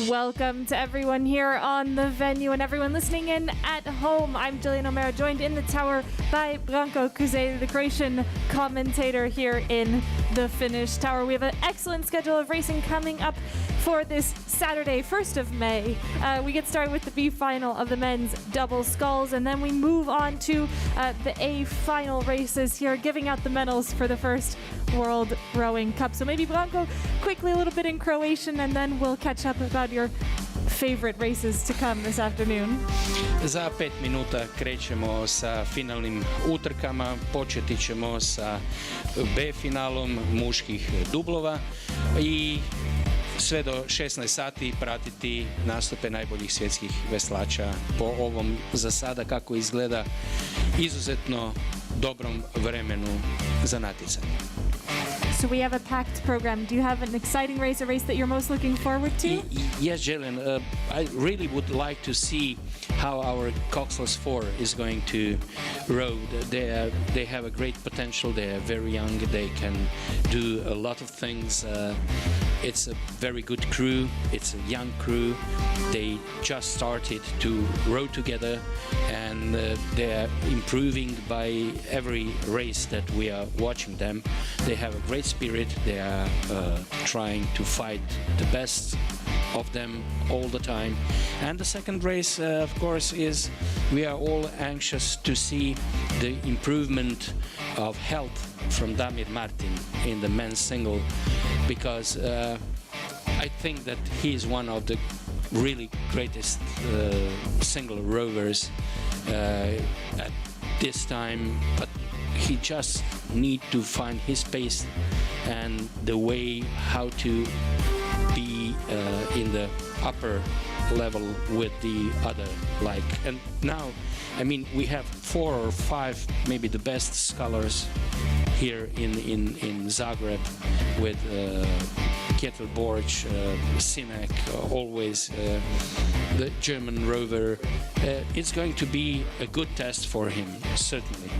Welcome to everyone here on the venue and everyone listening in at home. I'm Jillian O'Mara, joined in the tower by Branko Kuzej, the Croatian commentator here in the Finnish tower. We have an excellent schedule of racing coming up for this Saturday, 1st of May. We get started with the B final of the men's double sculls, and then we move on to the A final races here, giving out the medals for the first World Rowing Cup. So maybe Branko, quickly a little bit in Croatian, and then we'll catch up about your favorite races to come this afternoon. Za 5 minuta krećemo sa finalnim utrkama. Početi ćemo sa B finalom muških dublova i sve do 16 sati pratiti nastupe najboljih svjetskih veslača po ovom za sada kako izgleda izuzetno dobrom vremenu za natjecanje. So we have a packed program. Do you have an exciting race, a race that you're most looking forward to? Yes, Jillian. I really would like to see how our Coxless 4 is going to row. They have a great potential. They are very young. They can do a lot of things. It's a very good crew. It's a young crew. They just started to row together, and they are improving by every race that we are watching them. They have a great spirit. They are trying to fight the best of them all the time. And the second race, of course, is we are all anxious to see the improvement of health from Damir Martin in the men's single, because I think that he is one of the really greatest single rowers at this time, but he just need to find his pace and the way how to be in the upper level with the other and now I mean we have 4 or 5 maybe the best scullers here in Zagreb with Kjetil Borch, Sinek, always the German rover. It's going to be a good test for him, certainly.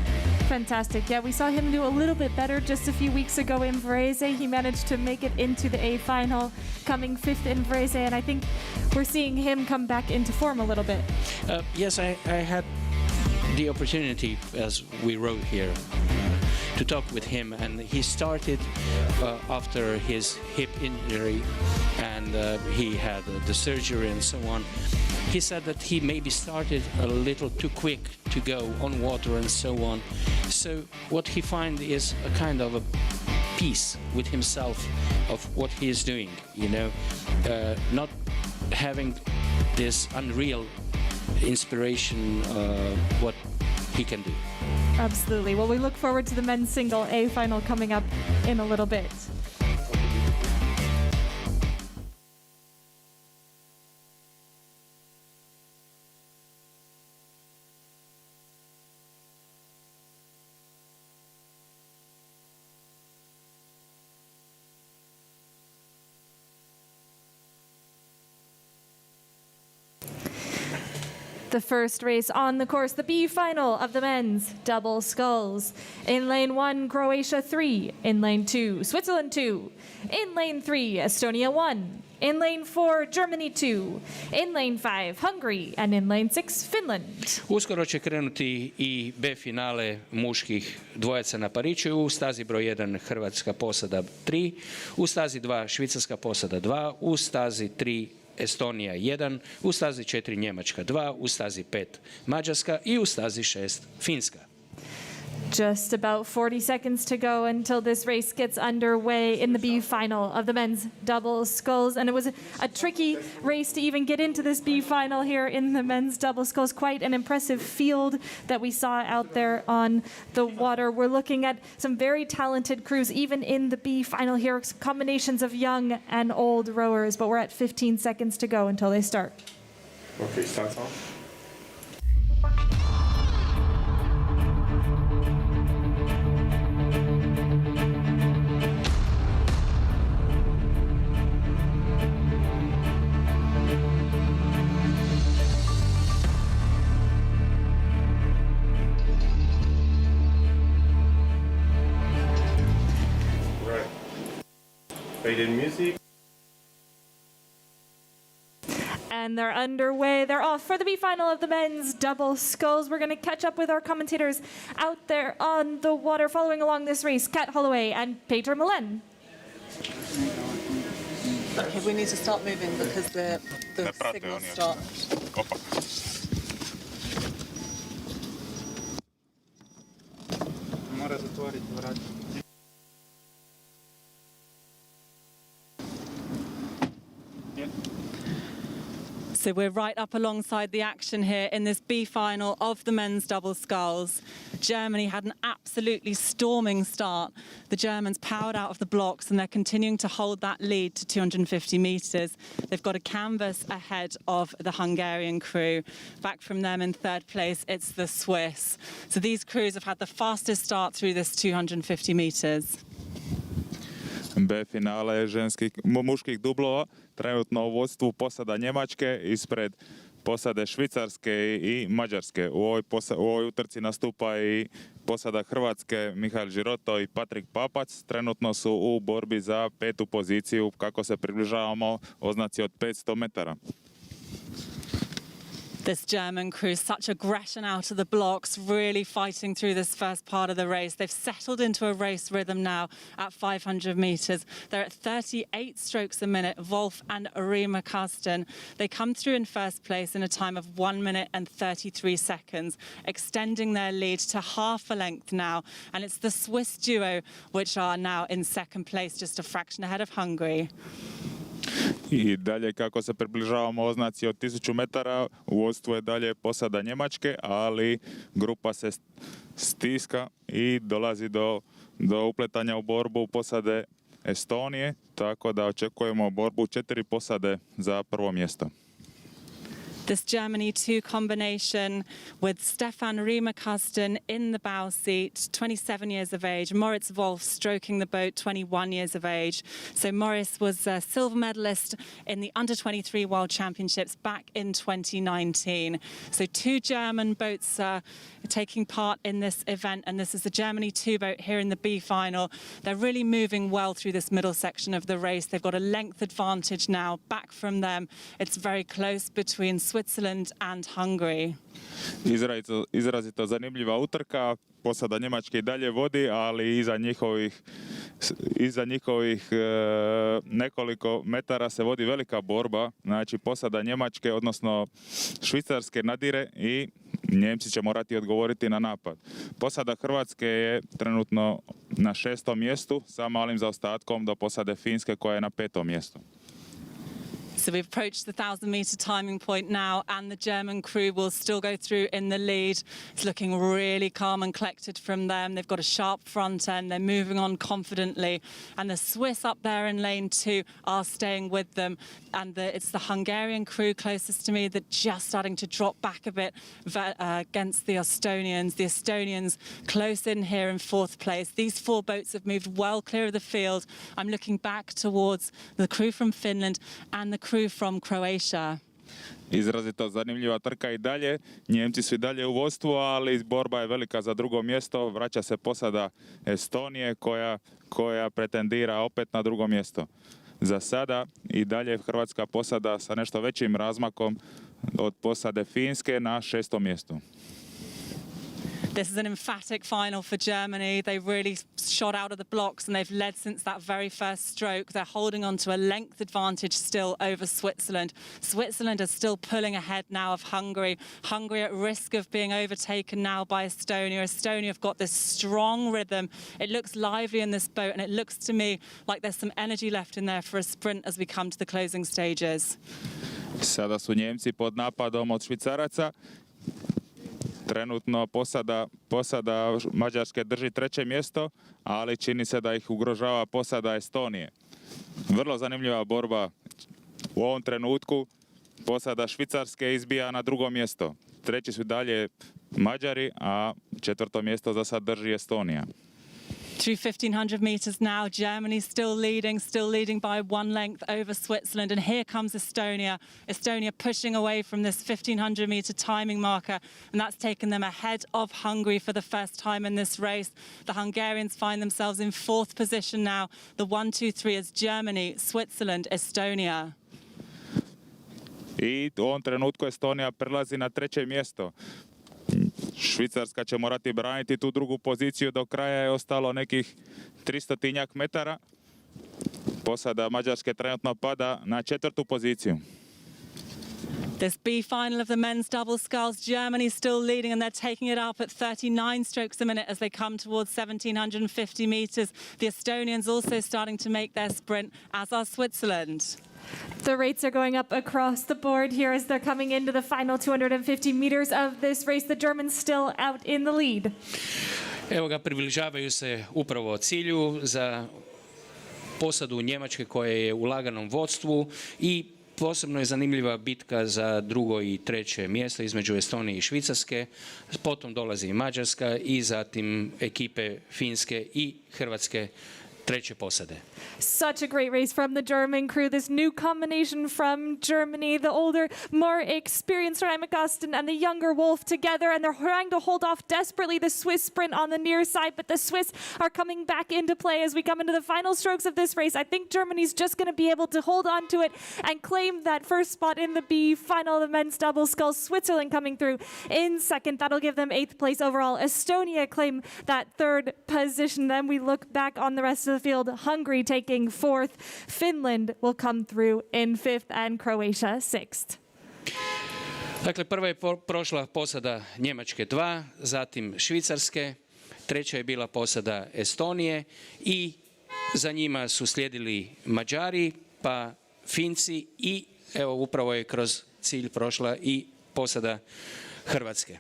Fantastic. Yeah, we saw him do a little bit better just a few weeks ago in Varese. He managed to make it into the A final, coming 5th in Varese, and I think we're seeing him come back into form a little bit. Yes, I had the opportunity as we rode here to talk with him, and he started after his hip injury, and he had the surgery and so on. He said that he maybe started a little too quick to go on water and so on. So what he finds is a kind of a peace with himself of what he is doing, you know, not having this unreal inspiration what he can do. Absolutely. Well, we look forward to the men's single A final coming up in a little bit. The first race on the course, the B final of the men's double sculls. In lane 1, Croatia 3. In lane 2, Switzerland 2. In lane 3, Estonia 1. In lane 4, Germany 2. In lane 5, Hungary. And in lane 6, Finland. Uskoro će krenuti i B finale muških dvojaca na Pariću. U stazi broj 1 Hrvatska posada 3. U stazi 2 Švicarska posada 2. U stazi 3 Estonija 1, u stazi 4 Njemačka 2, u stazi 5 Mađarska i u stazi 6 Finska. Just about 40 seconds to go until this race gets underway in the B final of the men's double sculls. And it was a tricky race to even get into this B final here in the men's double sculls. Quite an impressive field that we saw out there on the water. We're looking at some very talented crews, even in the B final here. Combinations of young and old rowers, but we're at 15 seconds to go until they start. Okay, starts off. Fade in music. And they're underway. They're off for the B final of the men's double sculls. We're going to catch up with our commentators out there on the water following along this race. Kat Holloway and Peter Mullen. Okay, we need to start moving because the signal stopped. So we're right up alongside the action here in this B final of the men's double sculls. Germany had an absolutely storming start. The Germans powered out of the blocks and they're continuing to hold that lead to 250 metres. They've got a canvas ahead of the Hungarian crew. Back from them in third place, it's the Swiss. So these crews have had the fastest start through this 250 metres. B finále mužských dublova, trenutno u vodstvu posada Njemačke ispred posade Švicarske i Mađarske. U ovoj utrci nastupa i posada Hrvatske Mihael Žiroto i Patrik Papac. Trenutno su u borbi za petu poziciju kako se približavamo oznaci od 500 metara. This German crew, such aggression out of the blocks, really fighting through this first part of the race. They've settled into a race rhythm now at 500 metres. They're at 38 strokes a minute, Wolf and Rima Karsten. They come through in first place in a time of 1 minute and 33 seconds, extending their lead to half a length now. And it's the Swiss duo which are now in second place, just a fraction ahead of Hungary. I dalje kako se približavamo oznaci od 1000 metara, u vodstvu je dalje posada Njemačke, ali grupa se stiska i dolazi do upletanja u borbu posade Estonije, tako da očekujemo borbu 4 posade za prvo mjesto. This Germany 2 combination with Stefan Riemerkasten in the bow seat, 27 years of age, Moritz Wolf stroking the boat, 21 years of age. So Moritz was a silver medalist in the Under-23 World Championships back in 2019. So 2 German boats taking part in this event, and this is the Germany 2 boat here in the B final. They're really moving well through this middle section of the race. They've got a length advantage now back from them. It's very close between Switzerland and Hungary. Izrazito zanimljiva utrka. Posada Njemačke i dalje vodi, ali iza njihovih nekoliko metara se vodi velika borba. Znači posada Njemačke, odnosno Švicarske nadire i Njemci će morati odgovoriti na napad. Posada Hrvatske je trenutno na 6. mjestu sa malim zaostatkom do posade Finske koja je na 5. mjestu. So we've approached the 1,000-metre timing point now, and the German crew will still go through in the lead. It's looking really calm and collected from them. They've got a sharp front end. They're moving on confidently. And the Swiss up there in lane 2 are staying with them. And it's the Hungarian crew closest to me that just starting to drop back a bit against the Estonians. The Estonians close in here in 4th place. These 4 boats have moved well clear of the field. I'm looking back towards the crew from Finland and the crew from Croatia. Izrazito zanimljiva trka i dalje. Njemci su i dalje u vodstvu, ali borba je velika za drugo mjesto. Vraća se posada Estonije koja pretendira opet na drugo mjesto. Za sada i dalje hrvatska posada sa nešto većim razmakom od posade Finske na 6. mjestu. This is an emphatic final for Germany. They really shot out of the blocks and they've led since that very first stroke. They're holding on to a length advantage still over Switzerland. Switzerland is still pulling ahead now of Hungary. Hungary at risk of being overtaken now by Estonia. Estonia have got this strong rhythm. It looks lively in this boat and it looks to me like there's some energy left in there for a sprint as we come to the closing stages. Sada su Njemci pod napadom od Švicaraca. Trenutno posada Mađarske drži 3. mjesto, ali čini se da ih ugrožava posada Estonije. Vrlo zanimljiva borba u ovom trenutku. Posada Švicarske izbija na 2. mjesto. 3. su dalje Mađari, a 4. mjesto za sad drži Estonija. Through 1,500 metres now, Germany still leading by 1 length over Switzerland. And here comes Estonia. Estonia pushing away from this 1,500 metre timing marker. And that's taken them ahead of Hungary for the first time in this race. The Hungarians find themselves in 4th position now. The 1, 2, 3 is Germany, Switzerland, Estonia. I u ovom trenutku Estonija prelazi na 3. mjesto. Švicarska će morati braniti tu drugu poziciju, do kraja je ostalo nekih 300-tinjak metara. Posada Mađarske trenutno pada na 4. poziciju. This B final of the men's double sculls, Germany still leading, and they're taking it up at 39 strokes a minute as they come towards 1,750 meters. The Estonians also starting to make their sprint, as are Switzerland. The rates are going up across the board here as they're coming into the final 250 meters of this race. The Germans still out in the lead. Evo ga, približavaju se upravo cilju za posadu Njemačke koja je u laganom vodstvu i posebno je zanimljiva bitka za 2. i 3. mjesto između Estonije i Švicarske. Potom dolazi Mađarska i zatim ekipe Finske i Hrvatske treće posade. Such a great race from the German crew. This new combination from Germany, the older, more experienced Reimerkasten and the younger Wolf together, and they're trying to hold off desperately the Swiss sprint on the near side, but the Swiss are coming back into play as we come into the final strokes of this race. I think Germany's just going to be able to hold on to it and claim that first spot in the B final of the men's double sculls. Switzerland coming through in second. That'll give them 8th place overall. Estonia claim that 3rd position. Then we look back on the rest of the field. Hungary taking 4th. Finland will come through in 5th and Croatia 6th. Dakle, prva je prošla posada Njemačke 2, zatim Švicarske, treća je bila posada Estonije i za njima su slijedili Mađari, pa Finci i evo upravo je kroz cilj prošla i posada Hrvatske.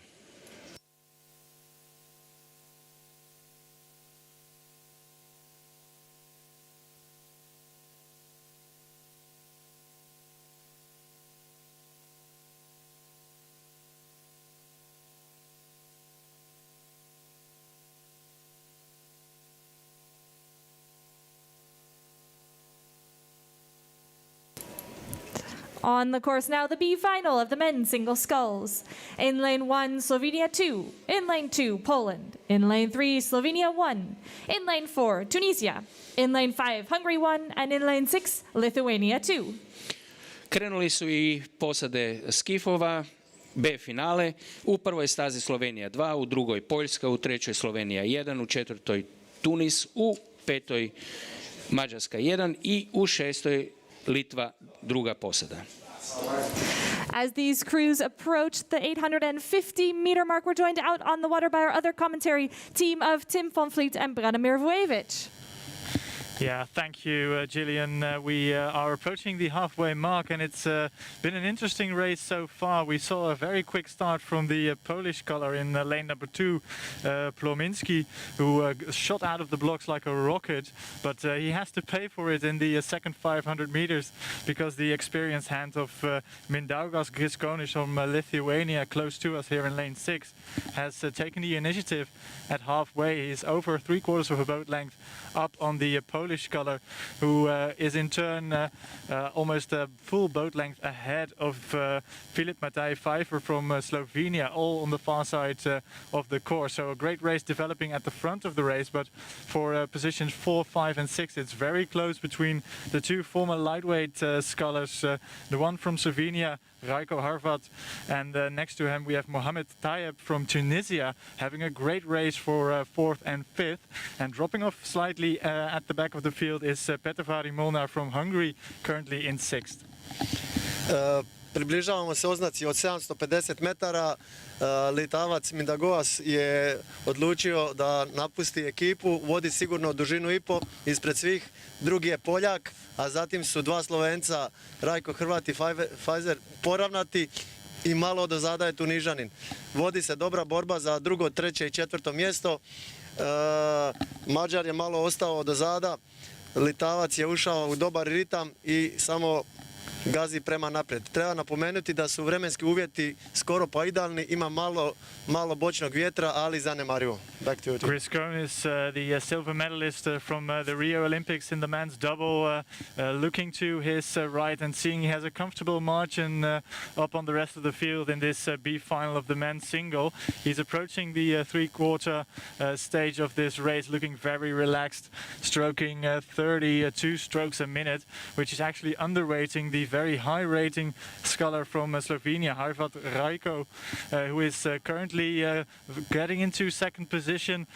On the course now, the B final of the men's single sculls. In lane 1, Slovenia 2. In lane 2, Poland. In lane 3, Slovenia 1. In lane 4, Tunisia. In lane 5, Hungary 1. And in lane 6, Lithuania 2. Krenuli su i posade skifova, B finale. U prvoj stazi Slovenija 2, u drugoj Poljska, u trećoj Slovenija 1, u četvrtoj Tunis, u petoj Mađarska 1 i u šestoj Litva druga posada. As these crews approach the 850-meter mark, we're joined out on the water by our other commentary team of Tim von Vliet and Branimir Vujovic. Yeah, thank you, Gillian. We are approaching the halfway mark, and it's been an interesting race so far. We saw a very quick start from the Polish sculler in lane number 2, Plominski, who shot out of the blocks like a rocket, but he has to pay for it in the second 500 meters because the experienced hand of Mindaugas Griskonis from Lithuania, close to us here in lane 6, has taken the initiative at halfway. He's over 3/4 of a boat length up on the Polish sculler, who is in turn almost a full boat length ahead of Filip Matej Pfeiffer from Slovenia, all on the far side of the course. So a great race developing at the front of the race, but for positions 4, 5 and 6 it's very close between the two former lightweight scullers, the one from Slovenia, Raiko Harvat, and next to him we have Mohamed Tayeb from Tunisia, having a great race for 4th and 5th, and dropping off slightly at the back of the field is Peter Molnar from Hungary, currently in 6th. Približavamo se oznaci od 750 metara. Litavac Mindaugas je odlučio da napusti ekipu, vodi sigurno dužinu i po ispred svih. Drugi je Poljak, a zatim su dva Slovenca, Rajko Hrvat i Pfizer, poravnati i malo odozada je Tunižanin. Vodi se dobra borba za drugo, treće i četvrto mjesto. Mađar je malo ostao odozada, Litavac je ušao u dobar ritam i samo gazi prema naprijed. Treba napomenuti da su vremenski uvjeti skoro pa idealni, ima malo bočnog vjetra, ali zanemarivo. Back to you. Griskonis, the silver medalist from the Rio Olympics in the men's double, looking to his right and seeing he has a comfortable margin up on the rest of the field in this B final of the men's single. He's approaching the 3/4 stage of this race, looking very relaxed, stroking 32 strokes a minute, which is actually underrating the very high rating sculler from Slovenia, Harvat Rajko, who is currently getting into second position,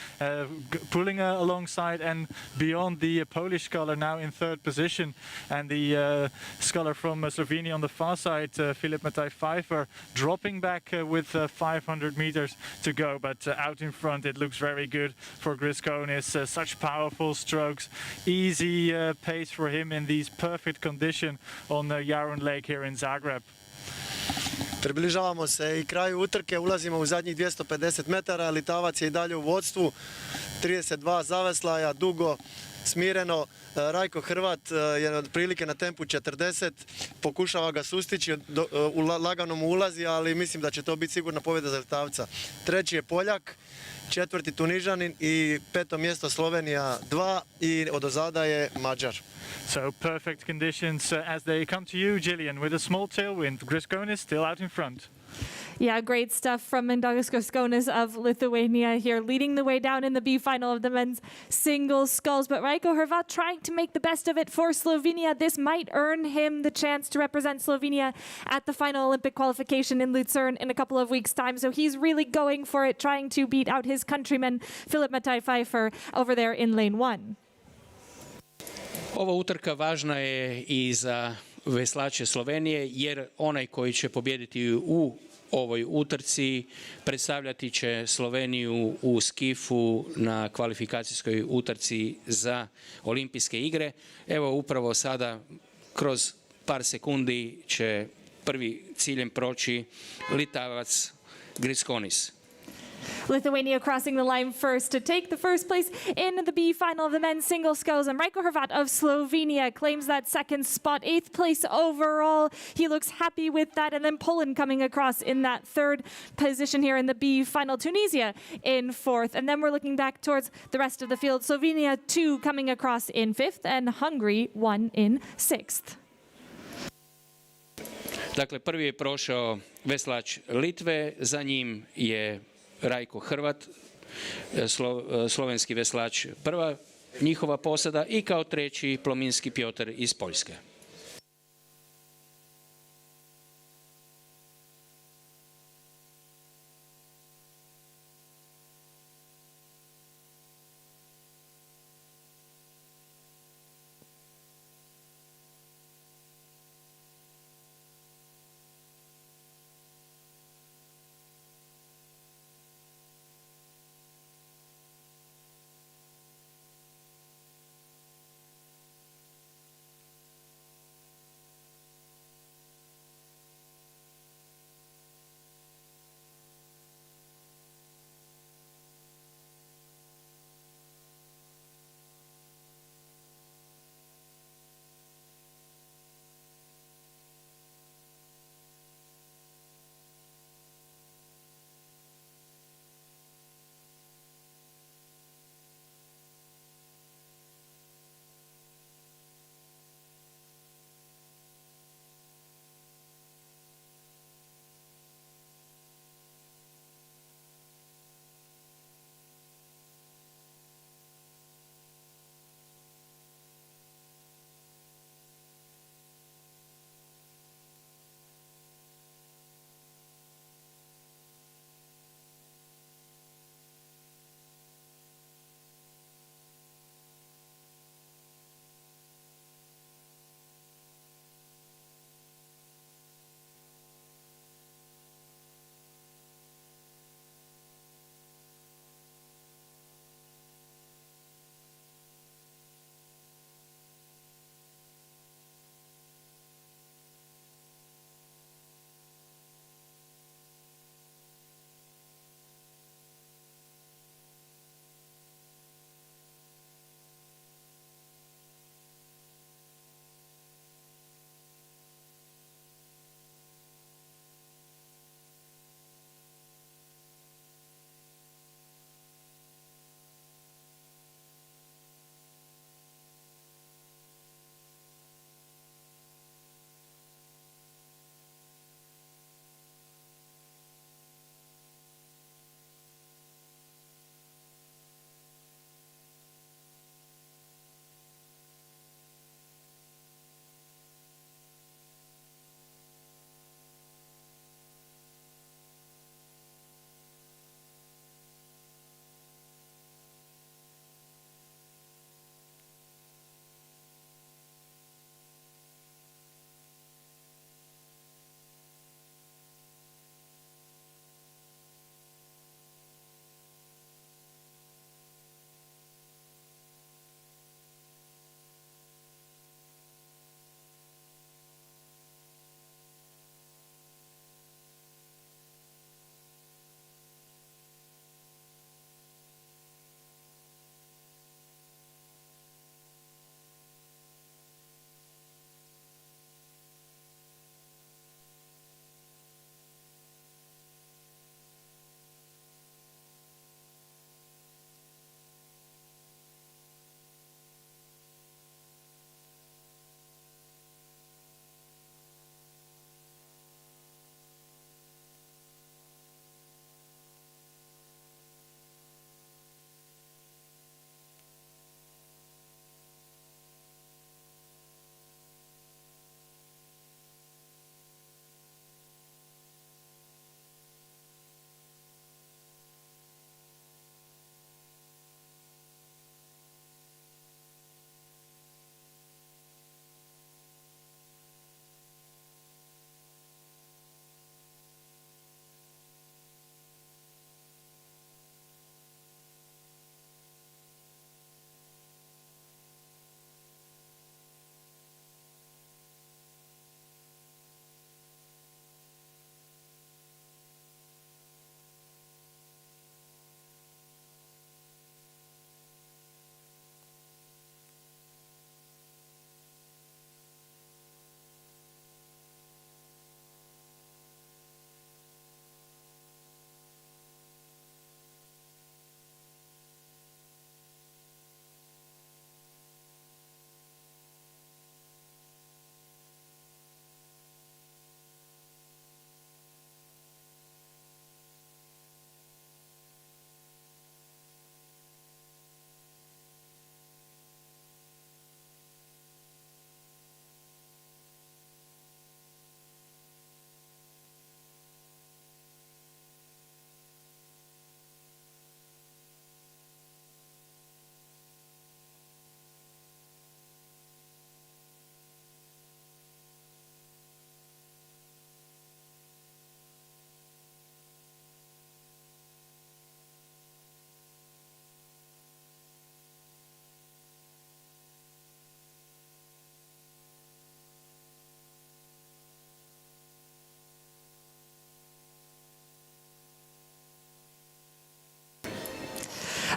pulling alongside and beyond the Polish sculler, now in third position. And the sculler from Slovenia on the far side, Filip Mataj Pfeiffer, dropping back with 500 meters to go. But out in front, it looks very good for Griskonis. Such powerful strokes, easy pace for him in these perfect condition on Jarun Lake here in Zagreb. Približavamo se i kraju utrke, ulazimo u zadnjih 250 metara, Litavac je i dalje u vodstvu, 32 zaveslaja, dugo, smireno. Rajko Hrvat je otprilike na tempu 40, pokušava ga sustići, lagano mu ulazi, ali mislim da će to biti sigurna pobjeda za Litavca. Treći je Poljak, četvrti Tunižanin i peto mjesto Slovenija 2 i odozada je Mađar. So perfect conditions as they come to you, Gillian, with a small tailwind. Griskonis still out in front. Yeah, great stuff from Mindaugas Griskonis of Lithuania here, leading the way down in the B final of the men's single sculls. But Rajko Hrvat trying to make the best of it for Slovenia. This might earn him the chance to represent Slovenia at the final Olympic qualification in Lucerne in a couple of weeks' time. So he's really going for it, trying to beat out his countryman Filip Mataj Pfeiffer over there in lane 1. Ova utrka važna je i za veslače Slovenije, jer onaj koji će pobijediti u ovoj utrci predstavljati će Sloveniju u skifu na kvalifikacijskoj utrci za olimpijske igre. Evo upravo sada kroz par sekundi će prvi ciljem proći Litavac Griskonis. Lithuania crossing the line first to take the first place in the B final of the men's single sculls. And Rajko Hrvat of Slovenia claims that second spot, 8th place overall. He looks happy with that. And then Poland coming across in that third position here in the B final. Tunisia in 4th. And then we're looking back towards the rest of the field. Slovenia 2 coming across in 5th and Hungary 1 in 6th. Dakle, prvi je prošao veslač Litve, za njim je Rajko Hrvat, slovenski veslač prva njihova posada i kao treći Plominski Pjotr iz Poljske.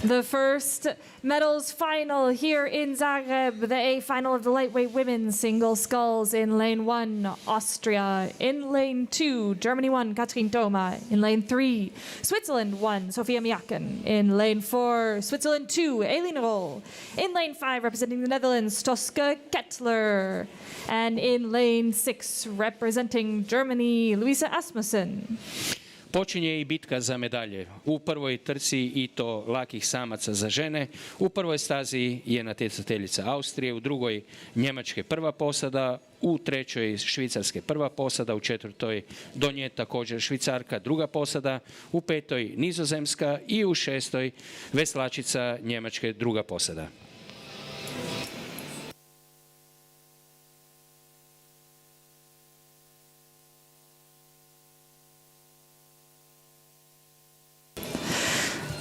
The first medals final here in Zagreb, the A final of the lightweight women's single sculls. In lane 1, Austria. In lane 2, Germany 1, Katrin Thoma. In lane 3, Switzerland 1, Sofia Miaken. In lane 4, Switzerland 2, Elin Roll. In lane 5, representing the Netherlands, Toske Kettler. And in lane 6, representing Germany, Luisa Asmussen. Počinje i bitka za medalje. U prvoj trci i to lakih samaca za žene. U prvoj stazi je natjecateljica Austrije, u drugoj Njemačke prva posada, u trećoj Švicarske prva posada, u četvrtoj do nje također Švicarka druga posada, u petoj Nizozemska i u šestoj veslačica Njemačke druga posada.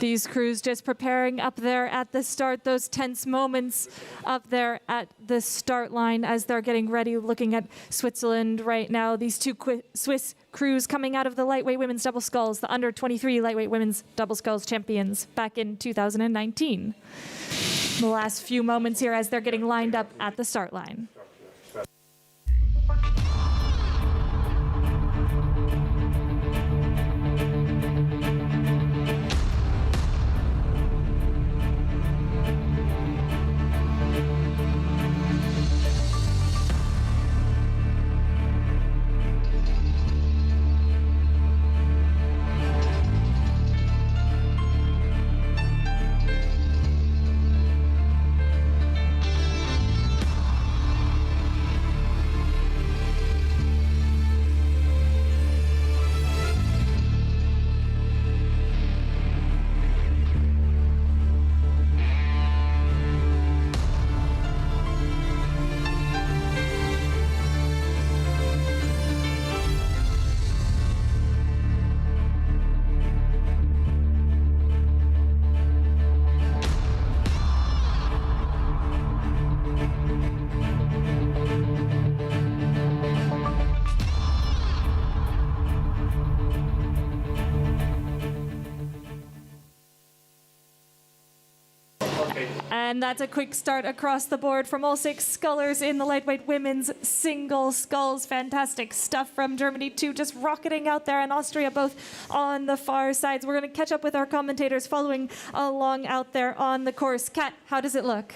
These crews just preparing up there at the start, those tense moments up there at the start line as they're getting ready, looking at Switzerland right now. These two Swiss crews coming out of the lightweight women's double sculls, the under-23 lightweight women's double sculls champions back in 2019. The last few moments here as they're getting lined up at the start line. And that's a quick start across the board from all 6 scullers in the lightweight women's single sculls. Fantastic stuff from Germany too, just rocketing out there, and Austria both on the far sides. We're going to catch up with our commentators following along out there on the course. Kat, how does it look?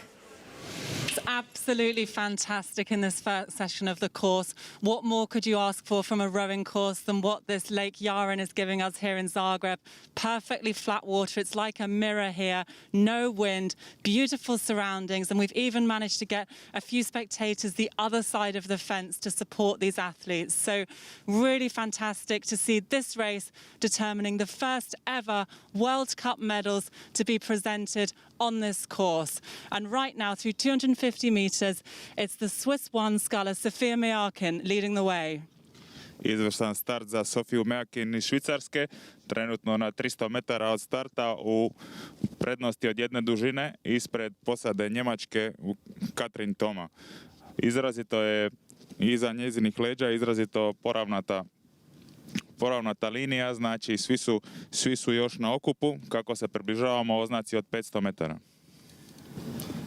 It's absolutely fantastic in this first session of the course. What more could you ask for from a rowing course than what this Lake Yaren is giving us here in Zagreb? Perfectly flat water. It's like a mirror here. No wind, beautiful surroundings, and we've even managed to get a few spectators the other side of the fence to support these athletes. So really fantastic to see this race determining the first ever World Cup medals to be presented on this course. And right now, through 250 meters, it's the Swiss one sculler Sofia Miaken leading the way. Izvrstan start za Sofiju Miaken iz Švicarske, trenutno na 300 metara od starta u prednosti od jedne dužine ispred posade Njemačke Katrin Thoma. Izrazito je iza njezinih leđa, izrazito poravnata linija, znači svi su još na okupu kako se približavamo oznaci od 500 metara.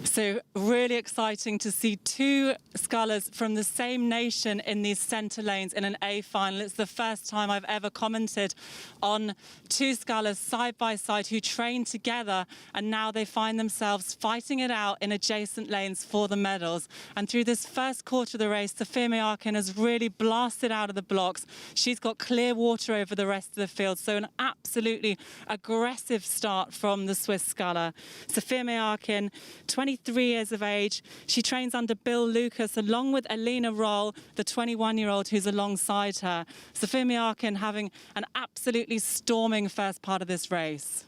So really exciting to see 2 scullers from the same nation in these centre lanes in an A final. It's the first time I've ever commented on 2 scullers side by side who train together, and now they find themselves fighting it out in adjacent lanes for the medals. And through this first quarter of the race, Sofia Miaken has really blasted out of the blocks. She's got clear water over the rest of the field, so an absolutely aggressive start from the Swiss sculler. Sofia Miaken, 23 years of age. She trains under Bill Lucas along with Elina Roll, the 21-year-old who's alongside her. Sofia Miaken having an absolutely storming first part of this race.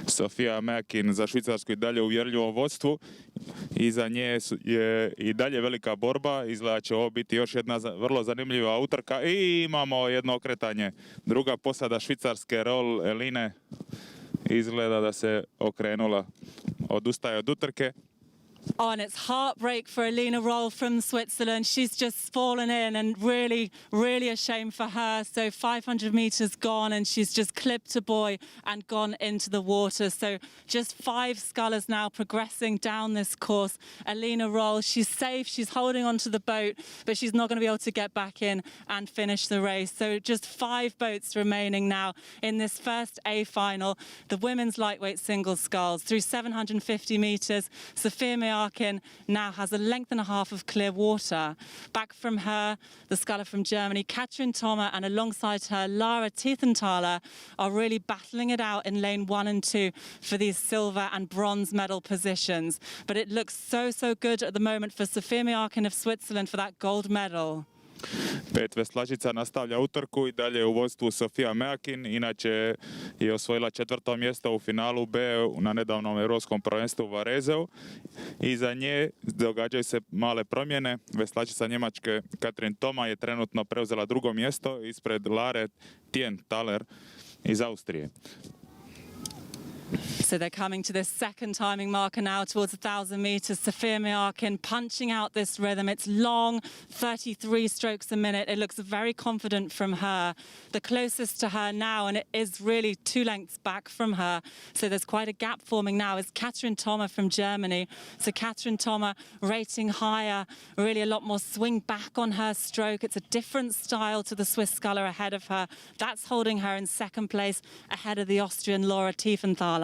Sofia Miaken za Švicarsku i dalje u uvjerljivom vodstvu. Iza nje je i dalje velika borba. Izgleda će ovo biti još jedna vrlo zanimljiva utrka. I imamo jedno okretanje. Druga posada Švicarske, Roll Eline. Izgleda da se okrenula. Odustaje od utrke. Oh, and it's heartbreak for Alina Roll from Switzerland. She's just fallen in, and really, really a shame for her. So 500 meters gone, and she's just clipped a buoy and gone into the water. So just 5 scullers now progressing down this course. Alina Roll, she's safe. She's holding onto the boat, but she's not going to be able to get back in and finish the race. So just 5 boats remaining now in this first A final. The women's lightweight single sculls through 750 meters. Sophia Mearkin now has a length and a half of clear water. Back from her, the sculler from Germany, Katrin Thoma, and alongside her, Lara Tiefenthaler, are really battling it out in lane 1 and 2 for these silver and bronze medal positions. But it looks so good at the moment for Sophia Mearkin of Switzerland for that gold medal. 5 veslačica nastavlja utrku i dalje u vodstvu Sofia Meakin, inače je osvojila 4. mjesto u finalu B na nedavnom europskom prvenstvu u Varezeu. Iza nje događaju se male promjene. Veslačica Njemačke Katrin Thoma je trenutno preuzela 2. mjesto ispred Lare Tiefenthaler iz Austrije. So they're coming to this second timing marker now towards 1,000 meters. Sophia Mearkin punching out this rhythm. It's long, 33 strokes a minute. It looks very confident from her. The closest to her now, and it is really 2 lengths back from her, so there's quite a gap forming now, is Katrin Thoma from Germany. So Katrin Thoma rating higher, really a lot more swing back on her stroke. It's a different style to the Swiss sculler ahead of her. That's holding her in second place ahead of the Austrian Laura Tiefenthaler.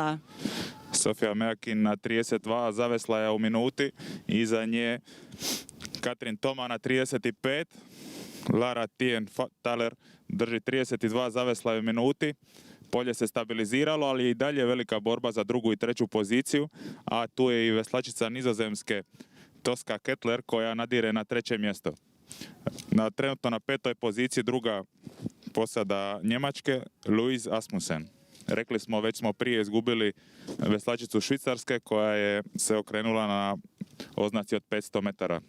Sofia Meakin na 32 zavesla je u minuti, iza nje Katrin Thoma na 35, Lara Tiefenthaler drži 32 zavesla je u minuti. Polje se stabiliziralo, ali je i dalje velika borba za 2. i 3. poziciju, a tu je i veslačica Nizozemske Toska Kettler koja nadire na 3. mjesto. Trenutno na 5. poziciji druga posada Njemačke, Louise Asmussen. Rekli smo, već smo prije izgubili veslačicu Švicarske koja je se okrenula na oznaci od 500 metara.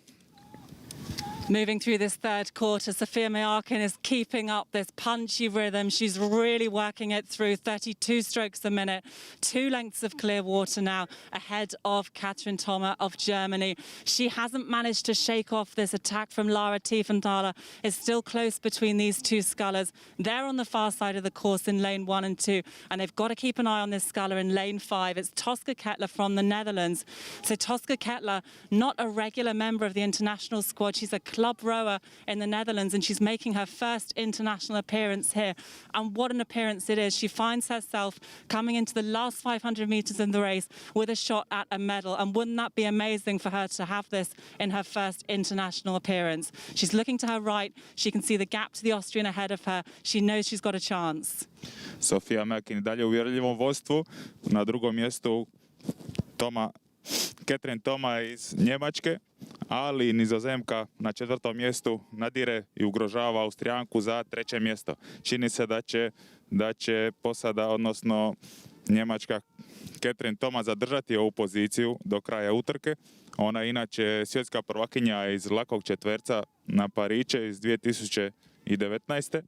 Moving through this third quarter, Sophia Mearkin is keeping up this punchy rhythm. She's really working it through, 32 strokes a minute, 2 lengths of clear water now ahead of Katrin Thoma of Germany. She hasn't managed to shake off this attack from Lara Tiefenthaler. It's still close between these 2 scullers. They're on the far side of the course in lane 1 and 2, and they've got to keep an eye on this sculler in lane 5. It's Toska Kettler from the Netherlands. So Toska Kettler, not a regular member of the international squad. She's a club rower in the Netherlands, and she's making her first international appearance here. And what an appearance it is. She finds herself coming into the last 500 meters in the race with a shot at a medal. And wouldn't that be amazing for her to have this in her first international appearance? She's looking to her right. She can see the gap to the Austrian ahead of her. She knows she's got a chance. Sofia Meakin dalje u uvjerljivom vodstvu. Na 2. mjestu Katrin Thoma iz Njemačke, ali Nizozemka na 4. mjestu nadire i ugrožava Austrijanku za 3. mjesto. Čini se da će posada, odnosno Njemačka Katrin Thoma zadržati ovu poziciju do kraja utrke. Ona je inače svjetska prvakinja iz lakog četverca na Pariće iz 2019.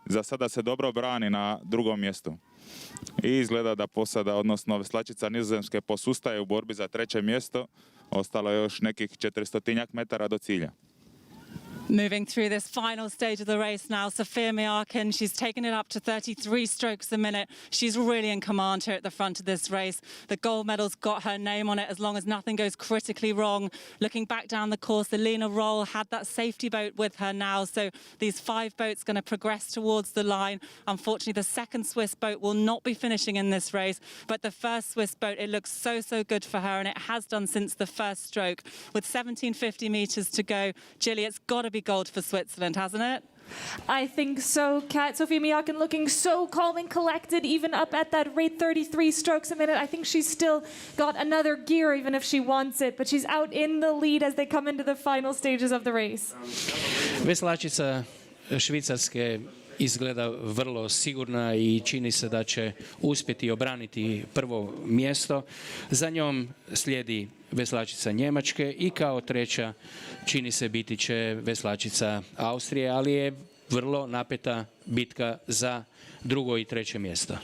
Za sada se dobro brani na 2. mjestu. I izgleda da posada, odnosno veslačica Nizozemske, posustaje u borbi za 3. mjesto. Ostalo je još nekih 400 metara do cilja. Moving through this final stage of the race now, Sophia Mearkin, she's taken it up to 33 strokes a minute. She's really in command here at the front of this race. The gold medal's got her name on it as long as nothing goes critically wrong. Looking back down the course, Alina Roll had that safety boat with her now, so these 5 boats going to progress towards the line. Unfortunately, the second Swiss boat will not be finishing in this race, but the first Swiss boat, it looks so good for her, and it has done since the first stroke. With 1750 meters to go, Gilly, it's got to be gold for Switzerland, hasn't it? I think so, Kat. Sophia Mearkin looking so calm and collected, even up at that rate, 33 strokes a minute. I think she's still got another gear, even if she wants it, but she's out in the lead as they come into the final stages of the race. Veslačica Švicarske izgleda vrlo sigurna i čini se da će uspjeti obraniti prvo mjesto. Za njom slijedi veslačica Njemačke i kao treća čini se biti će veslačica Austrije, ali je vrlo napeta bitka za 2. i 3. mjesto.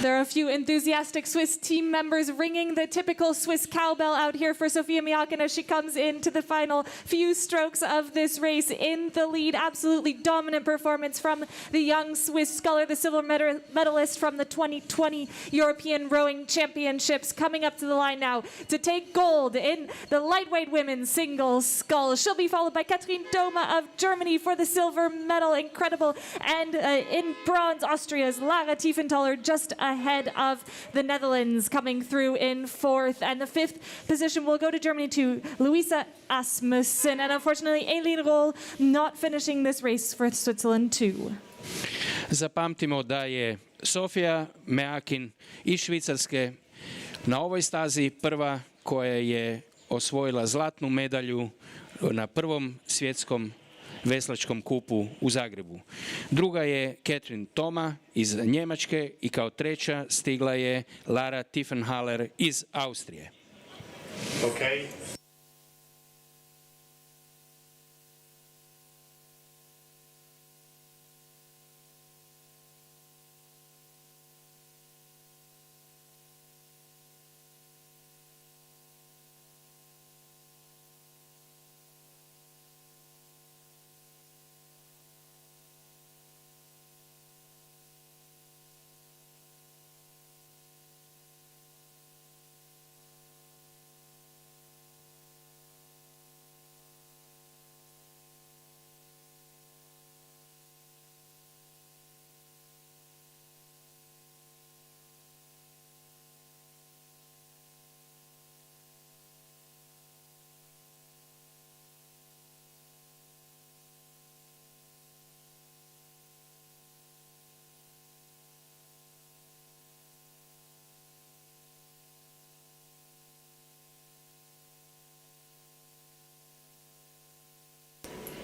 There are a few enthusiastic Swiss team members ringing the typical Swiss cowbell out here for Sofia Miakin as she comes into the final few strokes of this race in the lead. Absolutely dominant performance from the young Swiss sculler, the silver medalist from the 2020 European Rowing Championships, coming up to the line now to take gold in the lightweight women's single scull. She'll be followed by Katrin Doma of Germany for the silver medal. Incredible. And in bronze, Austria's Lara Tiefenthaler just ahead of the Netherlands, coming through in fourth. And the fifth position will go to Germany to Louisa Asmussen. And unfortunately, Eileen Roll not finishing this race for Switzerland too. Zapamtimo da je Sofia Meakin iz Švicarske na ovoj stazi prva koja je osvojila zlatnu medalju na prvom svjetskom veslačkom kupu u Zagrebu. Druga je Katrin Toma iz Njemačke i kao treća stigla je Lara Tiefenthaler iz Austrije. Okay.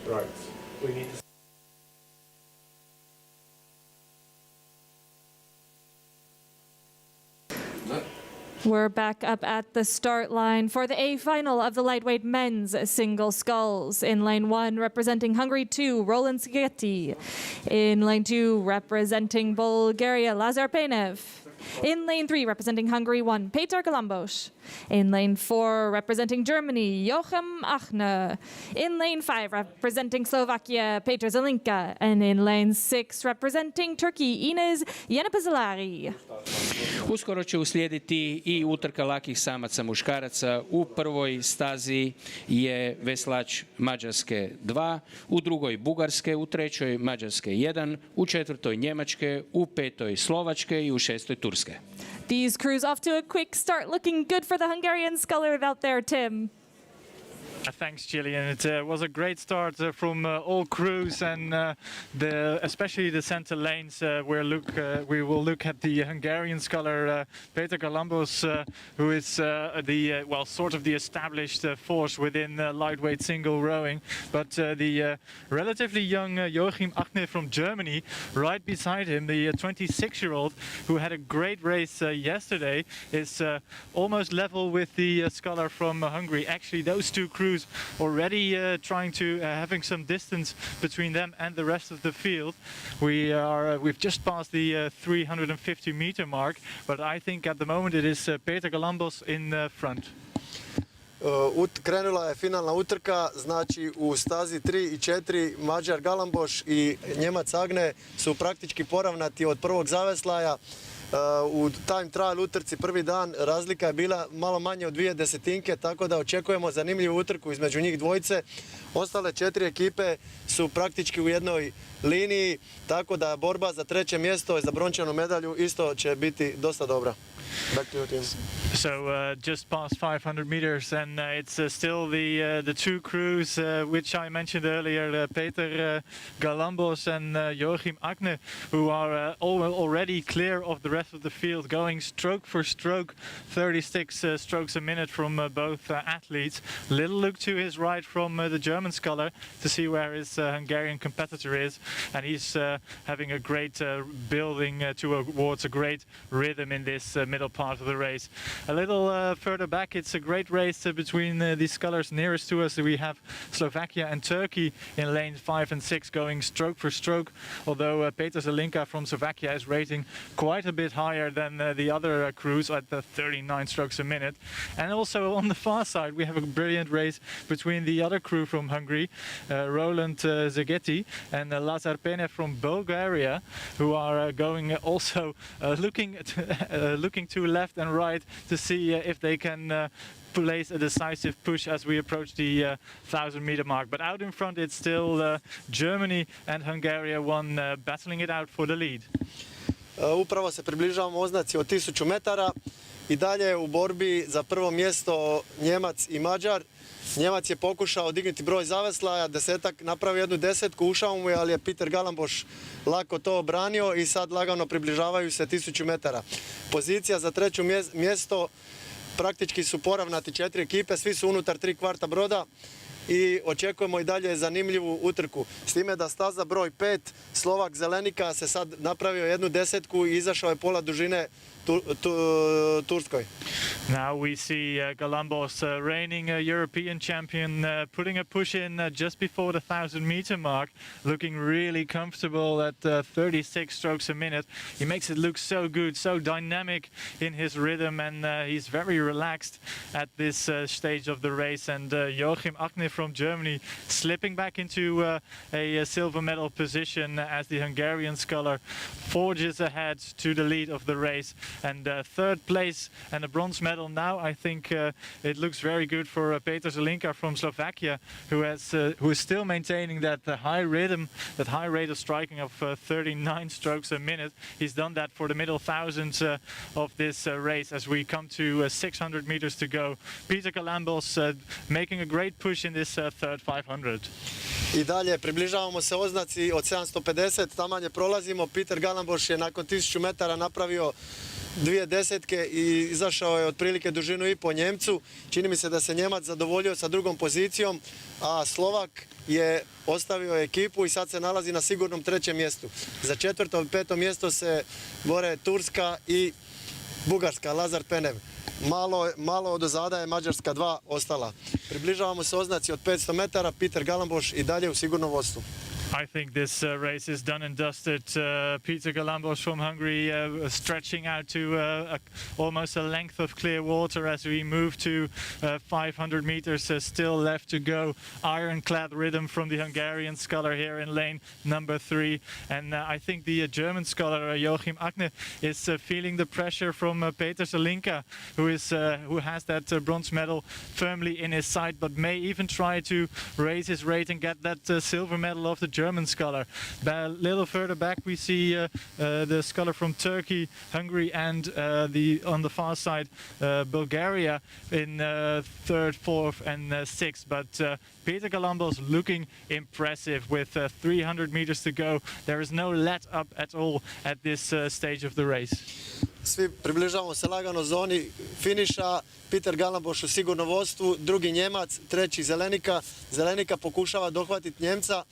Right. We need to. We're back up at the start line for the A final of the lightweight men's single sculls. In lane 1, representing Hungary 2, Roland Szigeti. In lane 2, representing Bulgaria, Lazar Penev. In lane 3, representing Hungary 1, Peter Galambos. In lane 4, representing Germany, Joachim Achne. In lane 5, representing Slovakia, Petr Zelinka. And in lane 6, representing Turkey, Ines Yenepazalari. Uskoro će uslijediti i utrka lakih samaca muškaraca. U prvoj stazi je veslač Mađarske 2, u drugoj Bugarske, u trećoj Mađarske 1, u četvrtoj Njemačke, u petoj Slovačke i u šestoj Turske. These crews off to a quick start, looking good for the Hungarian sculler out there, Tim. Thanks, Gillian. It was a great start from all crews, and especially the center lanes where we will look at the Hungarian sculler Peter Galambos, who is sort of the established force within lightweight single rowing. But the relatively young Joachim Achne from Germany, right beside him, the 26-year-old who had a great race yesterday, is almost level with the sculler from Hungary. Actually, those two crews already trying to having some distance between them and the rest of the field. We've just passed the 350-meter mark, but I think at the moment it is Peter Galambos in front. Krenula je finalna utrka, znači u stazi 3 i 4 Mađar Galamboš i Njemac Agne su praktički poravnati od prvog zaveslaja. U time trial utrci prvi dan razlika je bila malo manje od 2 desetinke, tako da očekujemo zanimljivu utrku između njih dvojice. Ostale 4 ekipe su praktički u jednoj liniji, tako da borba za treće mjesto i za brončanu medalju isto će biti dosta dobra. Back to you, Tim. So just past 500 meters, and it's still the two crews which I mentioned earlier, Peter Galambos and Joachim Achne, who are already clear of the rest of the field, going stroke for stroke, 36 strokes a minute from both athletes. Little look to his right from the German sculler to see where his Hungarian competitor is, and he's having a great building towards a great rhythm in this middle part of the race. A little further back, it's a great race between these scullers. Nearest to us we have Slovakia and Turkey in lanes 5 and 6 going stroke for stroke, although Petr Zelinka from Slovakia is racing quite a bit bit higher than the other crews at the 39 strokes a minute. And also on the far side, we have a brilliant race between the other crew from Hungary, Roland Zagreb and Lazar Penev from Bulgaria, who are going also looking to left and right to see if they can place a decisive push as we approach the 1,000-meter mark. But out in front, it's still Germany and Hungary, one battling it out for the lead. Upravo se približavamo oznaci od 1000 metara i dalje u borbi za prvo mjesto Njemac i Mađar. Njemac je pokušao dignuti broj zaveslaja, desetak, napravio jednu desetku, ušao mu je, ali je Peter Galamboš lako to obranio i sad lagano približavaju se 1000 metara. Pozicija za treće mjesto, praktički su poravnati 4 ekipe, svi su unutar 3 kvarta broda i očekujemo i dalje zanimljivu utrku. S time da staza broj 5, Slovak Zelenika, se sad napravio jednu desetku i izašao je pola dužine Turskoj. Now we see Galambos, reigning European champion, putting a push in just before the 1,000-meter mark, looking really comfortable at 36 strokes a minute. He makes it look so good, so dynamic in his rhythm, and he's very relaxed at this stage of the race. And Joachim Akne from Germany slipping back into a silver medal position as the Hungarian sculler forges ahead to the lead of the race. And third place and a bronze medal now. I think it looks very good for Peter Zelinka from Slovakia, who is still maintaining that high rhythm, that high rate of striking of 39 strokes a minute. He's done that for the middle thousands of this race as we come to 600 meters to go. Peter Galambos making a great push in this third 500. I dalje približavamo se oznaci od 750, tamanje prolazimo. Peter Galamboš je nakon 1000 metara napravio dvije desetke i izašao je otprilike dužinu i po Njemcu. Čini mi se da se Njemac zadovoljio sa drugom pozicijom, a Slovak je ostavio ekipu i sad se nalazi na sigurnom trećem mjestu. Za četvrto i peto mjesto se bore Turska i Bugarska, Lazar Penev. Malo odozada je Mađarska 2 ostala. Približavamo se oznaci od 500 metara, Peter Galamboš i dalje u sigurnom vodstvu. I think this race is done and dusted. Peter Galambos from Hungary stretching out to almost a length of clear water as we move to 500 meters. Still left to go. Ironclad rhythm from the Hungarian sculler here in lane number 3. And I think the German sculler Joachim Akne is feeling the pressure from Peter Zelinka, who has that bronze medal firmly in his sight, but may even try to raise his rate and get that silver medal of the German sculler. A little further back we see the sculler from Turkey, Hungary, and on the far side Bulgaria in third, fourth, and sixth. But Peter Galambos looking impressive with 300 meters to go. There is no let up at all at this stage of the race. Svi približavamo se lagano zoni finiša. Peter Galamboš u sigurnom vodstvu, drugi Njemac, treći Zelenika. Zelenika pokušava dohvatiti Njemca.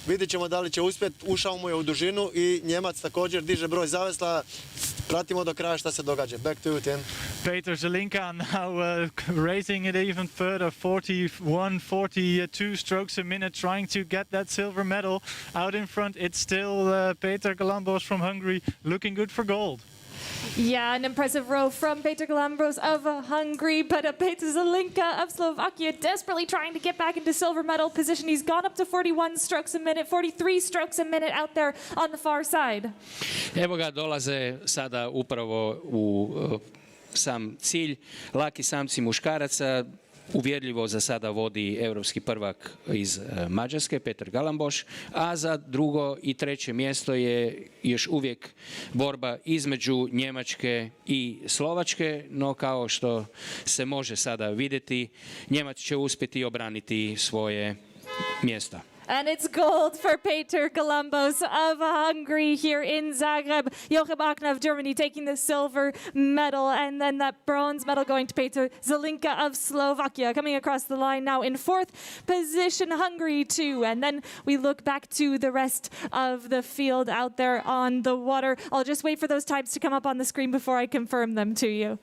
Vidjet ćemo da li će uspjeti, ušao mu je u dužinu i Njemac također diže broj zavesla. Pratimo do kraja šta se događa. Back to you, Tim. Peter Zelinka now raising it even further, 41, 42 strokes a minute, trying to get that silver medal. Out in front, it's still Peter Galambos from Hungary, looking good for gold. Yeah, an impressive row from Peter Galambos of Hungary, but Peter Zelinka of Slovakia desperately trying to get back into silver medal position. He's gone up to 41 strokes a minute, 43 strokes a minute out there on the far side. Evo ga, dolaze sada upravo u sam cilj. Laki samci muškaraca. Uvjerljivo za sada vodi europski prvak iz Mađarske, Peter Galamboš, a za drugo i treće mjesto je još uvijek borba između Njemačke i Slovačke, no kao što se može sada vidjeti, Njemac će uspjeti obraniti svoje mjesta. And it's gold for Peter Galambos of Hungary here in Zagreb. Joachim Akne of Germany taking the silver medal, and then that bronze medal going to Peter Zelinka of Slovakia. Coming across the line now in fourth position, Hungary too. And then we look back to the rest of the field out there on the water. I'll just wait for those times to come up on the screen before I confirm them to you.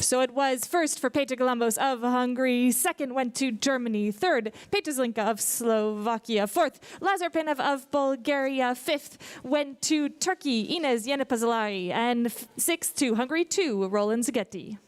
So it was first for Peter Galambos of Hungary, second went to Germany, third Peter Zlinka of Slovakia, fourth Lazar Penev of Bulgaria, fifth went to Turkey, Ines Yenipazalari, and sixth to Hungary, two Roland Zaghetti.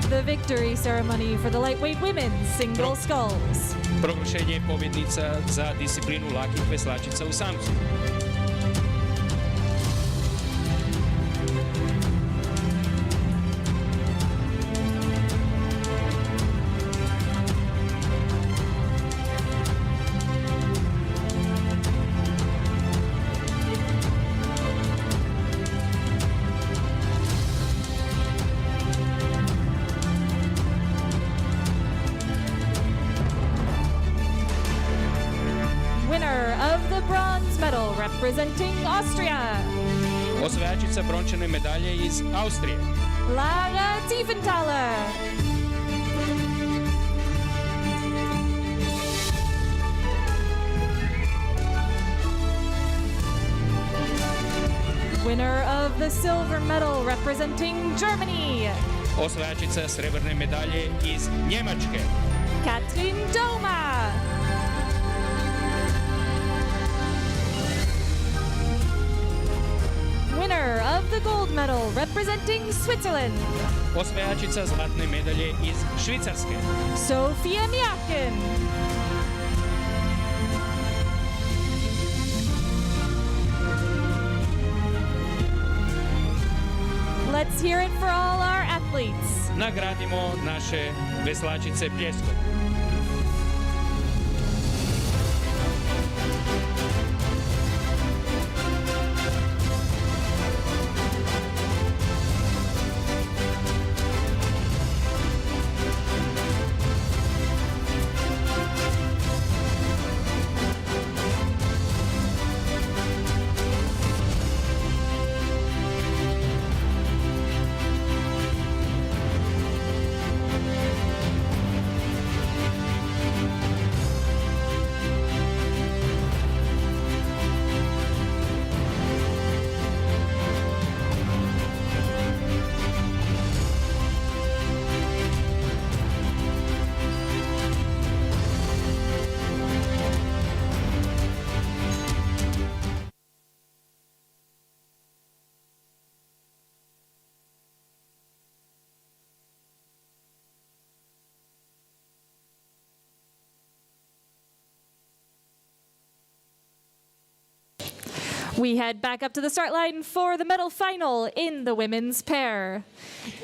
The victory ceremony for the lightweight women's single sculls. Proglašenje pobjednica za disciplinu lakih veslačica u samcu. Winner of the bronze medal representing Austria, Osvajačica brončane medalje iz Austrije. Lara Tiefenthaler. Winner of the silver medal representing Germany, Osvajačica srebrne medalje iz Njemačke. Katrin Doma. Winner of the gold medal representing Switzerland, Osvajačica zlatne medalje iz Švicarske. Sofia Mjaken. Let's hear it for all our athletes. Nagradimo naše veslačice pljeskom. We head back up to the start line for the medal final in the women's pair.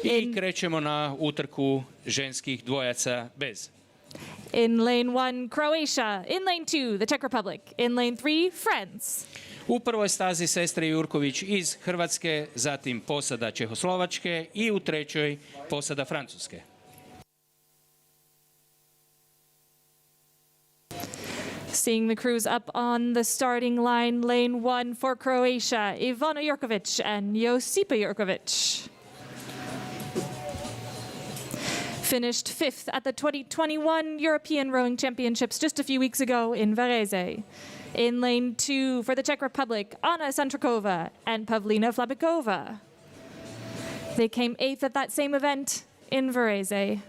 I krećemo na utrku ženskih dvojaca bez. In lane 1, Croatia. In lane 2, the Czech Republic. In lane 3, France. U prvoj stazi sestre Jurković iz Hrvatske, zatim posada Čehoslovačke i u trećoj posada Francuske. Seeing the crews up on the starting line, lane 1 for Croatia, Ivana Jurković and Josipa Jurković. Finished 5th at the 2021 European Rowing Championships just a few weeks ago in Varese. In lane 2 for the Czech Republic, Anna Santrakova and Pavlina Flabikova. They came 8th at that same event in Varese.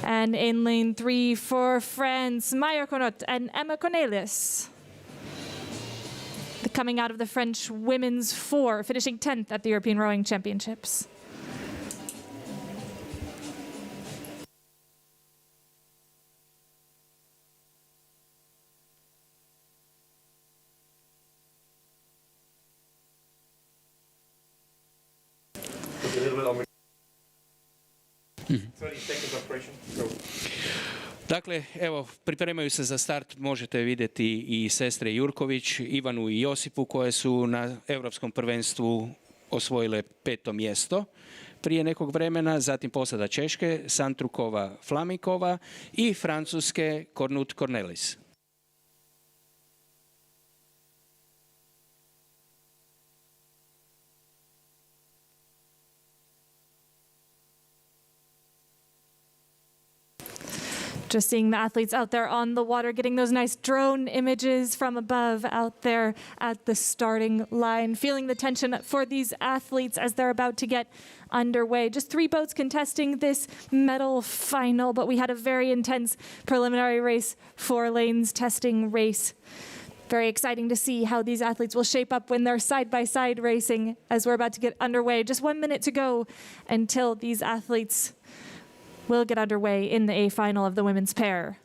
And in lane 3 for France, Maya Conot and Emma Cornelis. Coming out of the French women's 4, finishing 10th at the European Rowing Championships. little. 30 seconds of Croatian. Go. Dakle, evo, pripremaju se za start, možete vidjeti i sestre Jurković, Ivanu i Josipu koje su na Europskom prvenstvu osvojile 5. mjesto prije nekog vremena, zatim posada Češke, Santrukova Flamikova i Francuske Cornut Cornelis. Just seeing the athletes out there on the water, getting those nice drone images from above out there at the starting line, feeling the tension for these athletes as they're about to get underway. Just 3 boats contesting this medal final, but we had a very intense preliminary race, 4 lanes testing race. Very exciting to see how these athletes will shape up when they're side-by-side racing as we're about to get underway. Just 1 minute to go until these athletes will get underway in the A final of the women's pair.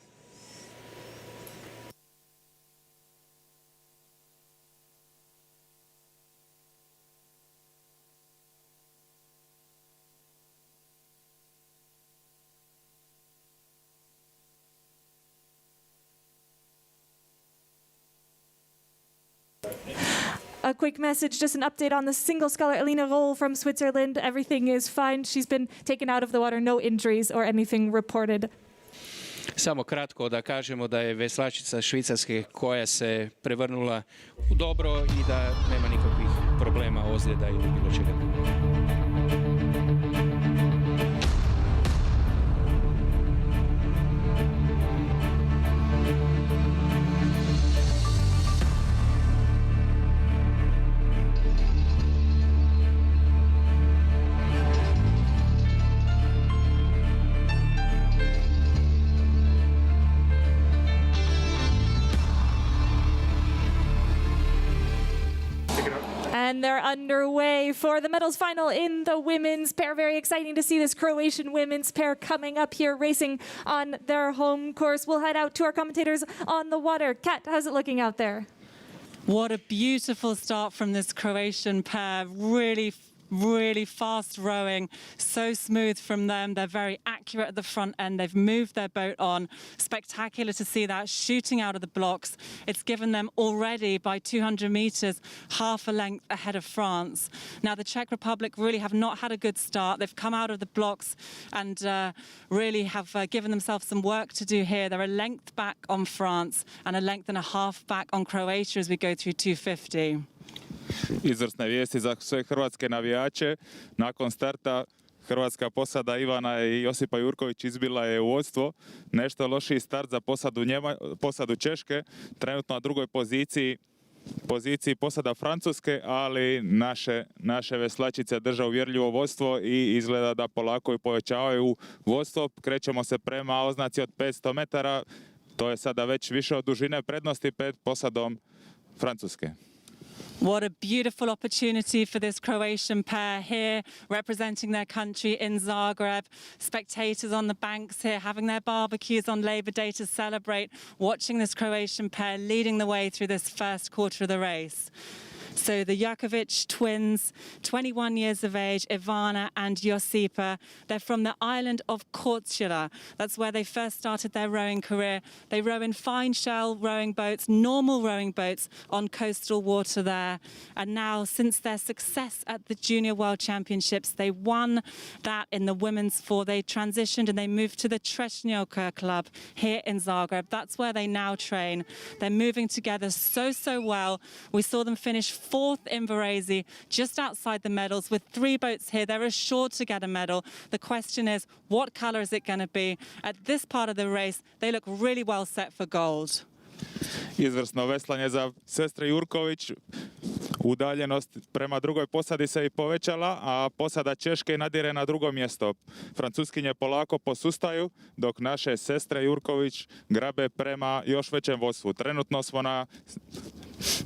A quick message, just an update on the single sculler Elina Roll from Switzerland. Everything is fine. She's been taken out of the water, no injuries or anything reported. Samo kratko da kažemo da je veslačica Švicarske koja se prevrnula dobro i da nema nikakvih problema, ozljeda ili bilo čega. And they're underway for the medals final in the women's pair. Very exciting to see this Croatian women's pair coming up here racing on their home course. We'll head out to our commentators on the water. Kat, how's it looking out there? What a beautiful start from this Croatian pair. Really fast rowing, so smooth from them. They're very accurate at the front end. They've moved their boat on. Spectacular to see that, shooting out of the blocks. It's given them already by 200 meters half a length ahead of France. Now the Czech Republic really have not had a good start. They've come out of the blocks and really have given themselves some work to do here. They're a length back on France and a length and a half back on Croatia as we go through 250. Izvrsne vijesti za sve hrvatske navijače. Nakon starta hrvatska posada Ivana i Josipa Jurković izbila je u vodstvo. Nešto lošiji start za posadu Češke. Trenutno na drugoj poziciji posada Francuske, ali naše veslačice drže uvjerljivo vodstvo i izgleda da polako i povećavaju vodstvo. Krećemo se prema oznaci od 500 metara. To je sada već više od dužine prednosti pred posadom Francuske. What a beautiful opportunity for this Croatian pair here, representing their country in Zagreb. Spectators on the banks here having their barbecues on Labour Day to celebrate, watching this Croatian pair leading the way through this first quarter of the race. So the Jakovic twins, 21 years of age, Ivana and Josipa. They're from the island of Korčula. That's where they first started their rowing career. They row in fine shell rowing boats, normal rowing boats on coastal water there. And now, since their success at the Junior World Championships, they won that in the women's four. They transitioned and they moved to the Trešnjovka club here in Zagreb. That's where they now train. They're moving together so well. We saw them finish 4th in Varese, just outside the medals, with 3 boats here. They're assured to get a medal. The question is, what colour is it going to be? At this part of the race, they look really well set for gold. Izvrsno veslanje za sestre Jurković. Udaljenost prema drugoj posadi se i povećala, a posada Češke nadire na drugo mjesto. Francuskinje polako posustaju, dok naše sestre Jurković grabe prema još većem vodstvu. Trenutno smo na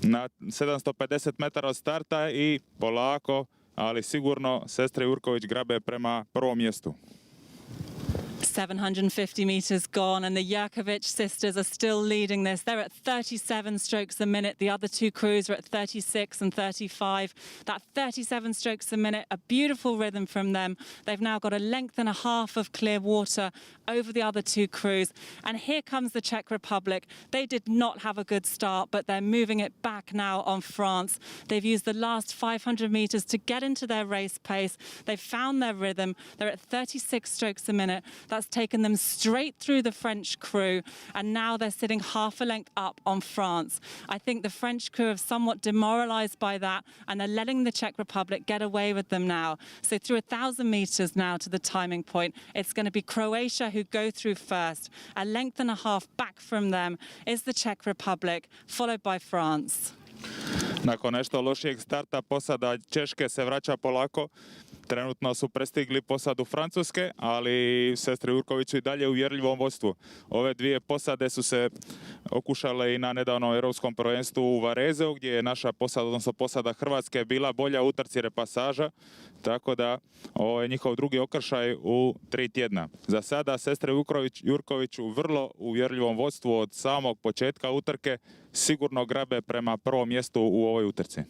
750 metara od starta i polako, ali sigurno sestre Jurković grabe prema prvom mjestu. 750 meters gone, and the Jerkovic sisters are still leading this. They're at 37 strokes a minute. The other two crews are at 36 and 35. That 37 strokes a minute, a beautiful rhythm from them. They've now got a length and a half of clear water over the other two crews. And here comes the Czech Republic. They did not have a good start, but they're moving it back now on France. They've used the last 500 meters to get into their race pace. They've found their rhythm. They're at 36 strokes a minute. That's taken them straight through the French crew, and now they're sitting half a length up on France. I think the French crew are somewhat demoralized by that, and they're letting the Czech Republic get away with them now. So through 1,000 meters now to the timing point, it's going to be Croatia who go through first. A length and a half back from them is the Czech Republic, followed by France. Nakon nešto lošijeg starta posada Češke se vraća polako. Trenutno su prestigli posadu Francuske, ali sestre Jurković su i dalje u uvjerljivom vodstvu. Ove dvije posade su se okušale i na nedavnom europskom prvenstvu u Varezeu, gdje je naša posada, odnosno posada Hrvatske, bila bolja u utrci repasaža, tako da ovo je njihov drugi okršaj u 3 tjedna. Za sada sestre Jurković u vrlo uvjerljivom vodstvu od samog početka utrke, sigurno grabe prema prvom mjestu u ovoj utrci.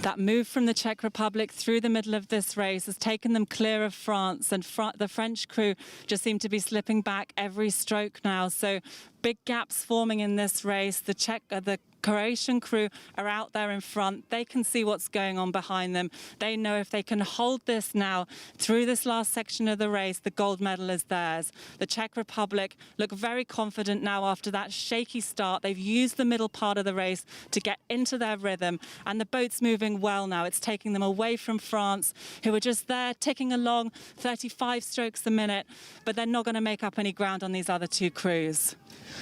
That move from the Czech Republic through the middle of this race has taken them clear of France, and the French crew just seem to be slipping back every stroke now. So big gaps forming in this race. The Croatian crew are out there in front. They can see what's going on behind them. They know if they can hold this now through this last section of the race, the gold medal is theirs. The Czech Republic look very confident now after that shaky start. They've used the middle part of the race to get into their rhythm, and the boat's moving well now. It's taking them away from France, who are just there ticking along 35 strokes a minute, but they're not going to make up any ground on these other two crews.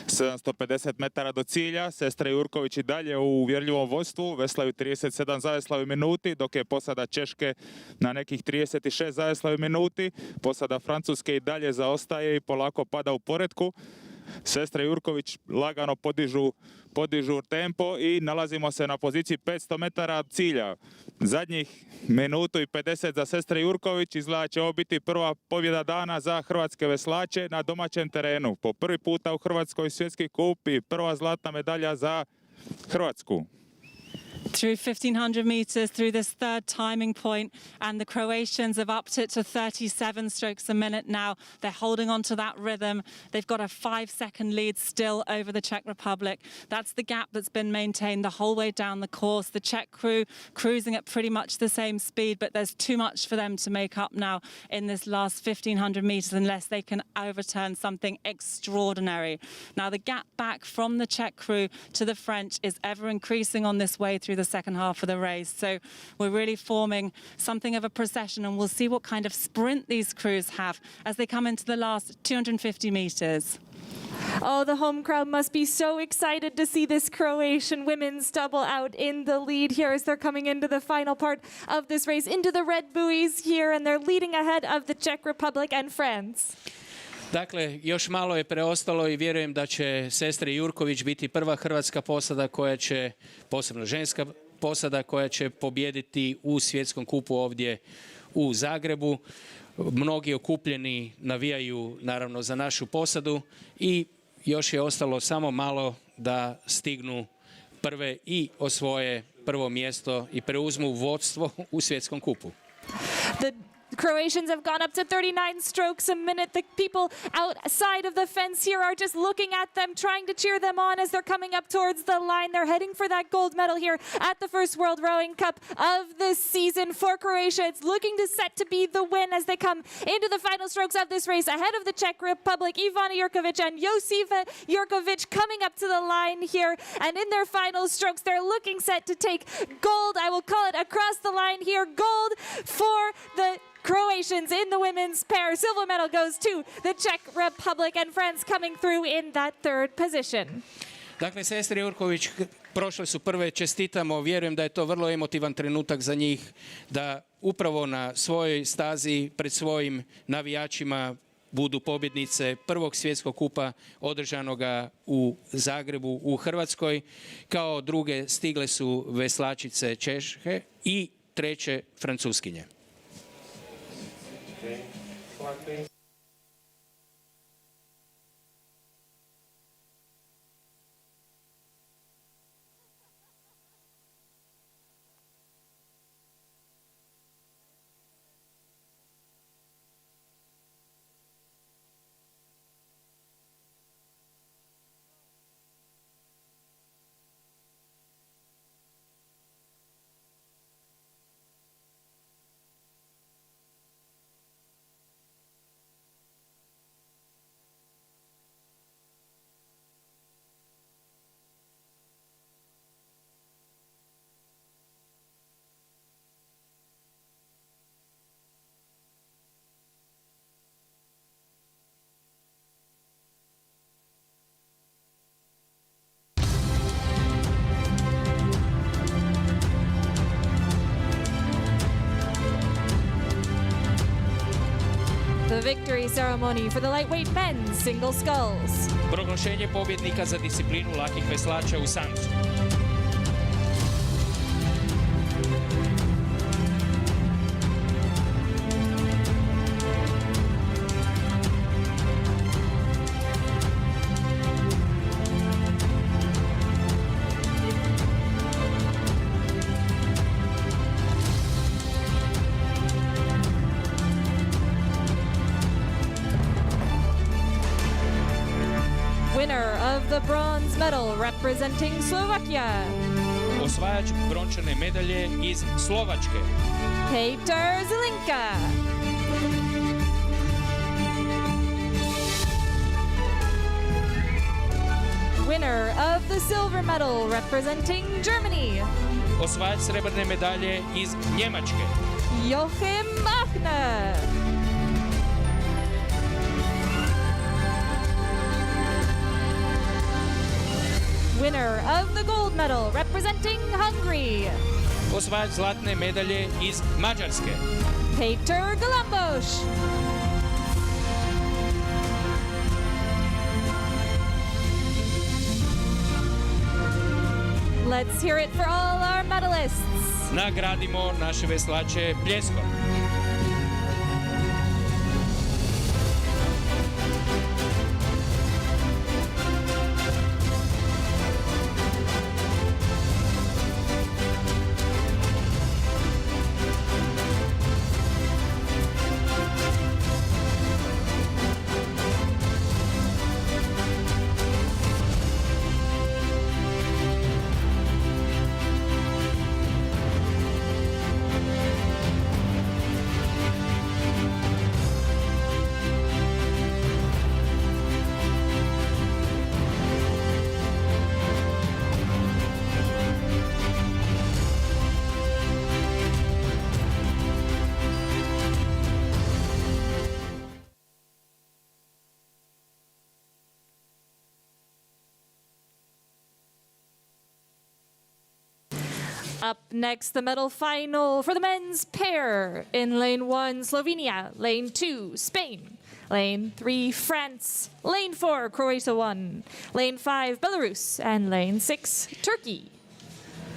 750 metara do cilja, sestre Jurković i dalje u uvjerljivom vodstvu, veslaju 37 zaveslavi minuti, dok je posada Češke na nekih 36 zaveslavi minuti. Posada Francuske i dalje zaostaje i polako pada u poretku. Sestre Jurković lagano podižu tempo i nalazimo se na poziciji 500 metara cilja. Zadnjih minutu i 50 za sestre Jurković, izgleda će ovo biti prva pobjeda dana za hrvatske veslače na domaćem terenu. Po prvi puta u Hrvatskoj svjetski kup i prva zlatna medalja za Hrvatsku. Through 1,500 meters, through this third timing point, and the Croatians have upped it to 37 strokes a minute now. They're holding on to that rhythm. They've got a 5-second lead still over the Czech Republic. That's the gap that's been maintained the whole way down the course. The Czech crew cruising at pretty much the same speed, but there's too much for them to make up now in this last 1,500 meters unless they can overturn something extraordinary. Now the gap back from the Czech crew to the French is ever increasing on this way through the second half of the race. So we're really forming something of a procession, and we'll see what kind of sprint these crews have as they come into the last 250 meters. Oh, the home crowd must be so excited to see this Croatian women's double out in the lead here as they're coming into the final part of this race, into the red buoys here, and they're leading ahead of the Czech Republic and France. Dakle, još malo je preostalo i vjerujem da će sestre Jurković biti prva hrvatska posada koja će, posebno ženska posada, koja će pobijediti u svjetskom kupu ovdje u Zagrebu. Mnogi okupljeni navijaju naravno za našu posadu i još je ostalo samo malo da stignu prve i osvoje prvo mjesto i preuzmu vodstvo u svjetskom kupu. The Croatians have gone up to 39 strokes a minute. The people outside of the fence here are just looking at them, trying to cheer them on as they're coming up towards the line. They're heading for that gold medal here at the first World Rowing Cup of this season for Croatia. It's looking to set to be the win as they come into the final strokes of this race ahead of the Czech Republic. Ivana Jurkovic and Josifa Jurkovic coming up to the line here. And in their final strokes, they're looking set to take gold. I will call it across the line here. Gold for the Croatians in the women's pair. Silver medal goes to the Czech Republic, and France coming through in that third position. Dakle, sestre Jurković prošle su prve, čestitamo, vjerujem da je to vrlo emotivan trenutak za njih, da upravo na svojoj stazi pred svojim navijačima budu pobjednice prvog svjetskog kupa održanoga u Zagrebu u Hrvatskoj. Kao druge stigle su veslačice Češke i treće Francuskinje. The victory ceremony for the lightweight men's single sculls. Proglašenje pobjednika za disciplinu lakih veslača u samcu. Winner of the bronze medal representing Slovakia, Osvajač brončane medalje iz Slovačke. Peter Zelinka. Winner of the silver medal representing Germany, Osvajač srebrne medalje iz Njemačke. Joachim Achner. Winner of the gold medal representing Hungary, Osvajač zlatne medalje iz Mađarske. Peter Galambos. Let's hear it for all our medalists. Nagradimo naše veslače pljeskom. Up next, the medal final for the men's pair. In lane 1, Slovenia. Lane 2, Spain. Lane 3, France. Lane 4, Croatia 1. Lane 5, Belarus. And lane 6, Turkey.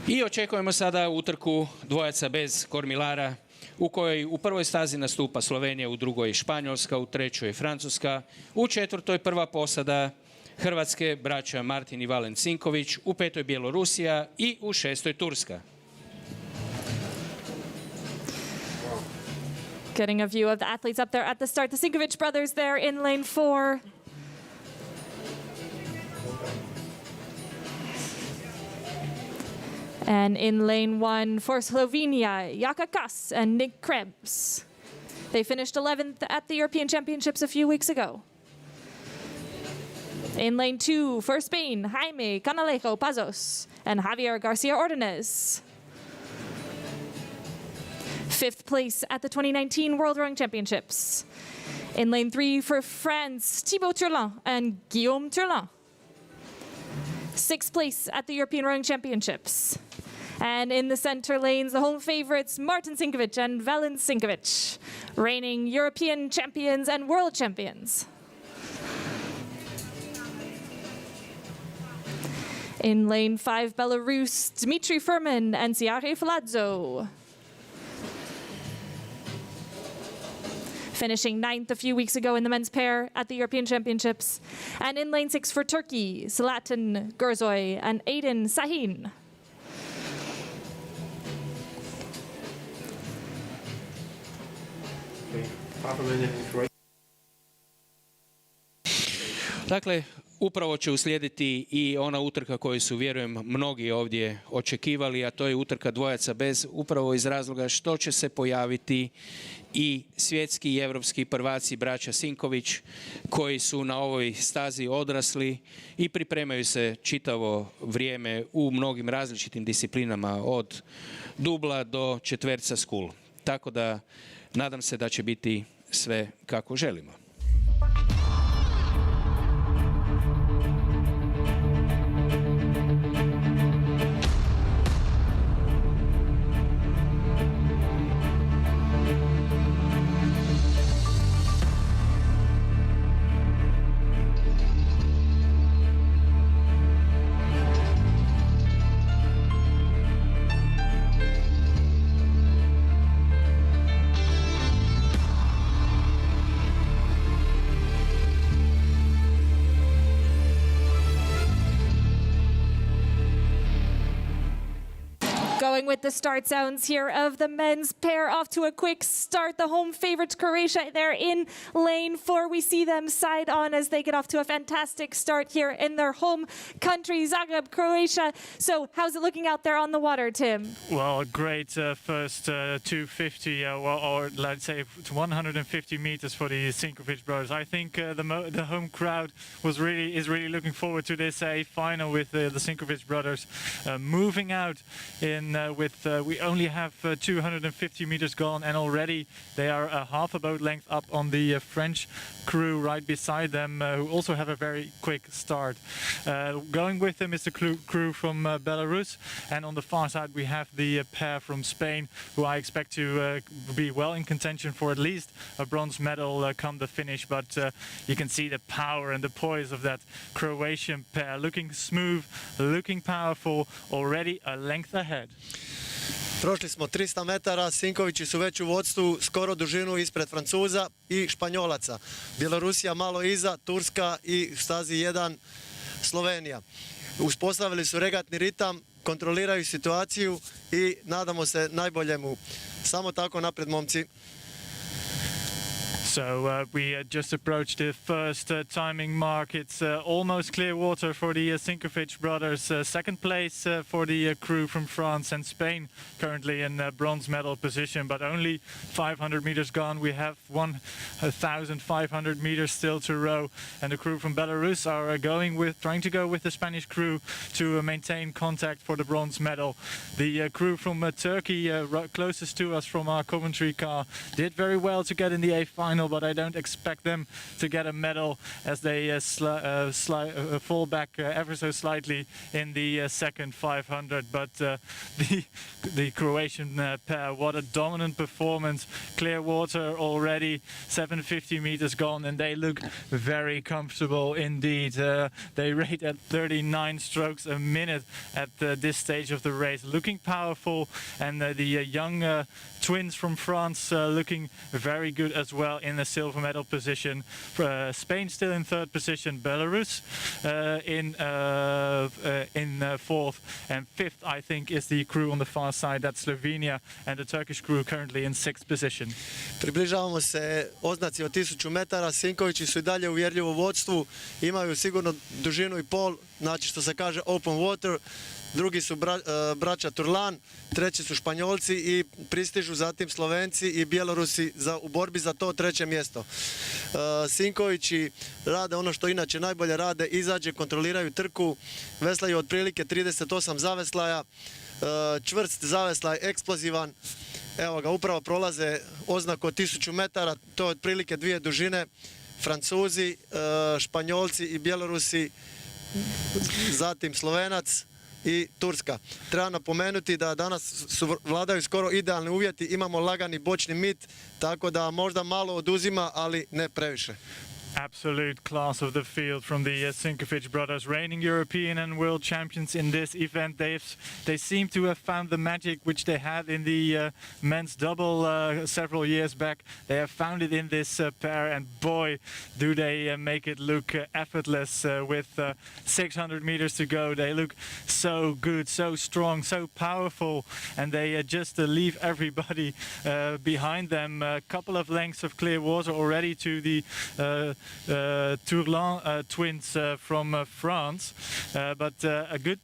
I očekujemo sada utrku dvojaca bez kormilara u kojoj u prvoj stazi nastupa Slovenija, u drugoj Španjolska, u trećoj Francuska, u četvrtoj prva posada Hrvatske, braća Martin i Valen Sinković, u petoj Bjelorusija i u šestoj Turska. Getting a view of the athletes up there at the start. The Sinkovic brothers there in lane 4. And in lane 1 for Slovenia, Jaka Kas and Nick Krebs. They finished 11th at the European Championships a few weeks ago. In lane 2 for Spain, Jaime Canalejo Pazos and Javier Garcia Ordonez. 5th place at the 2019 World Rowing Championships. In lane 3 for France, Thibaut Turlin and Guillaume Turlin. 6th place at the European Rowing Championships. And in the center lanes, the home favorites, Martin Sinkovic and Valen Sinkovic, reigning European champions and world champions. In lane 5, Belarus, Dmitry Furman and Siare Falazzo. Finishing 9th a few weeks ago in the men's pair at the European Championships. And in lane 6 for Turkey, Selahattin Gursoy and Aydin Sahin. Dakle, upravo će uslijediti i ona utrka koju su, vjerujem, mnogi ovdje očekivali, a to je utrka dvojaca bez, upravo iz razloga što će se pojaviti i svjetski i evropski prvaci braća Sinković, koji su na ovoj stazi odrasli i pripremaju se čitavo vrijeme u mnogim različitim disciplinama, od dubla do četverca skul. Tako da nadam se da će biti sve kako želimo. going with the start sounds here of the men's pair off to a quick start. The home favorites, Croatia, they're in lane 4. We see them side on as they get off to a fantastic start here in their home country, Zagreb, Croatia. So how's it looking out there on the water, Tim? Well, great first 250, or let's say 150 meters for the Sinkovic brothers. I think the home crowd is really looking forward to this final with the Sinkovic brothers moving out in we only have 250 meters gone, and already they are half a boat length up on the French crew right beside them, who also have a very quick start. Going with them is the crew from Belarus, and on the far side we have the pair from Spain, who I expect to be well in contention for at least a bronze medal come the finish. But you can see the power and the poise of that Croatian pair, looking smooth, looking powerful, already a length ahead. Prošli smo 300 metara, Sinkovići su već u vodstvu, skoro dužinu ispred Francuza i Španjolaca. Bjelorusija malo iza, Turska i stazi 1 Slovenija. Uspostavili su regatni ritam, kontroliraju situaciju i nadamo se najboljemu. Samo tako napred, momci. So we just approached the first timing mark. It's almost clear water for the Sinkovic brothers. Second place for the crew from France and Spain, currently in bronze medal position, but only 500 meters gone. We have 1,500 meters still to row, and the crew from Belarus are trying to go with the Spanish crew to maintain contact for the bronze medal. The crew from Turkey, closest to us from our commentary car, did very well to get in the A final, but I don't expect them to get a medal as they fall back ever so slightly in the second 500. But the Croatian pair, what a dominant performance. Clear water already, 750 meters gone, and they look very comfortable indeed. They rate at 39 strokes a minute at this stage of the race, looking powerful, and the young twins from France looking very good as well in the silver medal position. Spain still in third position, Belarus in fourth, and fifth I think is the crew on the far side, that's Slovenia, and the Turkish crew currently in sixth position. Približavamo se oznaci od 1000 metara, Sinkovići su i dalje uvjerljivo u vodstvu, imaju sigurno dužinu i pol, znači što se kaže open water. Drugi su braća Turlan, treći su Španjolci i pristižu zatim Slovenci i Bjelorusi u borbi za to treće mjesto. Sinkovići rade ono što inače najbolje rade, izađe, kontroliraju trku, veslaju otprilike 38 zaveslaja, čvrst zaveslaj, eksplozivan. Evo ga, upravo prolaze oznaku od 1000 metara, to je otprilike 2 dužine. Francuzi, Španjolci i Bjelorusi, zatim Slovenac i Turska. Treba napomenuti da danas vladaju skoro idealni uvjeti, imamo lagani bočni mit, tako da možda malo oduzima, ali ne previše. Absolute class of the field from the Sinkovic brothers, reigning European and world champions in this event. They seem to have found the magic which they had in the men's double several years back. They have found it in this pair, and boy, do they make it look effortless with 600 meters to go. They look so good, so strong, so powerful, and they just leave everybody behind them. A couple of lengths of clear water already to the Turlan twins from France, but a good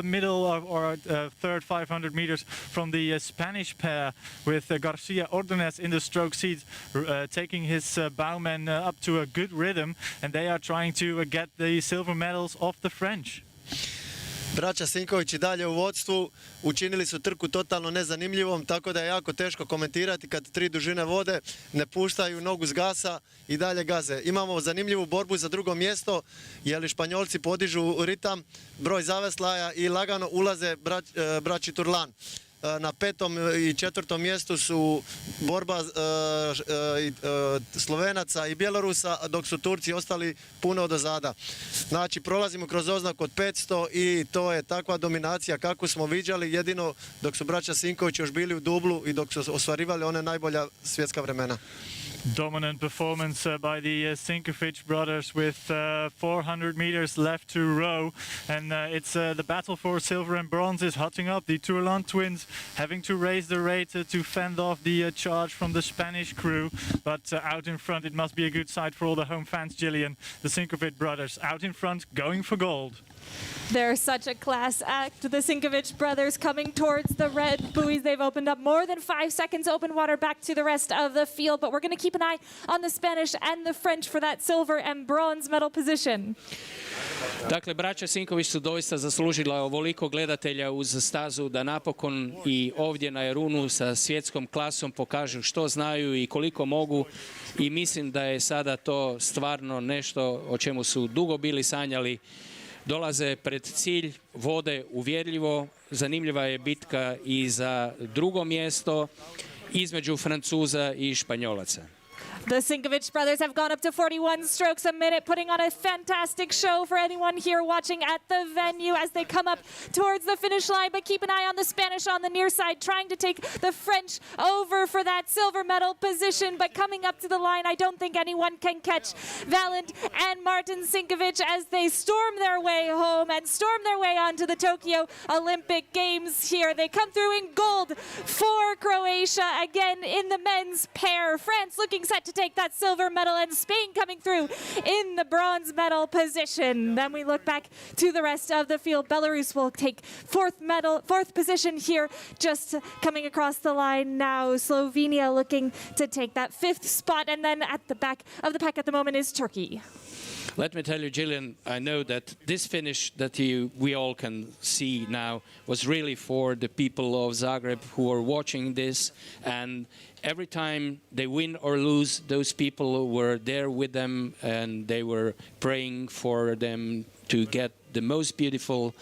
middle or third 500 meters from the Spanish pair with Garcia Ordonez in the stroke seat, taking his bowman up to a good rhythm, and they are trying to get the silver medals off the French. Braća Sinković i dalje u vodstvu, učinili su trku totalno nezanimljivom, tako da je jako teško komentirati kad 3 dužine vode, ne puštaju nogu s gasa i dalje gaze. Imamo zanimljivu borbu za drugo mjesto, jer Španjolci podižu ritam, broj zaveslaja i lagano ulaze braći Turlan. Na 5. i 4. mjestu su borba Slovenaca i Bjelorusa, dok su Turci ostali puno odozada. Znači, prolazimo kroz oznaku od 500 i to je takva dominacija kako smo viđali, jedino dok su braća Sinković još bili u dublu i dok su ostvarivali one najbolja svjetska vremena. Dominant performance by the Sinkovic brothers with 400 meters left to row, and it's the battle for silver and bronze is hotting up. The Turlan twins having to raise the rate to fend off the charge from the Spanish crew. But out in front, it must be a good sight for all the home fans, Gillian. The Sinkovic brothers out in front, going for gold. They're such a class act. The Sinkovic brothers coming towards the red buoys. They've opened up more than 5 seconds open water back to the rest of the field. But we're going to keep an eye on the Spanish and the French for that silver and bronze medal position. Dakle, braća Sinković su doista zaslužila ovoliko gledatelja uz stazu da napokon i ovdje na Jarunu sa svjetskom klasom pokažu što znaju i koliko mogu. I mislim da je sada to stvarno nešto o čemu su dugo bili sanjali. Dolaze pred cilj, vode uvjerljivo. Zanimljiva je bitka i za drugo mjesto između Francuza i Španjolaca. The Sinkovic brothers have gone up to 41 strokes a minute, putting on a fantastic show for anyone here watching at the venue as they come up towards the finish line. But keep an eye on the Spanish on the near side, trying to take the French over for that silver medal position. But coming up to the line, I don't think anyone can catch Valant and Martin Sinkovic as they storm their way home and storm their way onto the Tokyo Olympic Games here. They come through in gold for Croatia, again in the men's pair. France looking set to take that silver medal, and Spain coming through in the bronze medal position. Then we look back to the rest of the field. Belarus will take fourth position here, just coming across the line now. Slovenia looking to take that 5th spot, and then at the back of the pack at the moment is Turkey. Let me tell you, Gillian, I know that this finish that we all can see now was really for the people of Zagreb who are watching this, and every time they win or lose, those people were there with them and they were praying for them to get the most beautiful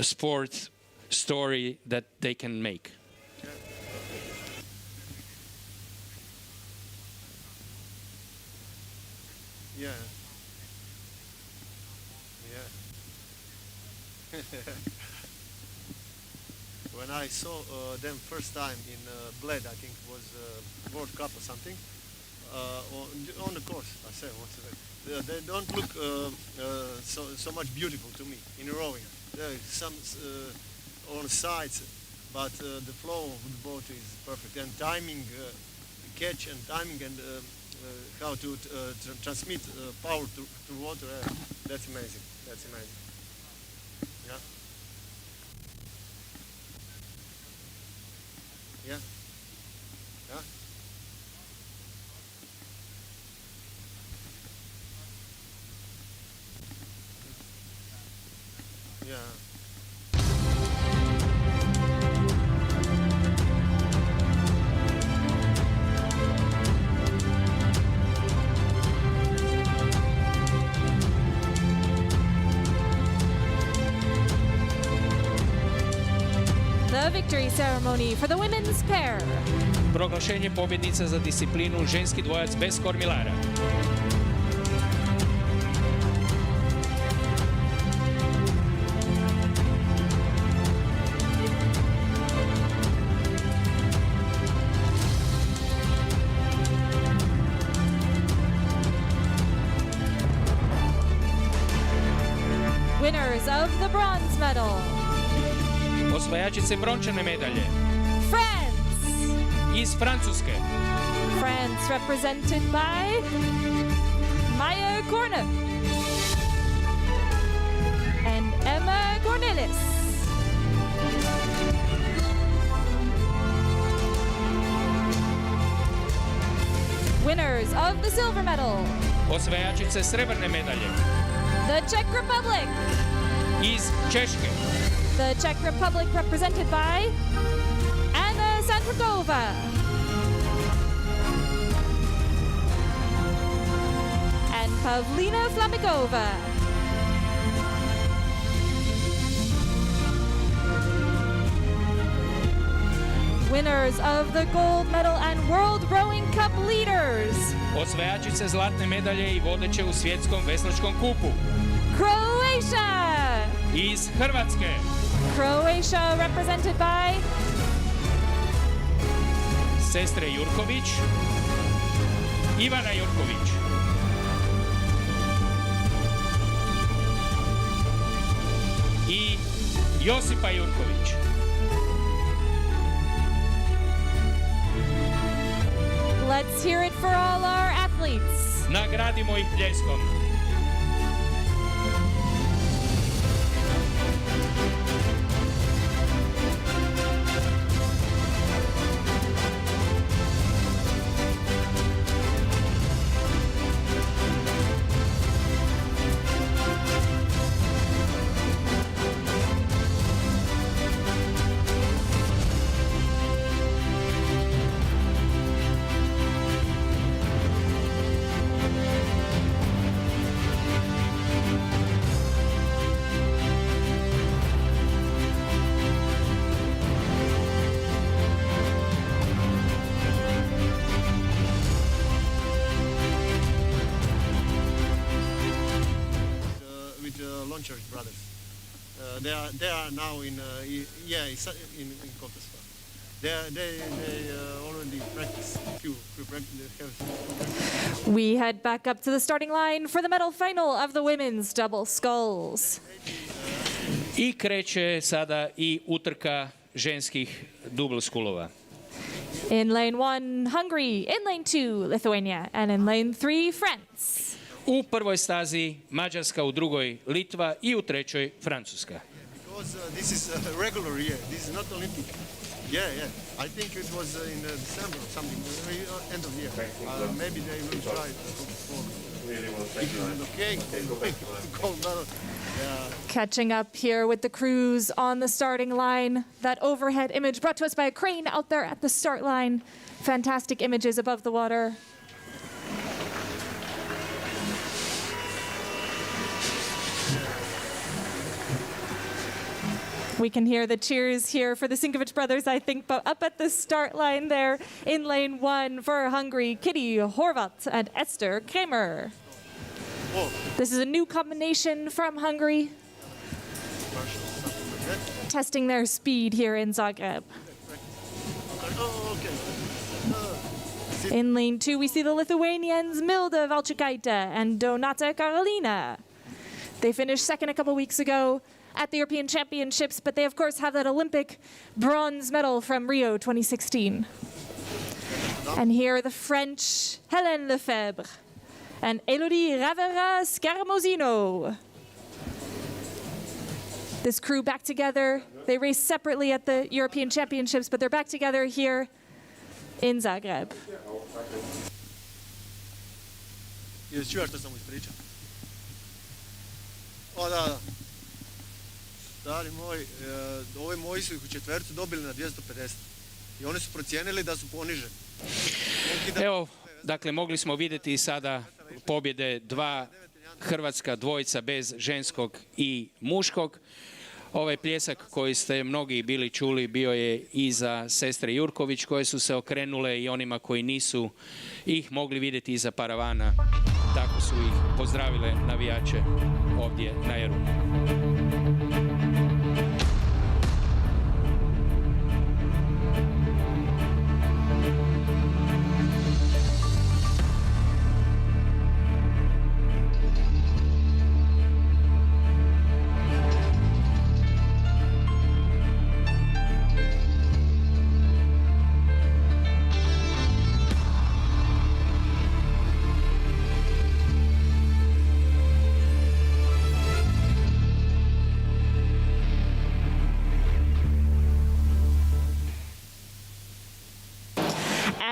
sport story that they can make. Yeah. When I saw them first time in Bled, I think it was World Cup or something, on the course, I said, they don't look so much beautiful to me in rowing. There is some on the sides, but the flow of the boat is perfect, and timing, catch and timing, and how to transmit power to water, that's amazing. That's amazing. Yeah. Yeah. Yeah. Yeah. The victory ceremony for the women's pair. Proglašenje pobjednica za disciplinu ženski dvojac bez kormilara. Winners of the bronze medal. Osvajačice brončane medalje. France. Iz Francuske. France represented by Maya Corne and Emma Cornelis. Winners of the silver medal. Osvajačice srebrne medalje. The Czech Republic. Iz Češke. The Czech Republic represented by Anna Sandrikova and Pavlina Flamikova. Winners of the gold medal and World Rowing Cup leaders. Osvajačice zlatne medalje i vodeće u svjetskom veslačkom kupu. Croatia. Iz Hrvatske. Croatia represented by Sestre Jurković, Ivana Jurković. I Josipa Jurković. hear it for all our athletes. Nagradimo ih pljeskom. Lončević brothers. They are now in Kokoska. They already practice few practice. We head back up to the starting line for the medal final of the women's double sculls. I kreće sada i utrka ženskih dubl skulova. In lane 1, Hungary. In lane 2, Lithuania. And in lane 3, France. U prvoj stazi Mađarska, u drugoj Litva i u trećoj Francuska. Because this is a regular year. This is not Olympic. Yeah. I think it was in December or something, end of year. Maybe they will try gold medal. Catching up here with the crews on the starting line. That overhead image brought to us by a crane out there at the start line. Fantastic images above the water. We can hear the cheers here for the Sinkovic brothers, I think, but up at the start line there in lane 1 for Hungary, Kitty Horvat and Esther Kramer. This is a new combination from Hungary, testing their speed here in Zagreb. In lane 2, we see the Lithuanians Milda Valčikaitė and Donata Karolina. They finished second a couple weeks ago at the European Championships, but they of course have that Olympic bronze medal from Rio 2016. And here are the French Hélène Lefebvre and Elodie Ravera Scaramozino. This crew back together. They raced separately at the European Championships, but they're back together here in Zagreb. Jesi čuo što sam mu ispričao? O, da. Stari moj, ovi moji su ih u četvercu dobili na 250 i oni su procijenili da su poniženi. Evo, dakle, mogli smo vidjeti sada pobjede dva hrvatska dvojica bez ženskog i muškog. Ovaj pljesak koji ste mnogi bili čuli bio je i za sestre Jurković koje su se okrenule i onima koji nisu ih mogli vidjeti iza paravana. Tako su ih pozdravile navijače ovdje na Jarumu.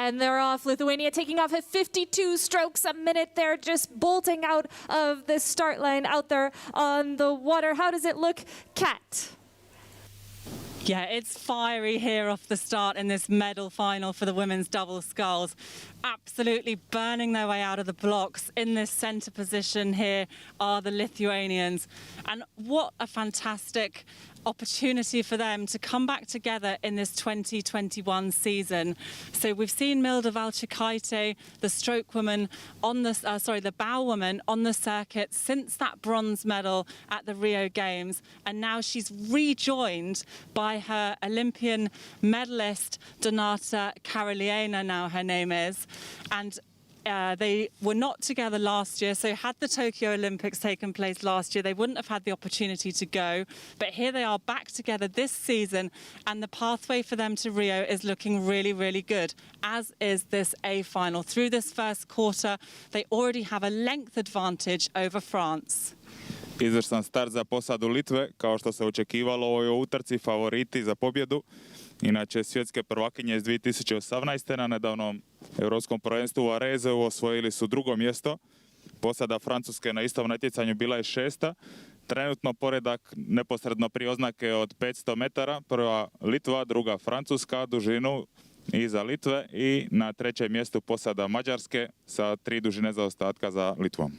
And they're off. Lithuania taking off at 52 strokes a minute. They're just bolting out of the start line out there on the water. How does it look, Kat? Yeah, it's fiery here off the start in this medal final for the women's double sculls. Absolutely burning their way out of the blocks. In this centre position here are the Lithuanians. And what a fantastic opportunity for them to come back together in this 2021 season. So we've seen Milda Valčikaitė, the stroke woman on the, the bow woman on the circuit since that bronze medal at the Rio Games, and now she's rejoined by her Olympian medalist Donata Karoliina, now her name is, and They were not together last year, so had the Tokyo Olympics taken place last year, they wouldn't have had the opportunity to go. But here they are back together this season, and the pathway for them to Rio is looking really, really good, as is this A final. Through this first quarter, they already have a length advantage over France. Izvrstan start za posadu Litve, kao što se očekivalo u ovoj utrci, favoriti za pobjedu. Inače, svjetske prvakinje iz 2018. na nedavnom Europskom prvenstvu u Varezeu osvojili su drugo mjesto. Posada Francuske na istom natjecanju bila je 6. Trenutno poredak neposredno prije oznake od 500 metara. Prva Litva, druga Francuska, dužinu iza Litve i na trećem mjestu posada Mađarske sa 3 dužine zaostatka za Litvom.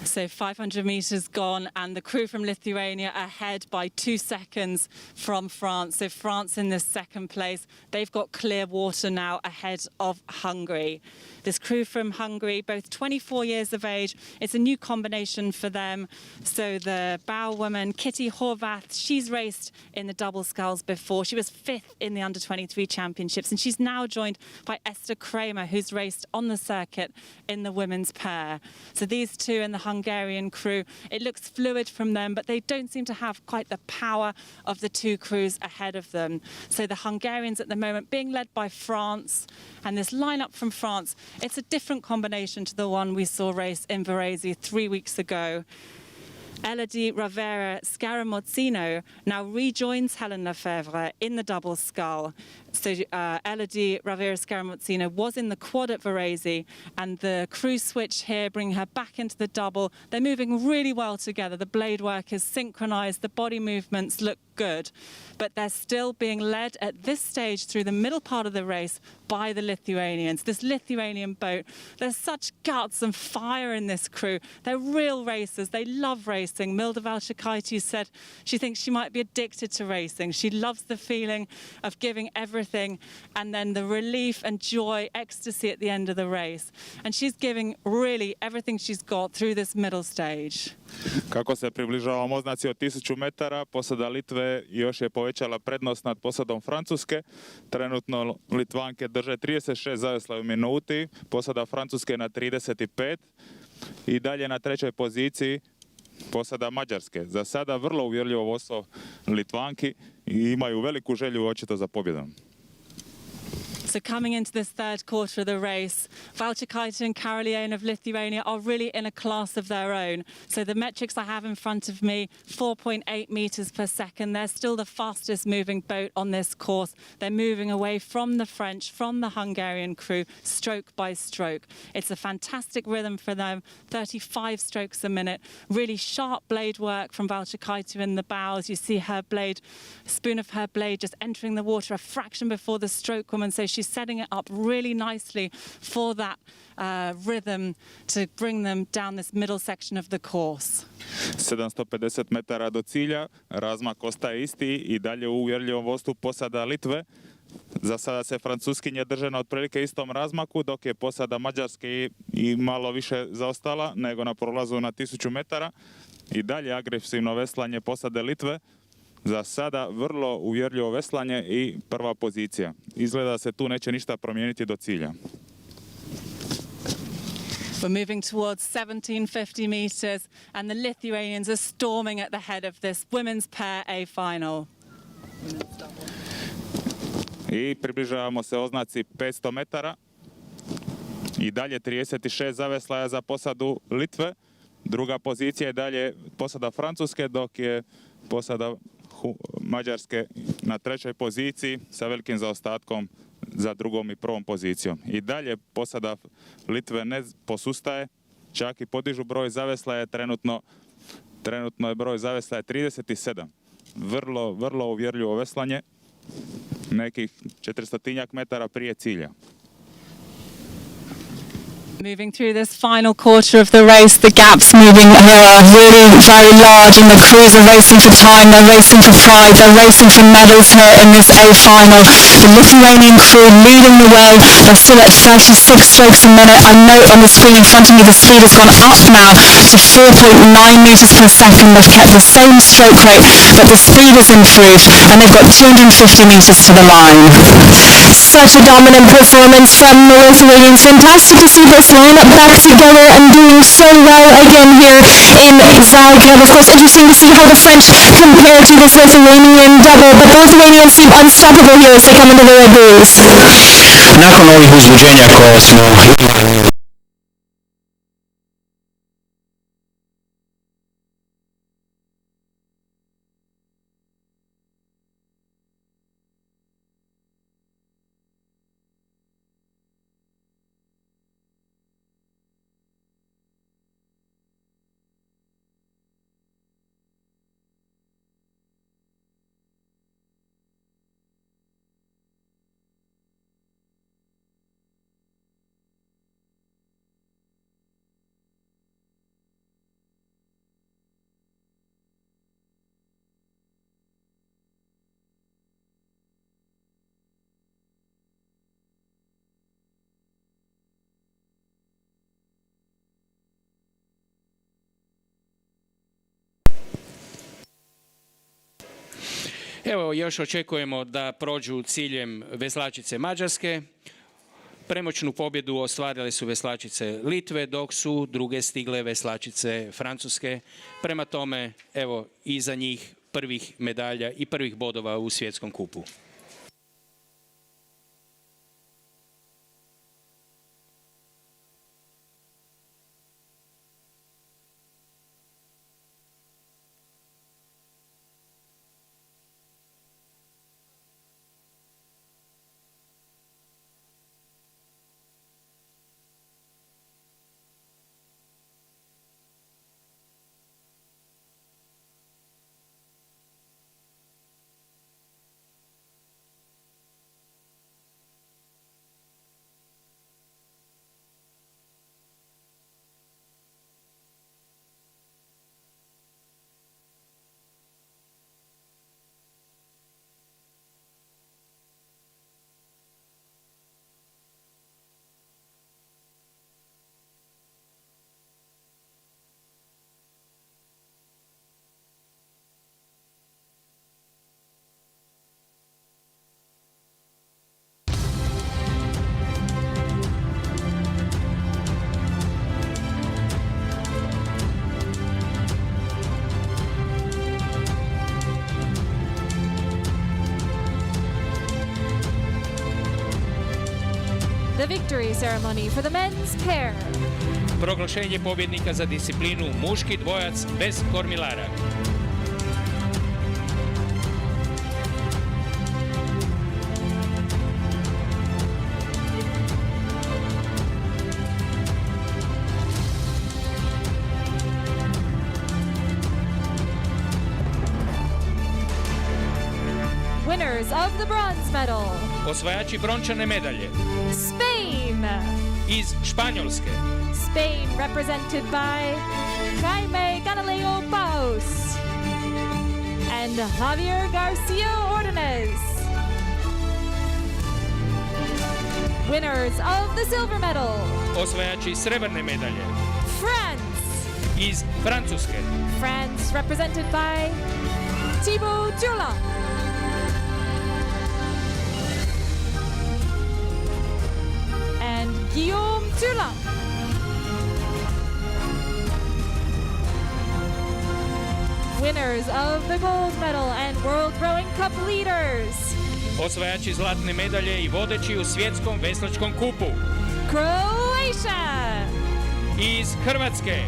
So 500 meters gone, and the crew from Lithuania ahead by 2 seconds from France. So France in this second place. They've got clear water now ahead of Hungary. This crew from Hungary, both 24 years of age. It's a new combination for them. So the bow woman, Kitty Horvath, she's raced in the double sculls before. She was 5th in the under-23 championships, and she's now joined by Esther Kramer, who's raced on the circuit in the women's pair. So these two in the Hungarian crew, it looks fluid from them, but they don't seem to have quite the power of the two crews ahead of them. So the Hungarians at the moment being led by France, and this lineup from France, it's a different combination to the one we saw race in Varese 3 weeks ago. Elodie Ravera Scaramozzino now rejoins Helen Lefebvre in the double scull. So Elodie Ravera Scaramozzino was in the quad at Varese, and the crew switch here bring her back into the double. They're moving really well together. The blade work is synchronized, the body movements look good, but they're still being led at this stage through the middle part of the race by the Lithuanians. This Lithuanian boat, there's such guts and fire in this crew. They're real racers. They love racing. Milda Valchikaite said she thinks she might be addicted to racing. She loves the feeling of giving everything and then the relief and joy, ecstasy at the end of the race. And she's giving really everything she's got through this middle stage. Kako se približavamo oznaci od 1000 metara, posada Litve još je povećala prednost nad posadom Francuske. Trenutno Litvanke drže 36 zavesla u minuti, posada Francuske na 35 i dalje na trećoj poziciji posada Mađarske. Za sada vrlo uvjerljivo vodstvo Litvanki i imaju veliku želju očito za pobjedom. So coming into this third quarter of the race, Valchikaite and Karaliene of Lithuania are really in a class of their own. So the metrics I have in front of me, 4.8 meters per second. They're still the fastest moving boat on this course. They're moving away from the French, from the Hungarian crew, stroke by stroke. It's a fantastic rhythm for them, 35 strokes a minute. Really sharp blade work from Valchikaite in the bows. You see her blade, spoon of her blade just entering the water a fraction before the stroke woman. So she's setting it up really nicely for that rhythm to bring them down this middle section of the course. 750 metara do cilja, razmak ostaje isti i dalje u uvjerljivom vodstvu posada Litve. Za sada se Francuskinje drže na otprilike istom razmaku, dok je posada Mađarske i malo više zaostala nego na prolazu na 1000 metara. I dalje agresivno veslanje posade Litve. Za sada vrlo uvjerljivo veslanje i prva pozicija. Izgleda da se tu neće ništa promijeniti do cilja. We're moving towards 1750 meters, and the Lithuanians are storming at the head of this women's pair A final. I približavamo se oznaci 500 metara. I dalje 36 zaveslaja za posadu Litve. Druga pozicija je dalje posada Francuske, dok je posada Mađarske na trećoj poziciji sa velikim zaostatkom za drugom i prvom pozicijom. I dalje posada Litve ne posustaje, čak i podižu broj zaveslaja, trenutno je broj zaveslaja 37. Vrlo uvjerljivo veslanje, nekih 400 metara prije cilja. Moving through this final quarter of the race, the gaps moving here are really very large, and the crews are racing for time, they're racing for pride, they're racing for medals here in this A final. The Lithuanian crew leading the way, they're still at 36 strokes a minute. I note on the screen in front of me the speed has gone up now to 4.9 meters per second. They've kept the same stroke rate, but the speed has improved, and they've got 250 meters to the line. such a dominant performance from the Lithuanians. Fantastic to see this lineup back together and doing so well again here in Zagreb. Of course, interesting to see how the French compare to this Lithuanian double, but the Lithuanians seem unstoppable here as they come into the red blues. Nakon ovih uzbuđenja koje smo imali Evo, još očekujemo da prođu ciljem veslačice Mađarske. Premoćnu pobjedu ostvarile su veslačice Litve, dok su druge stigle veslačice Francuske. Prema tome, evo, iza njih prvih medalja i prvih bodova u svjetskom kupu. The victory ceremony for the men's pair. Proglašenje pobjednika za disciplinu muški dvojac bez kormilara. Winners of the bronze medal. Osvajači brončane medalje. Spain. Iz Španjolske. Spain represented by Jaime Galileo Paus and Javier Garcia Ordonez. Winners of the silver medal. Osvajači srebrne medalje. France. Iz Francuske. France represented by Thibaut Durand. Guillaume Durand. Winners of the gold medal and World Rowing Cup leaders. Osvajači zlatne medalje i vodeći u svjetskom veslačkom kupu. Croatia. Iz Hrvatske.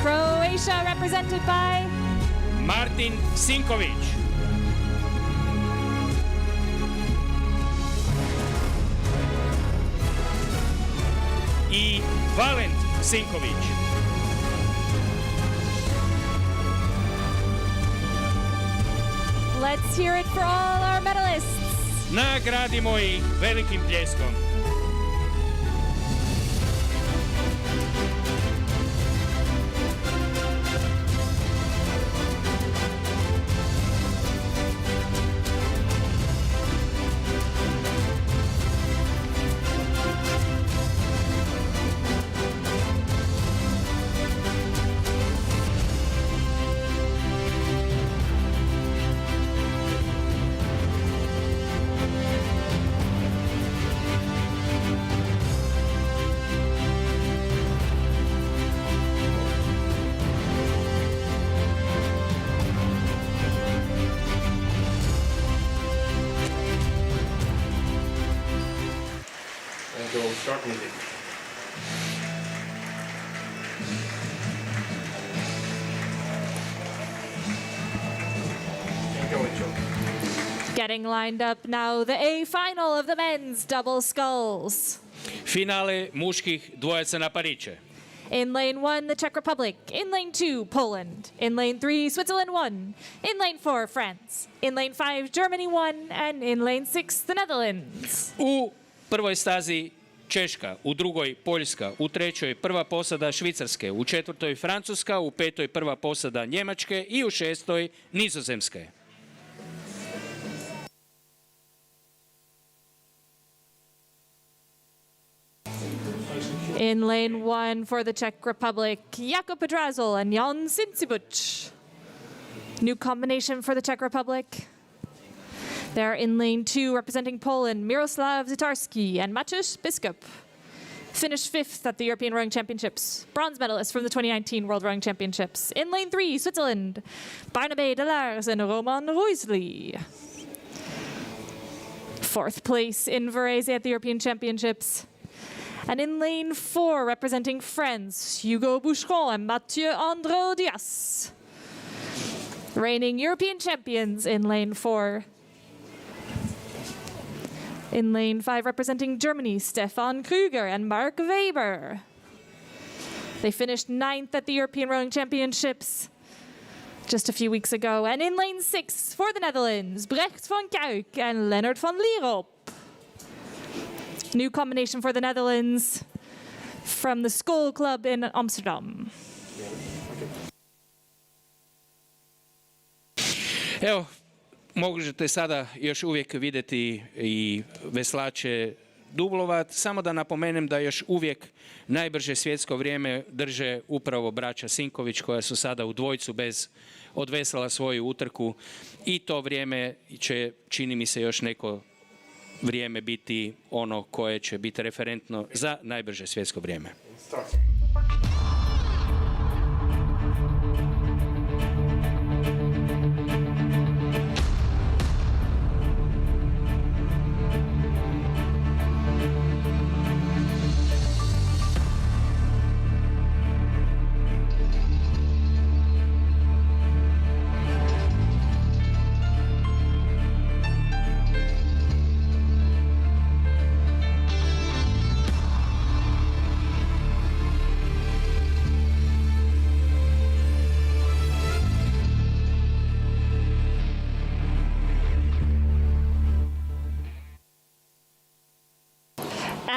Croatia represented by Martin Sinković. I Valent Sinković. Let's hear it for all our medalists. Nagradimo ih velikim pljeskom. go start music. Enjoy, Joe. Getting lined up now, the A final of the men's double sculls. Finale muških dvojaca na pariće. In lane 1, the Czech Republic. In lane 2, Poland. In lane 3, Switzerland 1. In lane 4, France. In lane 5, Germany 1. And in lane 6, the Netherlands. U prvoj stazi Češka, u drugoj Poljska, u trećoj prva posada Švicarske, u četvrtoj Francuska, u petoj prva posada Njemačke i u šestoj Nizozemske. In lane 1 for the Czech Republic, Jakub Pedrazel and Jan Sincibuc. New combination for the Czech Republic. They're in lane 2 representing Poland, Miroslav Zitarski and Maciej Biskup. Finished 5th at the European Rowing Championships. Bronze medalist from the 2019 World Rowing Championships. In lane 3, Switzerland, Barnabe Delars and Roman Ruisli. 4th place in Varese at the European Championships. And in lane 4, representing France, Hugo Boucheron and Mathieu Andro Dias. Reigning European champions in lane 4. In lane 5, representing Germany, Stefan Krüger and Mark Weber. They finished 9th at the European Rowing Championships just a few weeks ago. And in lane 6, for the Netherlands, Brecht van Kuik and Leonard van Lierop. New combination for the Netherlands from the Skoll Club in Amsterdam. Evo, možete sada još uvijek vidjeti i veslače dublovat. Samo da napomenem da još uvijek najbrže svjetsko vrijeme drže upravo braća Sinković koja su sada u dvojcu bez odveslala svoju utrku i to vrijeme će, čini mi se, još neko vrijeme biti ono koje će biti referentno za najbrže svjetsko vrijeme.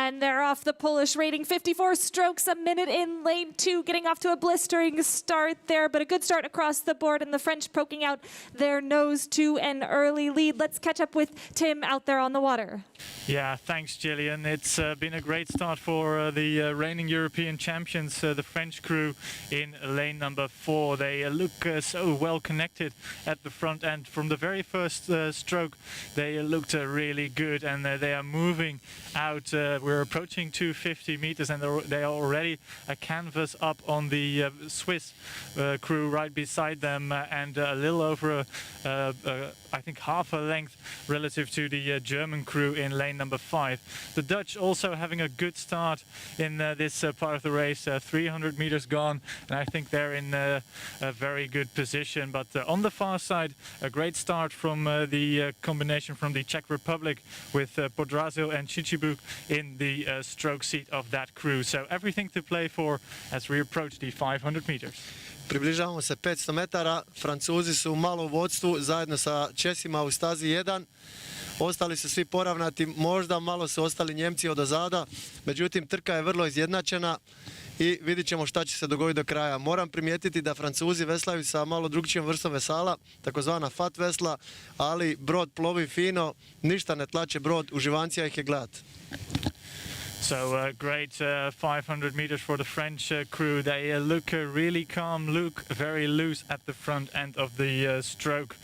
And they're off the Polish rating, 54 strokes a minute in lane 2, getting off to a blistering start there, but a good start across the board, and the French poking out their nose to an early lead. Let's catch up with Tim out there on the water. Yeah, thanks, Gillian. It's been a great start for the reigning European champions, the French crew in lane number 4. They look so well connected at the front end. From the very first stroke, they looked really good, and they are moving out. We're approaching 250 meters, and they are already a canvas up on the Swiss crew right beside them, and a little over, I think, half a length relative to the German crew in lane number 5. The Dutch also having a good start in this part of the race, 300 meters gone, and I think they're in a very good position. But on the far side, a great start from the combination from the Czech Republic with Podrazel and Chichibuk in the stroke seat of that crew. So everything to play for as we approach the 500 meters. Približavamo se 500 metara, Francuzi su malo u vodstvu zajedno sa Česima u stazi 1. Ostali su svi poravnati, možda malo su ostali Njemci odozada, međutim trka je vrlo izjednačena i vidit ćemo šta će se dogoditi do kraja. Moram primijetiti da Francuzi veslaju sa malo drugčijom vrstom vesala, takozvana fat vesla, ali brod plovi fino, ništa ne tlače brod, uživancija ih je gledat. So great 500 meters for the French crew. They look really calm, look very loose at the front end of the stroke.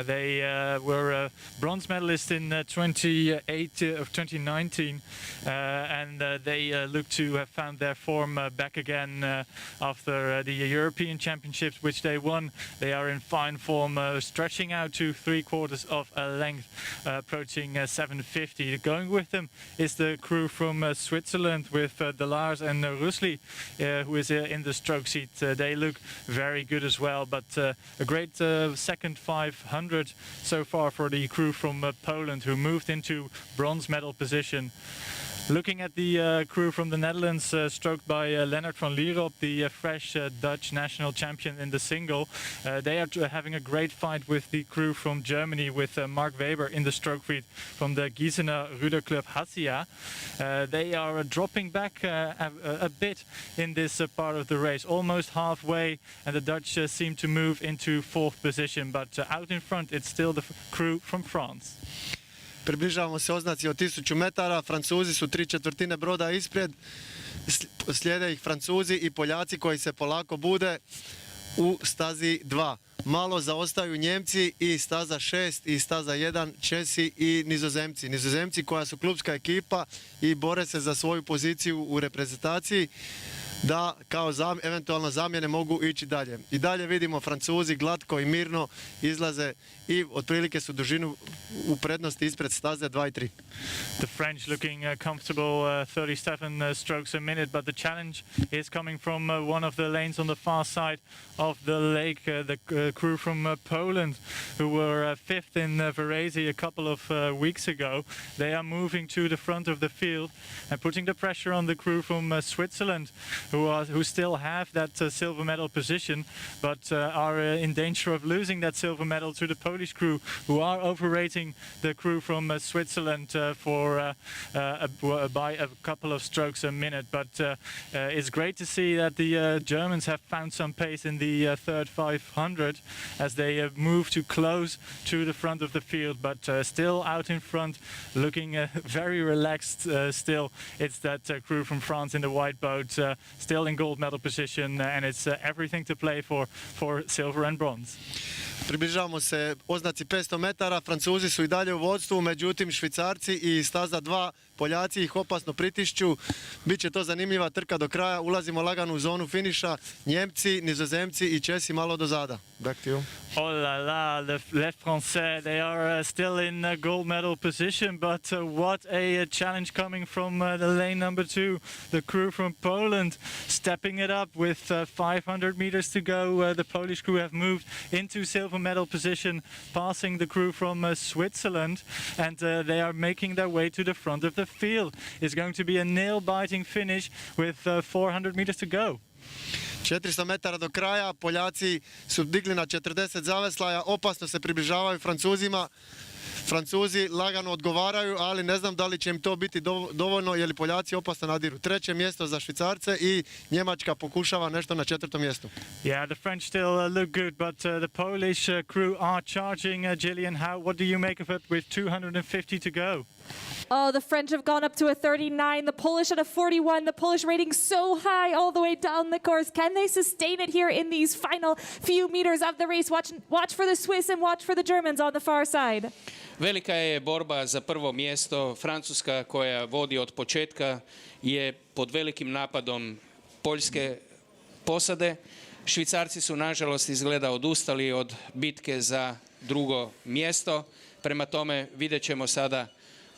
They were bronze medalists in 2019, and they look to have found their form back again after the European Championships, which they won. They are in fine form, stretching out to 3/4 of a length, approaching 750. Going with them is the crew from Switzerland with Delars and Rusli, who is in the stroke seat. They look very good as well, but a great second 500 so far for the crew from Poland, who moved into bronze medal position. Looking at the crew from the Netherlands, stroked by Lennart van Lierop, the fresh Dutch national champion in the single. They are having a great fight with the crew from Germany, with Mark Weber in the stroke feed from the Gießener Ruderclub Hassia. They are dropping back a bit in this part of the race, almost halfway, and the Dutch seem to move into fourth position, but out in front it's still the crew from France. Približavamo se oznaci od 1000 metara, Francuzi su 3/4 broda ispred, slijede ih Francuzi i Poljaci koji se polako bude u stazi 2. Malo zaostaju Njemci i staza 6 i staza 1, Česi i Nizozemci. Nizozemci koja su klubska ekipa i bore se za svoju poziciju u reprezentaciji, da kao eventualno zamjene mogu ići dalje. I dalje vidimo Francuzi glatko i mirno izlaze i otprilike su dužinu u prednosti ispred staze 2 i 3. The French looking comfortable, 37 strokes a minute, but the challenge is coming from one of the lanes on the far side of the lake, the crew from Poland, who were fifth in Varese a couple of weeks ago. They are moving to the front of the field and putting the pressure on the crew from Switzerland, who still have that silver medal position, but are in danger of losing that silver medal to the Polish crew, who are overrating the crew from Switzerland by a couple of strokes a minute. But it's great to see that the Germans have found some pace in the third 500 as they move to close to the front of the field, but still out in front, looking very relaxed still. It's that crew from France in the white boat, still in gold medal position, and it's everything to play for silver and bronze. Približavamo se oznaci 500 metara, Francuzi su i dalje u vodstvu, međutim Švicarci i staza 2, Poljaci ih opasno pritišću. Biće to zanimljiva trka do kraja, ulazimo lagano u zonu finiša, Njemci, Nizozemci i Česi malo do zada. Back to you. Oh la la, les Français, they are still in gold medal position, but what a challenge coming from the lane number 2, the crew from Poland, stepping it up with 500 meters to go. The Polish crew have moved into silver medal position, passing the crew from Switzerland, and they are making their way to the front of the field. It's going to be a nail-biting finish with 400 meters to go. 400 metara do kraja, Poljaci su digli na 40 zaveslaja, opasno se približavaju Francuzima. Francuzi lagano odgovaraju, ali ne znam da li će im to biti dovoljno, jer Poljaci opasno nadiru. 3. mjesto za Švicarce i Njemačka pokušava nešto na 4. mjestu. Yeah, the French still look good, but the Polish crew are charging. Gillian, what do you make of it with 250 to go? Oh, the French have gone up to a 39, the Polish at a 41, the Polish rating so high all the way down the course. Can they sustain it here in these final few meters of the race? Watch for the Swiss and watch for the Germans on the far side. Velika je borba za prvo mjesto. Francuska, koja vodi od početka, je pod velikim napadom poljske posade. Švicarci su nažalost izgleda odustali od bitke za drugo mjesto. Prema tome vidjet ćemo sada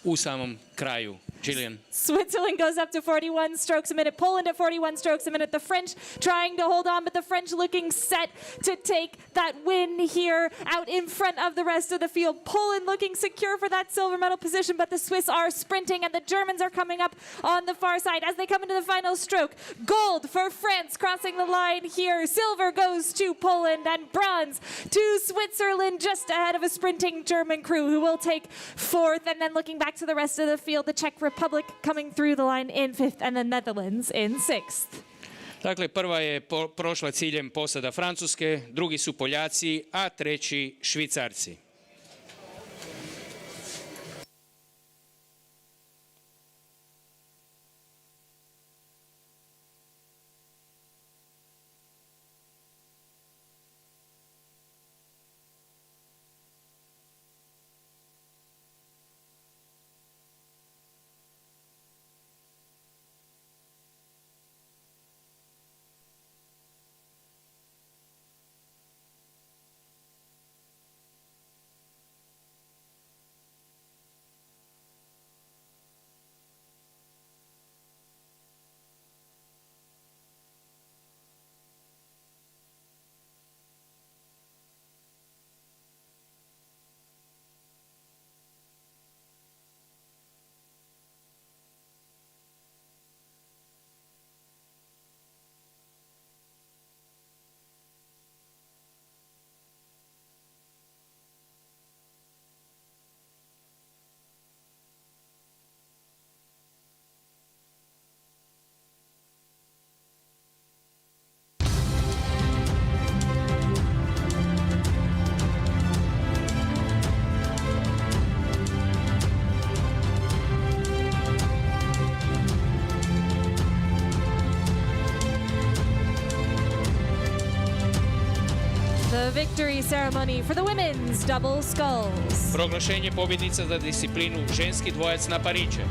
u samom kraju. Gillian. Switzerland goes up to 41 strokes a minute. Poland at 41 strokes a minute. The French trying to hold on, but the French looking set to take that win here out in front of the rest of the field. Poland looking secure for that silver medal position, but the Swiss are sprinting and the Germans are coming up on the far side as they come into the final stroke. Gold for France crossing the line here. Silver goes to Poland and bronze to Switzerland, just ahead of a sprinting German crew who will take fourth. And then looking back to the rest of the field, the Czech Republic coming through the line in fifth and the Netherlands in sixth. Dakle, prva je prošla ciljem posada Francuske, drugi su Poljaci, a treći Švicarci. the victory ceremony for the women's double sculls. Proglašenje pobjednica za disciplinu ženski dvojac na pariće.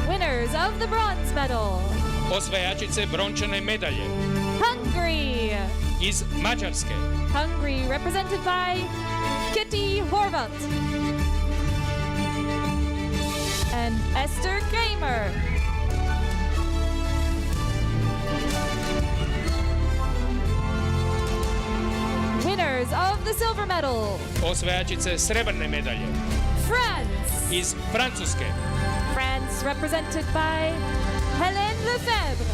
Winners of the bronze medal. Osvajačice brončane medalje Hungary. iz Mađarske. Hungary represented by Kitty Horvat and Esther Kramer. Winners of the silver medal. Osvajačice srebrne medalje France. iz Francuske. France represented by Hélène Lefebvre.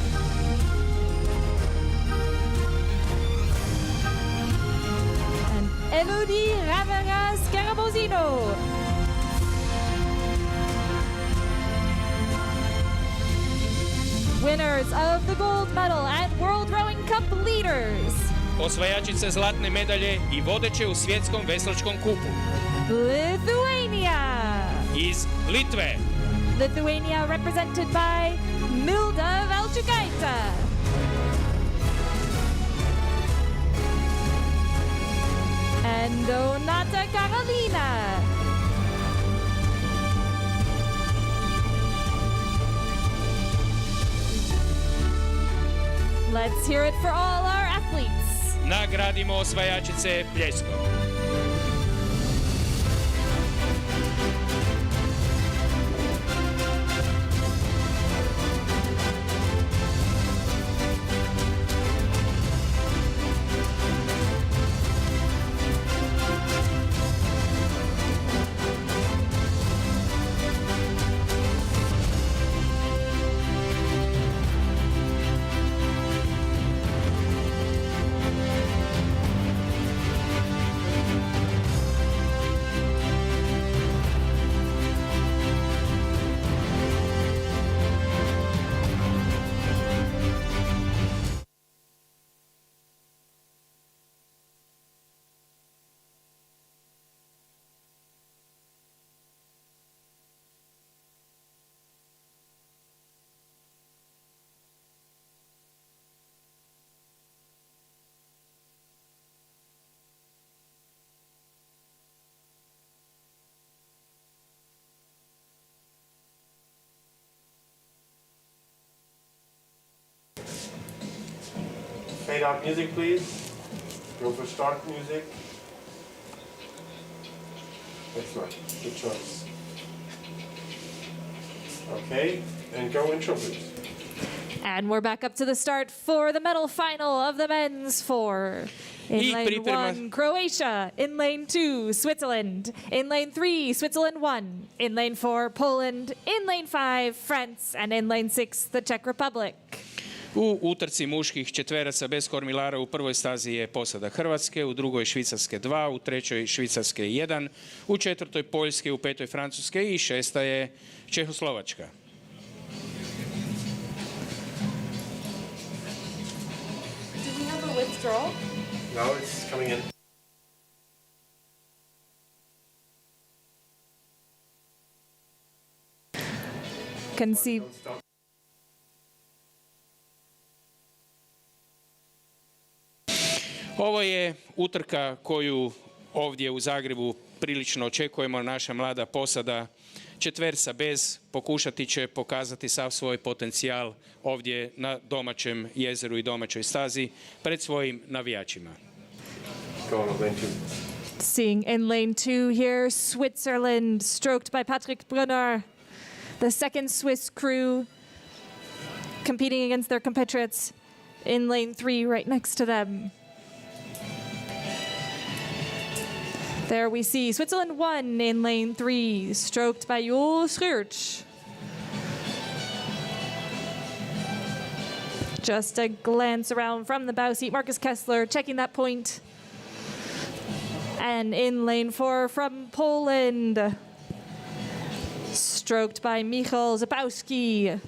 And Elodie Ravera-Scarabosino. Winners of the gold medal at World Rowing Cup leaders. Osvajačice zlatne medalje i vodeće u svjetskom veslačkom kupu Lithuania. iz Litve. Lithuania represented by Milda Valčukaitė. And Donata Karolina. Let's hear it for all our athletes. Nagradimo osvajačice pljeskom. Fade out music, please. Go for start music. Excellent. Good choice. Okay, and go intro, please. And we're back up to the start for the medal final of the men's four. In I lane priprema- 1, Croatia. In lane 2, Switzerland. In lane 3, Switzerland 1. In lane 4, Poland. In lane 5, France. And in lane 6, the Czech Republic. U utrci muških četveraca bez kormilara u prvoj stazi je posada Hrvatske, u drugoj Švicarske 2, u trećoj Švicarske 1, u četvrtoj Poljske, u petoj Francuske i šesta je Čehoslovačka. Do we have a withdrawal? No, it's coming in. Can see. Don't stop. Ovo je utrka koju ovdje u Zagrebu prilično očekujemo. Naša mlada posada četverca bez pokušati će pokazati sav svoj potencijal ovdje na domaćem jezeru i domaćoj stazi pred svojim navijačima. Go on lane 2. Seeing in lane 2 here, Switzerland, stroked by Patrick Brunner. The second Swiss crew competing against their compatriots in lane 3 right next to them. There we see Switzerland 1 in lane 3, stroked by Jules Schuurch. Just a glance around from the bow seat. Marcus Kessler checking that point. And in lane 4 from Poland, stroked by Michał Zapowski.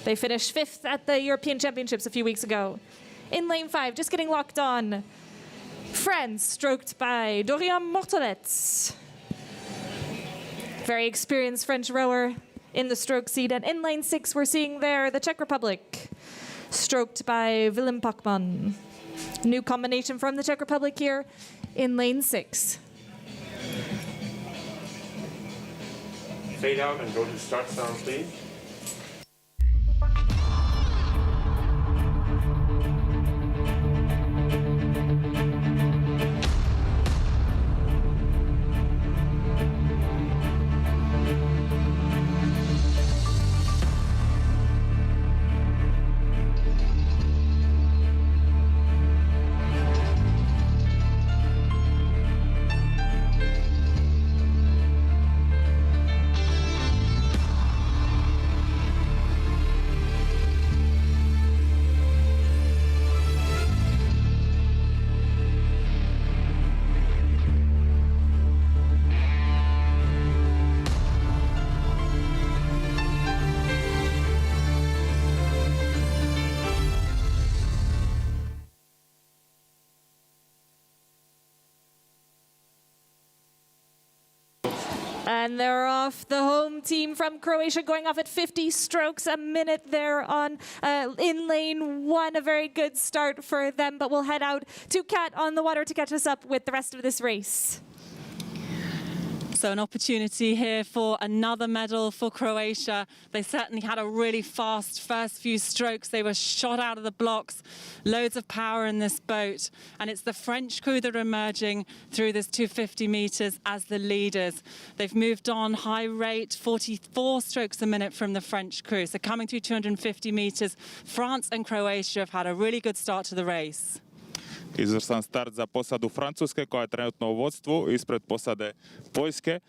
They finished 5th at the European Championships a few weeks ago. In lane 5, just getting locked on. France, stroked by Dorian Mortolet. Very experienced French rower in the stroke seat. And in lane 6, we're seeing there the Czech Republic, stroked by Willem Pakman. New combination from the Czech Republic here in lane 6. Fade out and go to start sound, please. And they're off. The home team from Croatia going off at 50 strokes a minute there on in lane 1. A very good start for them, but we'll head out to Kat on the water to catch us up with the rest of this race. So an opportunity here for another medal for Croatia. They certainly had a really fast first few strokes. They were shot out of the blocks. Loads of power in this boat. And it's the French crew that are emerging through this 250 meters as the leaders. They've moved on high rate, 44 strokes a minute from the French crew. So coming through 250 meters, France and Croatia have had a really good start to the race. Izvrstan start za posadu Francuske koja je trenutno u vodstvu ispred posade Poljske.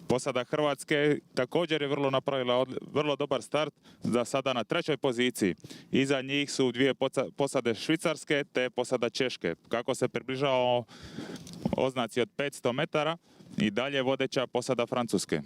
Posada Hrvatske također je napravila vrlo dobar start, za sada na 3. poziciji. Iza njih su dvije posade Švicarske te posada Češke. Kako se približavamo oznaci od 500 metara i dalje vodeća posada Francuske.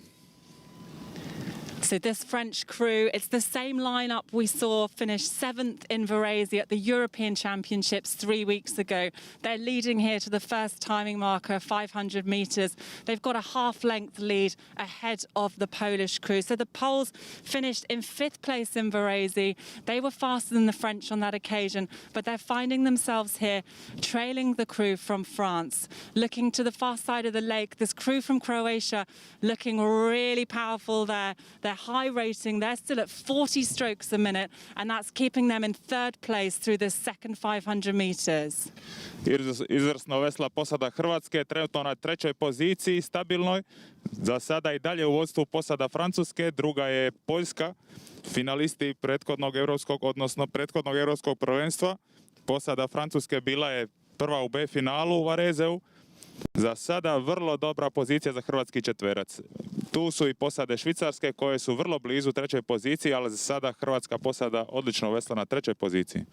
So this French crew, it's the same lineup we saw finish 7th in Varese at the European Championships 3 weeks ago. They're leading here to the first timing marker, 500 meters. They've got a half-length lead ahead of the Polish crew. So the Poles finished in 5th place in Varese. They were faster than the French on that occasion, but they're finding themselves here trailing the crew from France. Looking to the far side of the lake, this crew from Croatia looking really powerful there. They're high rating, they're still at 40 strokes a minute, and that's keeping them in 3rd place through this second 500 meters. Izvrsno vesla posada Hrvatske, trenutno na 3. poziciji, stabilnoj. Za sada i dalje u vodstvu posada Francuske, druga je Poljska, finalisti prethodnog europskog prvenstva. Posada Francuske bila je prva u B finalu u Vareseu. Za sada vrlo dobra pozicija za hrvatski četverac. Tu su i posade Švicarske koje su vrlo blizu 3. poziciji, ali za sada hrvatska posada odlično vesla na 3. poziciji.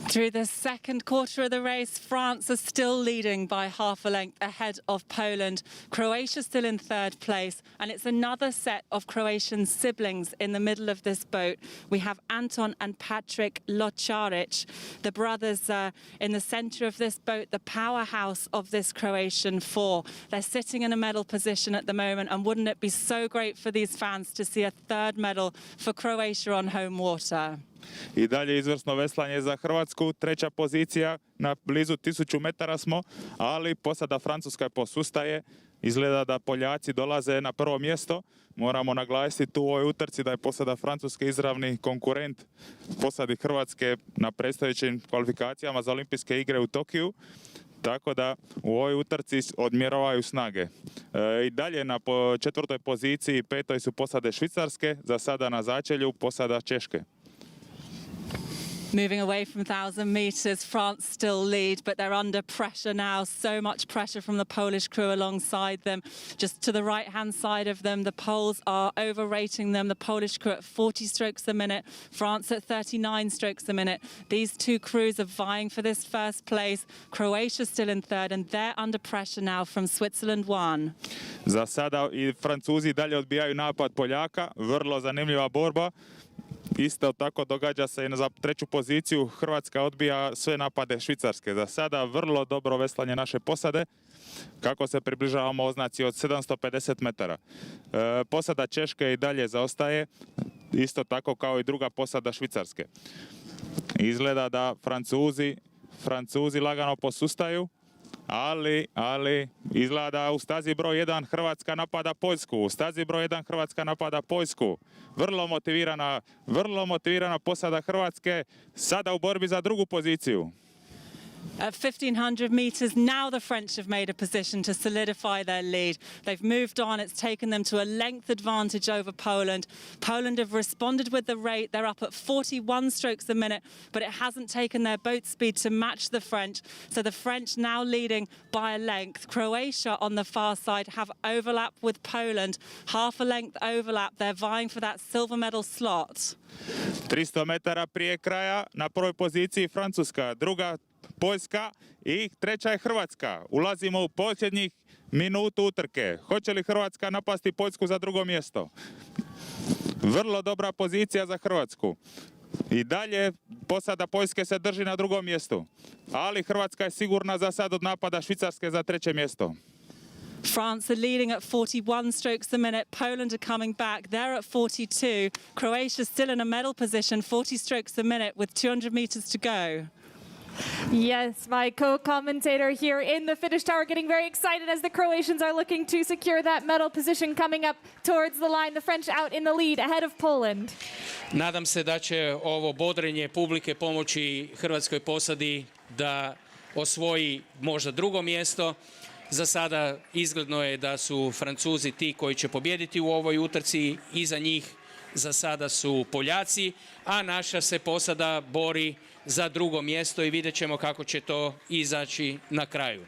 Through the second quarter of the race, France are still leading by half a length ahead of Poland. Croatia still in 3rd place, and it's another set of Croatian siblings in the middle of this boat. We have Anton and Patrick Locharic, the brothers in the centre of this boat, the powerhouse of this Croatian four. They're sitting in a medal position at the moment, and wouldn't it be so great for these fans to see a 3rd medal for Croatia on home water? I dalje izvrsno veslanje za Hrvatsku, 3. pozicija, na blizu 1000 metara smo, ali posada Francuska posustaje. Izgleda da Poljaci dolaze na prvo mjesto. Moramo naglasiti tu u ovoj utrci da je posada Francuske izravni konkurent posadi Hrvatske na predstojećim kvalifikacijama za olimpijske igre u Tokiju. Tako da u ovoj utrci odmjeravaju snage. I dalje na 4. poziciji, 5. su posade Švicarske, za sada na začelju posada Češke. Moving away from 1,000 meters, France still lead, but they're under pressure now. So much pressure from the Polish crew alongside them. Just to the right-hand side of them, the Poles are overrating them. The Polish crew at 40 strokes a minute, France at 39 strokes a minute. These two crews are vying for this first place. Croatia still in 3rd, and they're under pressure now from Switzerland 1. Za sada i Francuzi dalje odbijaju napad Poljaka. Vrlo zanimljiva borba. Isto tako događa se i za treću poziciju. Hrvatska odbija sve napade Švicarske. Za sada vrlo dobro veslanje naše posade. Kako se približavamo oznaci od 750 metara. Posada Češke i dalje zaostaje, isto tako kao i druga posada Švicarske. Izgleda da Francuzi lagano posustaju, ali izgleda u stazi broj 1 Hrvatska napada Poljsku. U stazi broj 1 Hrvatska napada Poljsku. Vrlo motivirana posada Hrvatske, sada u borbi za drugu poziciju. At 1500 meters, now the French have made a position to solidify their lead. They've moved on. It's taken them to a length advantage over Poland. Poland have responded with the rate. They're up at 41 strokes a minute, but it hasn't taken their boat speed to match the French. So the French now leading by a length. Croatia on the far side have overlap with Poland. Half a length overlap. They're vying for that silver medal slot. 300 metara prije kraja na prvoj poziciji Francuska, druga Poljska i treća je Hrvatska. Ulazimo u posljednjih minutu utrke. Hoće li Hrvatska napasti Poljsku za drugo mjesto? Vrlo dobra pozicija za Hrvatsku. I dalje posada Poljske se drži na drugom mjestu. Ali Hrvatska je sigurna za sad od napada Švicarske za treće mjesto. France are leading at 41 strokes a minute. Poland are coming back. They're at 42. Croatia still in a medal position, 40 strokes a minute with 200 meters to go. Yes, my co-commentator here in the finish tower getting very excited as the Croatians are looking to secure that medal position coming up towards the line. The French out in the lead ahead of Poland. Nadam se da će ovo bodrenje publike pomoći hrvatskoj posadi da osvoji možda drugo mjesto. Za sada izgledno je da su Francuzi ti koji će pobijediti u ovoj utrci. Iza njih za sada su Poljaci, a naša se posada bori za drugo mjesto i vidjet ćemo kako će to izaći na kraju.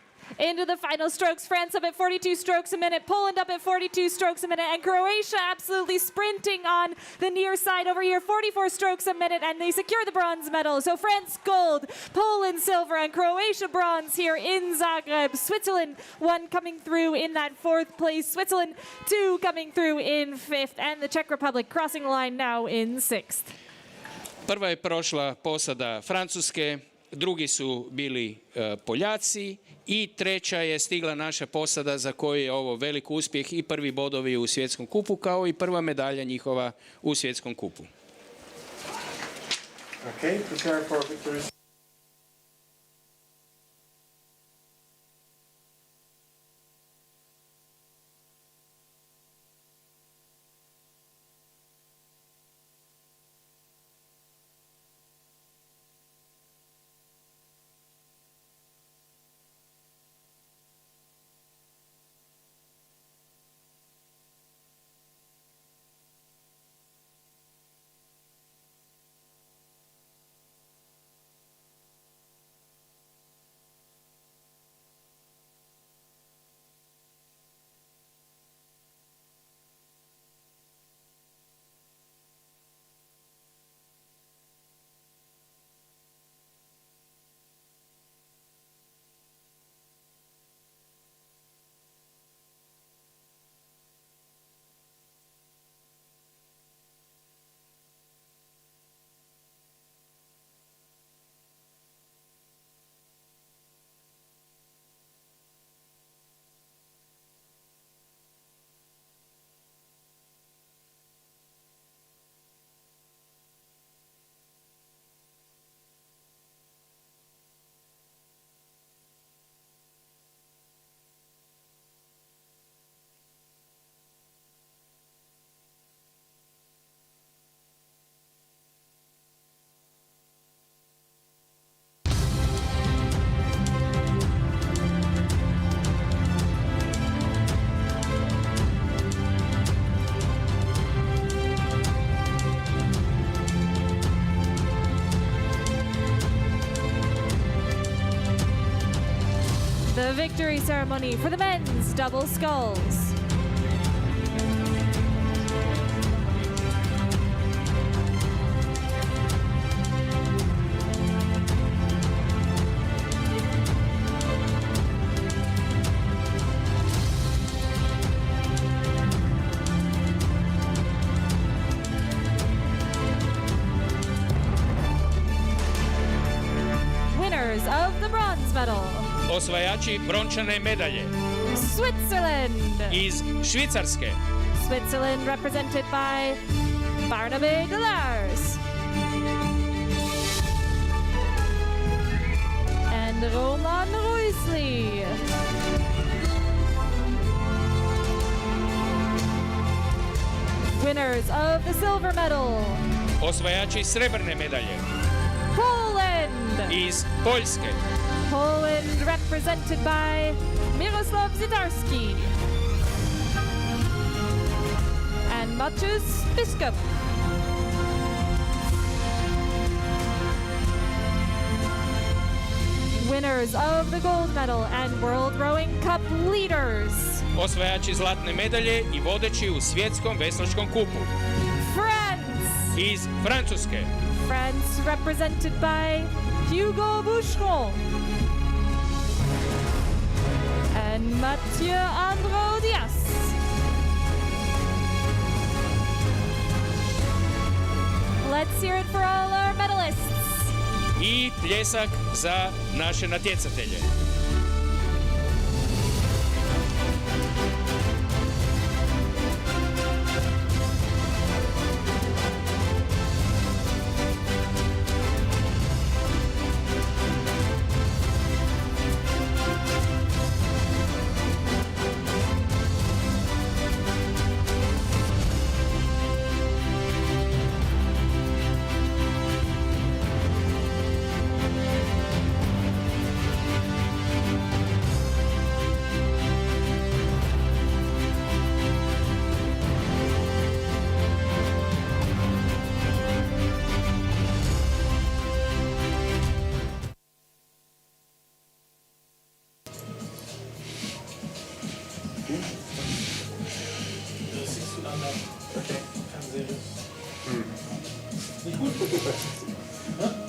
Into the final strokes, France up at 42 strokes a minute, Poland up at 42 strokes a minute, and Croatia absolutely sprinting on the near side over here, 44 strokes a minute, and they secure the bronze medal. So France gold, Poland silver, and Croatia bronze here in Zagreb. Switzerland one coming through in that fourth place, Switzerland two coming through in fifth, and the Czech Republic crossing the line now in sixth. Prva je prošla posada Francuske, drugi su bili Poljaci i treća je stigla naša posada za koju je ovo velik uspjeh i prvi bodovi u svjetskom kupu kao i prva medalja njihova u svjetskom kupu. Okay, prepare for victory. The victory ceremony for the men's double sculls. Winners of the bronze medal. Osvajači brončane medalje Switzerland. iz Švicarske. Switzerland represented by Barnaby Delars. And Roman Ruisli. Winners of the silver medal. Osvajači srebrne medalje Poland. iz Poljske. Poland represented by Miroslav Zidarski and Maciusz Biskup. Winners of the gold medal and World Rowing Cup leaders. Osvajači zlatne medalje i vodeći u svjetskom veslačkom kupu France. iz Francuske. France represented by Hugo Boucheron and Mathieu Androdias. Let's hear it for all our medalists. I pljesak za naše natjecatelje.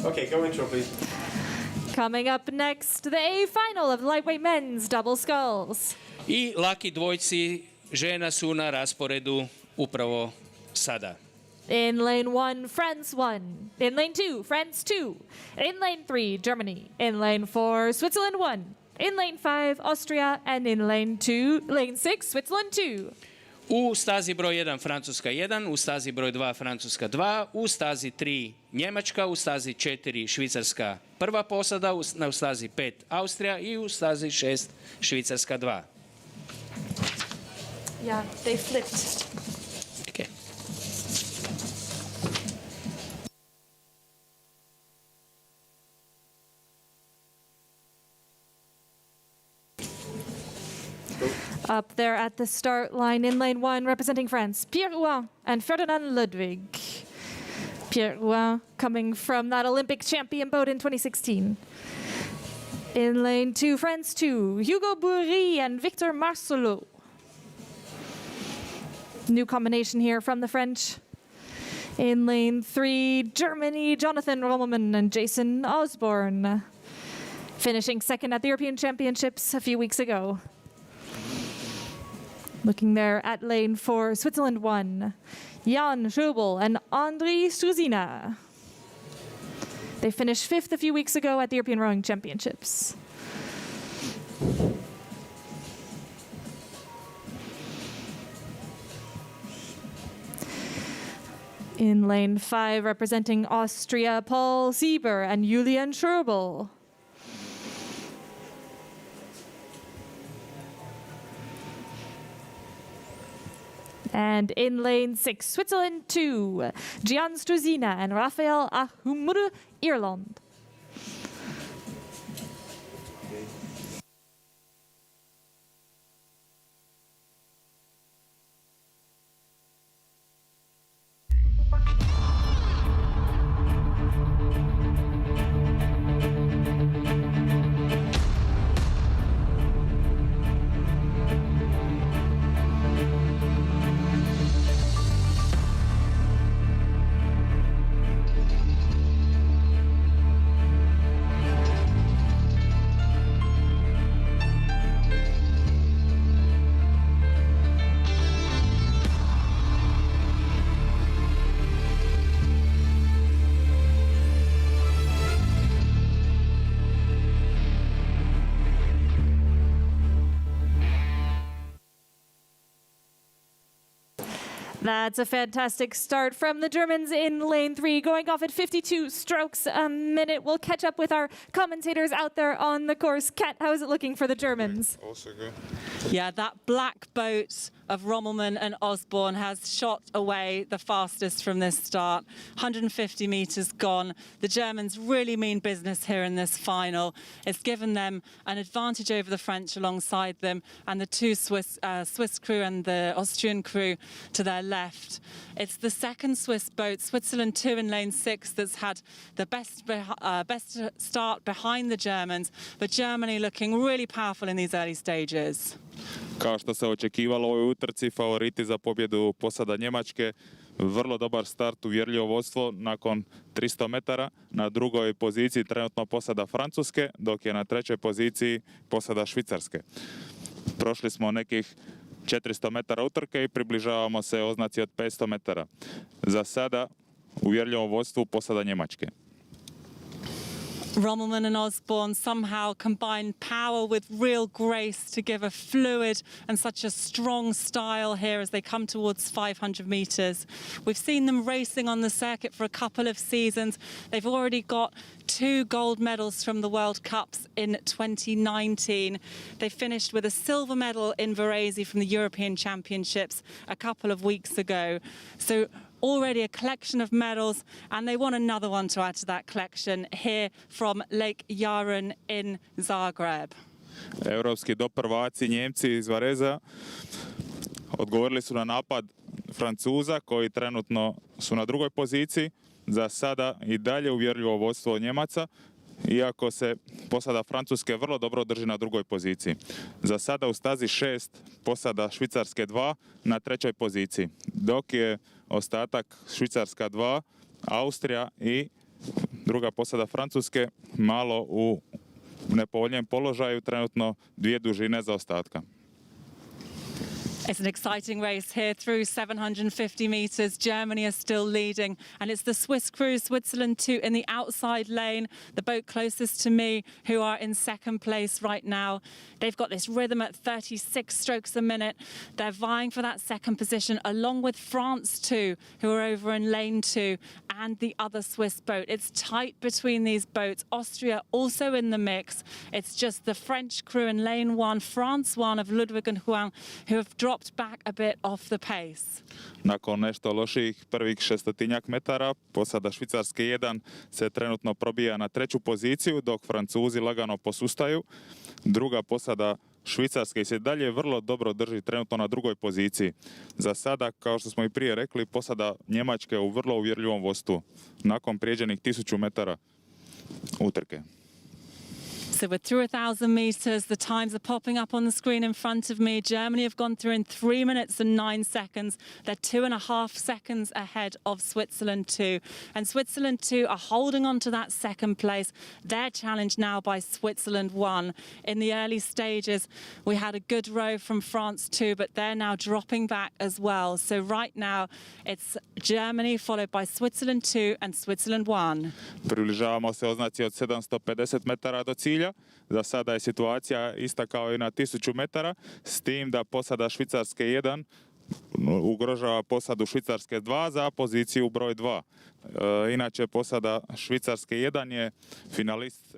Okay, go intro, please. Coming up next, the A final of the lightweight men's double sculls. I laki dvojci žena su na rasporedu upravo sada. In lane 1, France 1. In lane 2, France 2. In lane 3, Germany. In lane 4, Switzerland 1. In lane 5, Austria. And in lane 6, Switzerland 2. U stazi broj 1 Francuska 1, u stazi broj 2 Francuska 2, u stazi 3 Njemačka, u stazi 4 Švicarska prva posada, u stazi 5 Austrija i u stazi 6 Švicarska 2. Yeah, they flipped. Okay. Up there at the start line in lane 1, representing France, Pierre Rouen and Ferdinand Ludwig. Pierre Rouen coming from that Olympic champion boat in 2016. In lane 2, France 2, Hugo Bourri and Victor Marcelot. New combination here from the French. In lane 3, Germany, Jonathan Rommelmann and Jason Osborne. Finishing second at the European Championships a few weeks ago. Looking there at lane 4, Switzerland 1, Jan Schubel and Andrei Struzina. They finished 5th a few weeks ago at the European Rowing Championships. In lane 5, representing Austria, Paul Sieber and Julian Schubel. And in lane 6, Switzerland 2, Gian Struzina and Rafael Ahumur, Ireland. That's a fantastic start from the Germans in lane 3, going off at 52 strokes a minute. We'll catch up with our commentators out there on the course. Kat, how is it looking for the Germans? Also good. Yeah, that black boat of Rommelmann and Osborne has shot away the fastest from this start. 150 meters gone. The Germans really mean business here in this final. It's given them an advantage over the French alongside them and the two Swiss crew and the Austrian crew to their left. It's the second Swiss boat, Switzerland 2 in lane 6, that's had the best start behind the Germans, but Germany looking really powerful in these early stages. Kao što se očekivalo u ovoj utrci, favoriti za pobjedu posada Njemačke. Vrlo dobar start, uvjerljivo vodstvo nakon 300 metara. Na drugoj poziciji trenutno posada Francuske, dok je na trećoj poziciji posada Švicarske. Prošli smo nekih 400 metara utrke i približavamo se oznaci od 500 metara. Za sada uvjerljivo vodstvu posada Njemačke. Rommelmann and Osborne somehow combine power with real grace to give a fluid and such a strong style here as they come towards 500 meters. We've seen them racing on the circuit for a couple of seasons. They've already got 2 gold medals from the World Cups in 2019. They finished with a silver medal in Varese from the European Championships a couple of weeks ago. So already a collection of medals, and they want another one to add to that collection here from Lake Jaren in Zagreb. Europski doprvaci Njemci iz Vareza odgovorili su na napad Francuza koji trenutno su na drugoj poziciji. Za sada i dalje uvjerljivo vodstvo Njemaca, iako se posada Francuske vrlo dobro drži na drugoj poziciji. Za sada u stazi 6 posada Švicarske 2 na trećoj poziciji, dok je ostatak Švicarska 2, Austrija i druga posada Francuske malo u nepovoljnijem položaju, trenutno 2 dužine za ostatka. It's an exciting race here through 750 meters. Germany are still leading, and it's the Swiss crew, Switzerland 2 in the outside lane, the boat closest to me, who are in second place right now. They've got this rhythm at 36 strokes a minute. They're vying for that second position, along with France 2, who are over in lane 2, and the other Swiss boat. It's tight between these boats. Austria also in the mix. It's just the French crew in lane 1, France 1 of Ludwig and Juan, who have dropped back a bit off the pace. Nakon nešto loših prvih 600 metara, posada Švicarske 1 se trenutno probija na treću poziciju, dok Francuzi lagano posustaju. Druga posada Švicarske se dalje vrlo dobro drži trenutno na drugoj poziciji. Za sada, kao što smo i prije rekli, posada Njemačke u vrlo uvjerljivom vodstvu nakon prijeđenih 1000 metara utrke. So we're through 1,000 meters. The times are popping up on the screen in front of me. Germany have gone through in 3 minutes and 9 seconds. They're 2.5 seconds ahead of Switzerland 2. And Switzerland 2 are holding on to that second place. They're challenged now by Switzerland 1. In the early stages, we had a good row from France 2, but they're now dropping back as well. So right now, it's Germany followed by Switzerland 2 and Switzerland 1. Približavamo se oznaci od 750 metara do cilja. Za sada je situacija ista kao i na 1000 metara, s tim da posada Švicarske 1 ugrožava posadu Švicarske 2 za poziciju broj 2. Inače, posada Švicarske 1 je finalist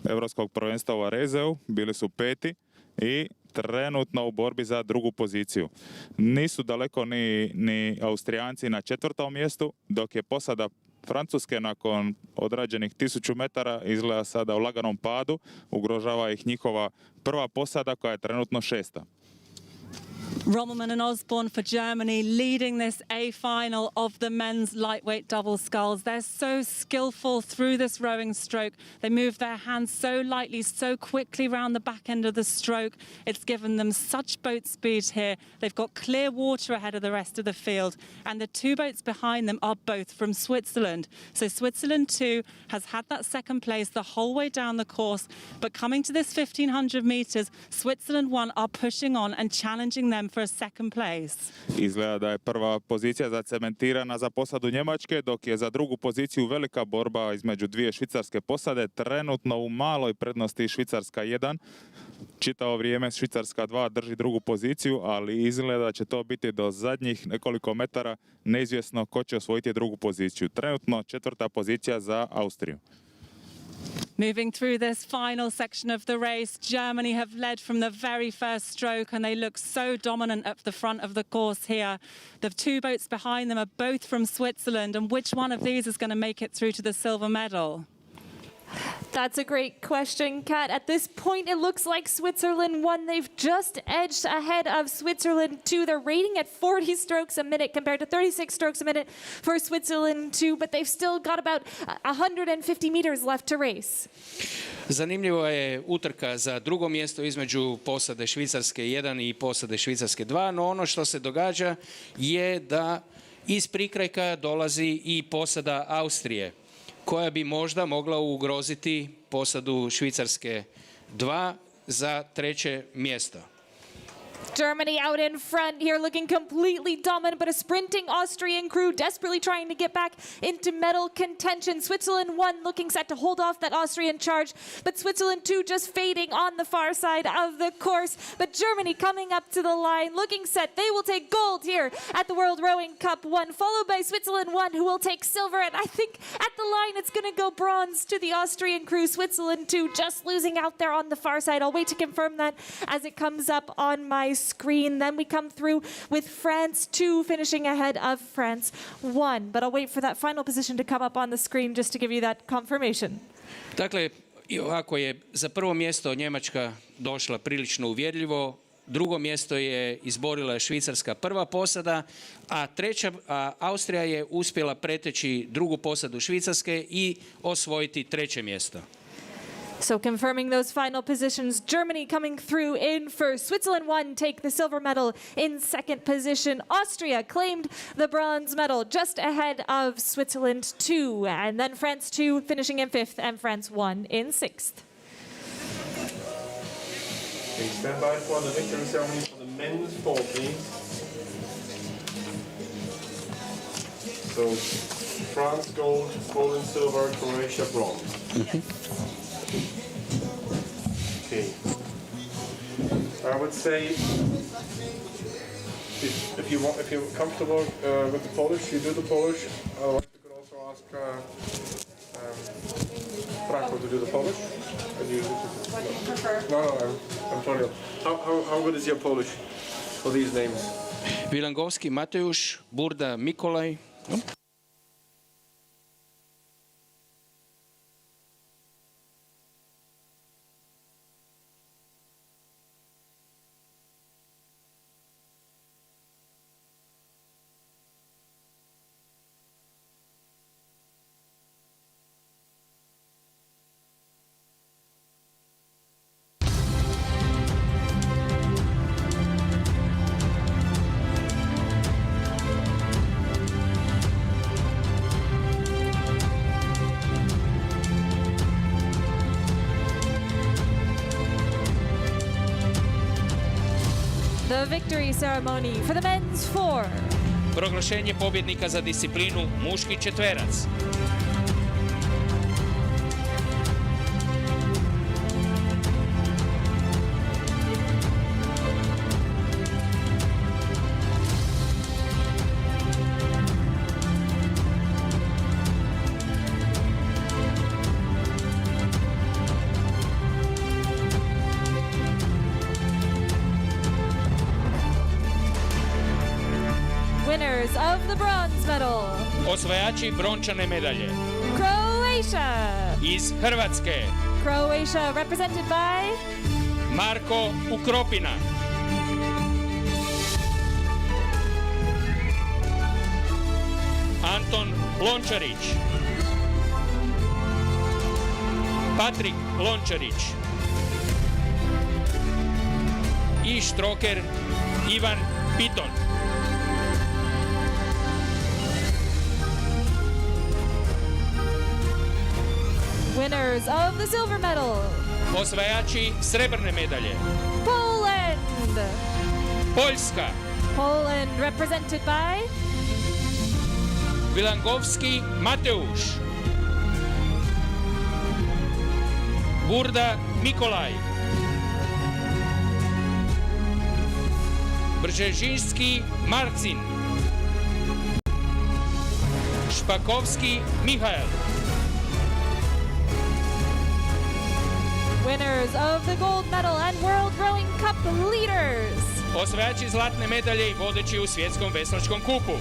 Europskog prvenstva u Varezeu, bili su 5. i trenutno u borbi za drugu poziciju. Nisu daleko ni Austrijanci na 4. mjestu, dok je posada Francuske nakon odrađenih 1000 metara izgleda sada u laganom padu, ugrožava ih njihova prva posada koja je trenutno 6. Rommelmann and Osborne for Germany leading this A final of the men's lightweight double sculls. They're so skillful through this rowing stroke. They move their hands so lightly, so quickly around the back end of the stroke. It's given them such boat speed here. They've got clear water ahead of the rest of the field, and the 2 boats behind them are both from Switzerland. So Switzerland 2 has had that second place the whole way down the course, but coming to this 1500 meters, Switzerland 1 are pushing on and challenging them for a second place. Izgleda da je prva pozicija zacementirana za posadu Njemačke, dok je za drugu poziciju velika borba između 2 švicarske posade, trenutno u maloj prednosti Švicarska 1. čitavo vrijeme Švicarska 2 drži drugu poziciju, ali izgleda da će to biti do zadnjih nekoliko metara neizvjesno ko će osvojiti drugu poziciju. Trenutno 4. pozicija za Austriju. Moving through this final section of the race, Germany have led from the very first stroke and they look so dominant at the front of the course here. The two boats behind them are both from Switzerland, and which one of these is going to make it through to the silver medal? That's a great question, Kat. At this point, it looks like Switzerland won. They've just edged ahead of Switzerland 2. They're rating at 40 strokes a minute compared to 36 strokes a minute for Switzerland 2, but they've still got about 150 meters left to race. Zanimljivo je utrka za drugo mjesto između posade Švicarske 1 i posade Švicarske 2, no ono što se događa je da iz prikrajka dolazi i posada Austrije, koja bi možda mogla ugroziti posadu Švicarske 2 za treće mjesto. Germany out in front here, looking completely dominant, but a sprinting Austrian crew desperately trying to get back into medal contention. Switzerland 1 looking set to hold off that Austrian charge, but Switzerland 2 just fading on the far side of the course. But Germany coming up to the line, looking set. They will take gold here at the World Rowing Cup 1, followed by Switzerland 1, who will take silver. And I think at the line it's going to go bronze to the Austrian crew. Switzerland 2 just losing out there on the far side. I'll wait to confirm that as it comes up on my screen. Then we come through with France 2 finishing ahead of France 1. But I'll wait for that final position to come up on the screen just to give you that confirmation. Dakle, ovako je za prvo mjesto Njemačka došla prilično uvjerljivo, drugo mjesto je izborila Švicarska prva posada, a Austrija je uspjela preteći drugu posadu Švicarske i osvojiti treće mjesto. So confirming those final positions, Germany coming through in first. Switzerland 1 take the silver medal in second position. Austria claimed the bronze medal just ahead of Switzerland 2. And then France 2 finishing in fifth and France 1 in sixth. Please stand by for the victory ceremony for the men's 4, please. So France gold, Poland silver, Croatia bronze. Okay. I would say if you're comfortable with the Polish, you do the Polish. Otherwise, you could also ask Franco to do the Polish. What do you prefer? No, I'm sorry. How good is your Polish for these names? Wilangovski Mateusz, Burda Mikolaj. The victory ceremony for the men's 4. Proglašenje pobjednika za disciplinu muški četverac. Winners of the bronze medal. Osvajači brončane medalje. Croatia. Iz Hrvatske. Croatia represented by Marko Ukropina. Anton Lončarić. Patrik Lončarić. I štroker Ivan Piton. winners of the silver medal. Osvajači srebrne medalje. Poland. Poljska. Poland represented by Wilangovski Mateusz. Burda Mikolaj. Brzezinski Marcin, Špakovski Mihael, Winners of the gold medal and World Rowing Cup leaders. osvajači zlatne medalje i vodeći u svjetskom veslačkom kupu.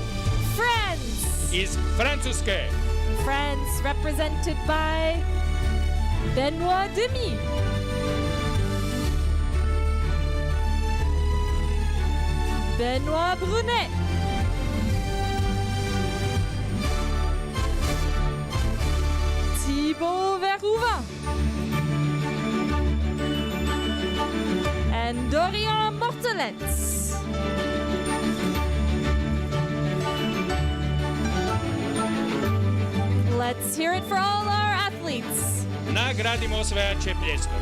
France. Iz Francuske, France represented by Benoit Demy. Benoit Brunet. Thibaut Verhoeven. And Dorian Mortelets. Let's hear it for all our athletes. nagradimo osvajače pljeskom.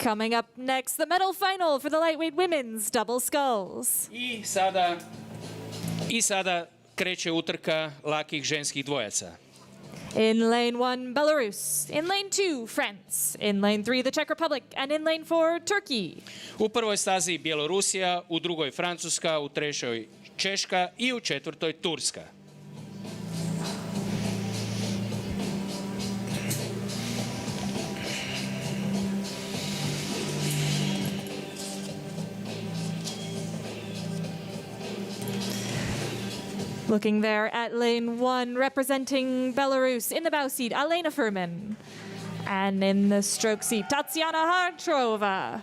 Coming up next, the medal final for the lightweight women's double sculls. I sada kreće utrka lakih ženskih dvojaca. In lane 1, Belarus. In lane 2, France. In lane 3, the Czech Republic. And in lane 4, Turkey. U prvoj stazi Bjelorusija, u drugoj Francuska, u trećoj Češka i u četvrtoj Turska. Looking there at lane 1, representing Belarus. In the bow seat, Alena Furman. And in the stroke seat, Tatiana Hartrova.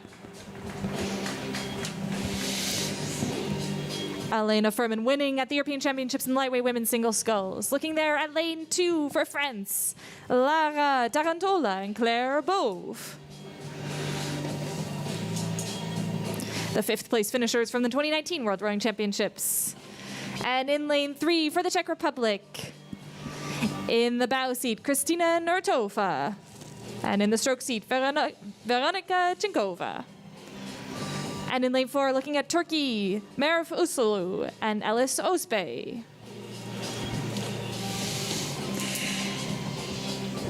Alena Furman winning at the European Championships in lightweight women's single sculls. Looking there at lane 2 for France, Lara Tarantola and Claire Bove. The 5th place finishers from the 2019 World Rowing Championships. And in lane 3 for the Czech Republic, in the bow seat, Kristina Nurtova. And in the stroke seat, Veronika Chinkova. And in lane 4, looking at Turkey, Merif Usulu and Elis Osbey.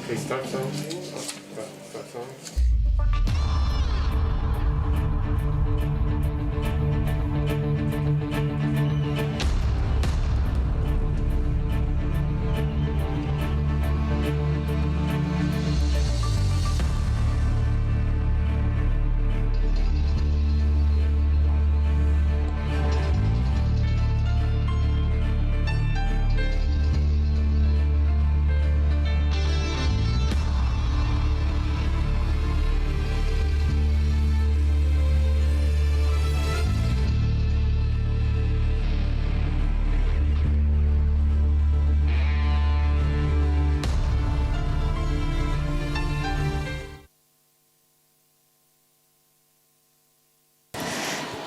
Okay, start sound. Start sound.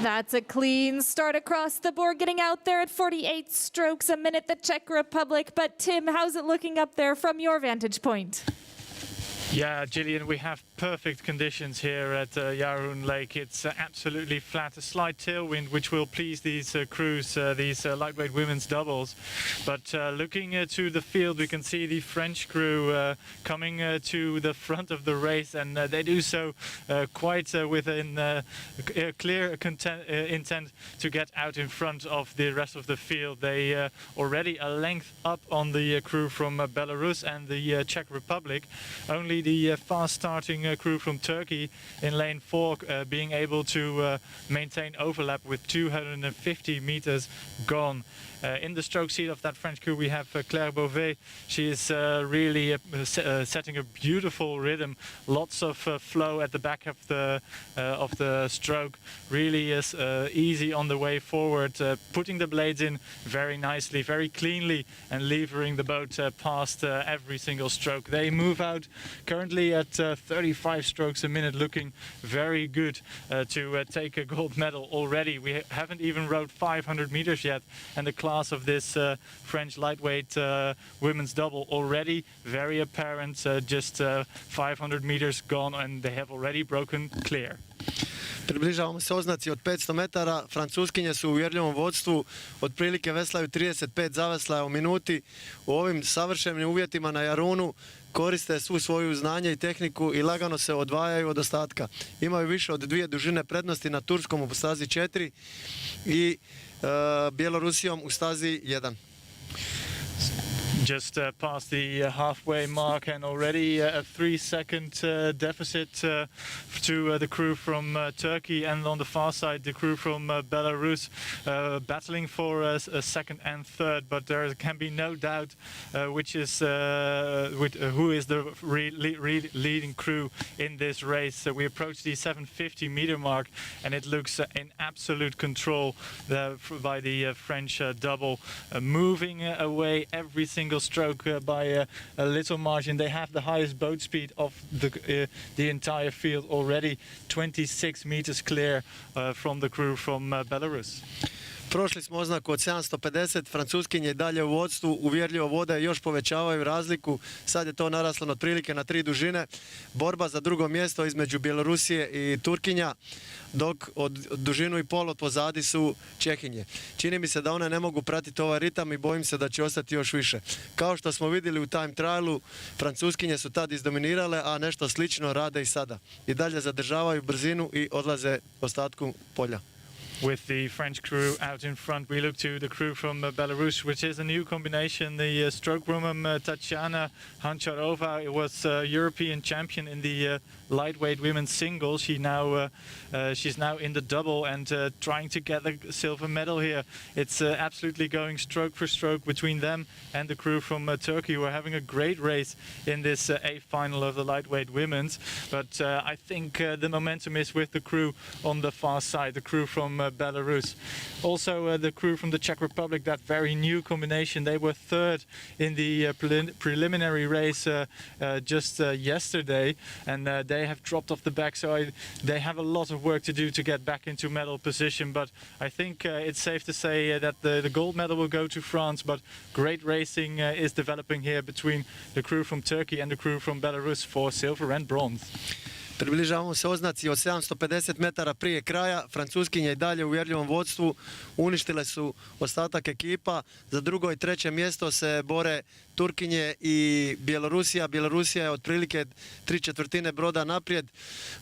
That's a clean start across the board, getting out there at 48 strokes a minute, the Czech Republic. But Tim, how's it looking up there from your vantage point? Yeah, Gillian, we have perfect conditions here at Yarun Lake. It's absolutely flat, a slight tailwind, which will please these crews, these lightweight women's doubles. But looking to the field, we can see the French crew coming to the front of the race, and they do so quite within a clear intent to get out in front of the rest of the field. They already a length up on the crew from Belarus and the Czech Republic. Only the fast starting crew from Turkey in lane 4 being able to maintain overlap with 250 meters gone. In the stroke seat of that French crew we have Claire Beauvais. She is really setting a beautiful rhythm, lots of flow at the back of the stroke, really is easy on the way forward, putting the blades in very nicely, very cleanly, and levering the boat past every single stroke. They move out currently at 35 strokes a minute, looking very good to take a gold medal already. We haven't even rowed 500 meters yet, and the class of this French lightweight women's double already very apparent, just 500 meters gone and they have already broken clear. Približavamo se oznaci od 500 metara, Francuskinje su u uvjerljivom vodstvu, otprilike veslaju 35 zaveslaja u minuti. U ovim savršenim uvjetima na Jarunu koriste svu svoju znanje i tehniku i lagano se odvajaju od ostatka. Imaju više od 2 dužine prednosti na turskom u stazi 4 i Bjelorusijom u stazi 1. Just past the halfway mark and already a 3-second deficit to the crew from Turkey, and on the far side the crew from Belarus battling for a second and third, but there can be no doubt who is the leading crew in this race. We approach the 750 meter mark and it looks in absolute control by the French double, moving away every single stroke by a little margin. They have the highest boat speed of the entire field already, 26 meters clear from the crew from Belarus. Prošli smo oznaku od 750, Francuskinje i dalje u vodstvu, uvjerljivo vode još povećavaju razliku, sad je to naraslo otprilike na 3 dužine. Borba za drugo mjesto između Bjelorusije i Turkinja, dok od dužinu i pol od pozadi su Čehinje. Čini mi se da one ne mogu pratiti ovaj ritam i bojim se da će ostati još više. Kao što smo vidjeli u time trialu, Francuskinje su tad izdominirale, a nešto slično rade i sada. I dalje zadržavaju brzinu i odlaze ostatku polja. With the French crew out in front, we look to the crew from Belarus, which is a new combination. The stroke woman Tatiana Hancharova was European champion in the lightweight women's singles. She's now in the double and trying to get the silver medal here. It's absolutely going stroke for stroke between them and the crew from Turkey, who are having a great race in this A final of the lightweight women's. But I think the momentum is with the crew on the far side, the crew from Belarus. Also the crew from the Czech Republic, that very new combination, they were third in the preliminary race just yesterday, and they have dropped off the back, so they have a lot of work to do to get back into medal position. But I think it's safe to say that the gold medal will go to France, but great racing is developing here between the crew from Turkey and the crew from Belarus for silver and bronze. Približavamo se oznaci od 750 metara prije kraja, Francuskinje i dalje u uvjerljivom vodstvu, uništile su ostatak ekipa, za drugo i treće mjesto se bore Turkinje i Bjelorusija. Bjelorusija je otprilike 3/4 broda naprijed.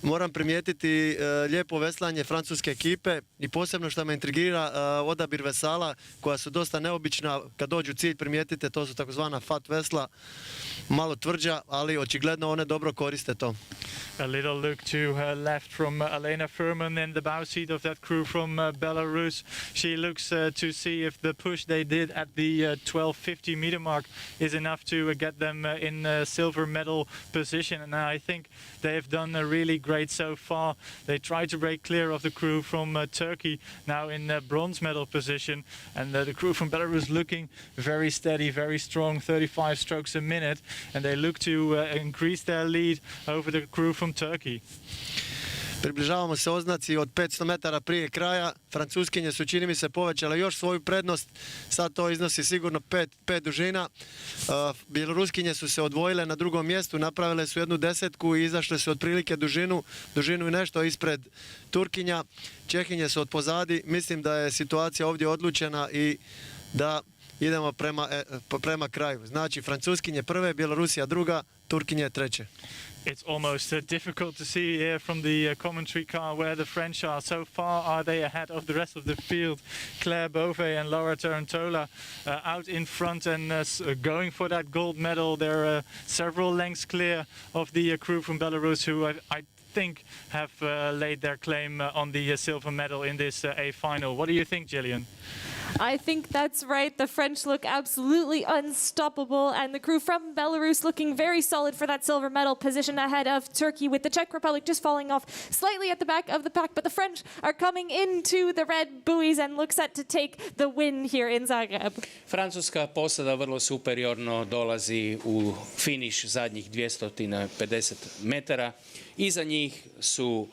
Moram primijetiti lijepo veslanje francuske ekipe i posebno što me intrigira odabir vesala koja su dosta neobična. Kad dođu u cilj primijetite, to su takozvana fat vesla, malo tvrđa, ali očigledno one dobro koriste to. A little look to her left from Alena Furman in the bow seat of that crew from Belarus. She looks to see if the push they did at the 1250 meter mark is enough to get them in silver medal position, and I think they have done really great so far. They tried to break clear of the crew from Turkey, now in bronze medal position, and the crew from Belarus looking very steady, very strong, 35 strokes a minute, and they look to increase their lead over the crew from Turkey. Približavamo se oznaci od 500 metara prije kraja. Francuskinje su, čini mi se, povećale još svoju prednost. Sad to iznosi sigurno 5 dužina. Bjeloruskinje su se odvojile na drugom mjestu, napravile su jednu desetku i izašle su otprilike dužinu i nešto ispred Turkinja. Čehinje su od pozadi. Mislim da je situacija ovdje odlučena i da idemo prema kraju. Znači, Francuskinje prve, Bjelorusija druga, Turkinje treće. It's almost difficult to see here from the commentary car where the French are. So far are they ahead of the rest of the field. Claire Beauvais and Laura Tarantola out in front and going for that gold medal. They're several lengths clear of the crew from Belarus, who I think have laid their claim on the silver medal in this A final. What do you think, Gillian? I think that's right. The French look absolutely unstoppable, and the crew from Belarus looking very solid for that silver medal position ahead of Turkey, with the Czech Republic just falling off slightly at the back of the pack. But the French are coming into the red buoys and look set to take the win here in Zagreb. Francuska posada vrlo superiorno dolazi u finiš zadnjih 250 metara. Iza njih su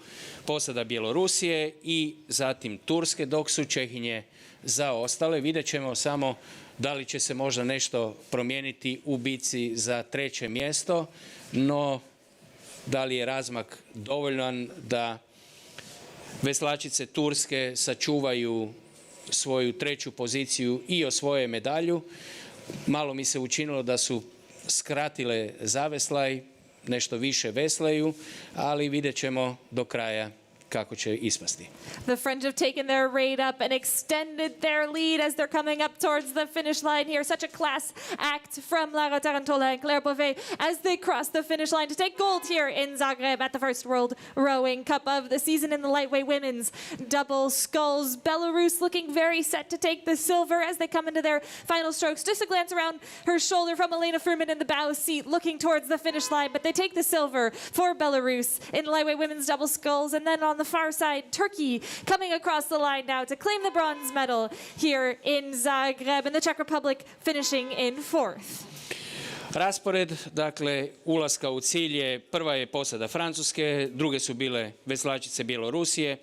posada Bjelorusije i zatim Turske, dok su Čehinje zaostale. Vidjet ćemo samo da li će se možda nešto promijeniti u bici za treće mjesto, no da li je razmak dovoljan da veslačice Turske sačuvaju svoju treću poziciju i osvoje medalju. Malo mi se učinilo da su skratile zaveslaj, nešto više veslaju, ali vidjet ćemo do kraja kako će ispasti. The French have taken their rate up and extended their lead as they're coming up towards the finish line here. Such a class act from Laura Tarantola and Claire Beauvais as they cross the finish line to take gold here in Zagreb at the first World Rowing Cup of the season in the lightweight women's double sculls. Belarus looking very set to take the silver as they come into their final strokes. Just a glance around her shoulder from Elena Fruman in the bow seat looking towards the finish line, but they take the silver for Belarus in lightweight women's double sculls. And then on the far side, Turkey coming across the line now to claim the bronze medal here in Zagreb, and the Czech Republic finishing in fourth. Raspored, dakle, ulaska u cilj je, prva je posada Francuske, druge su bile veslačice Bjelorusije,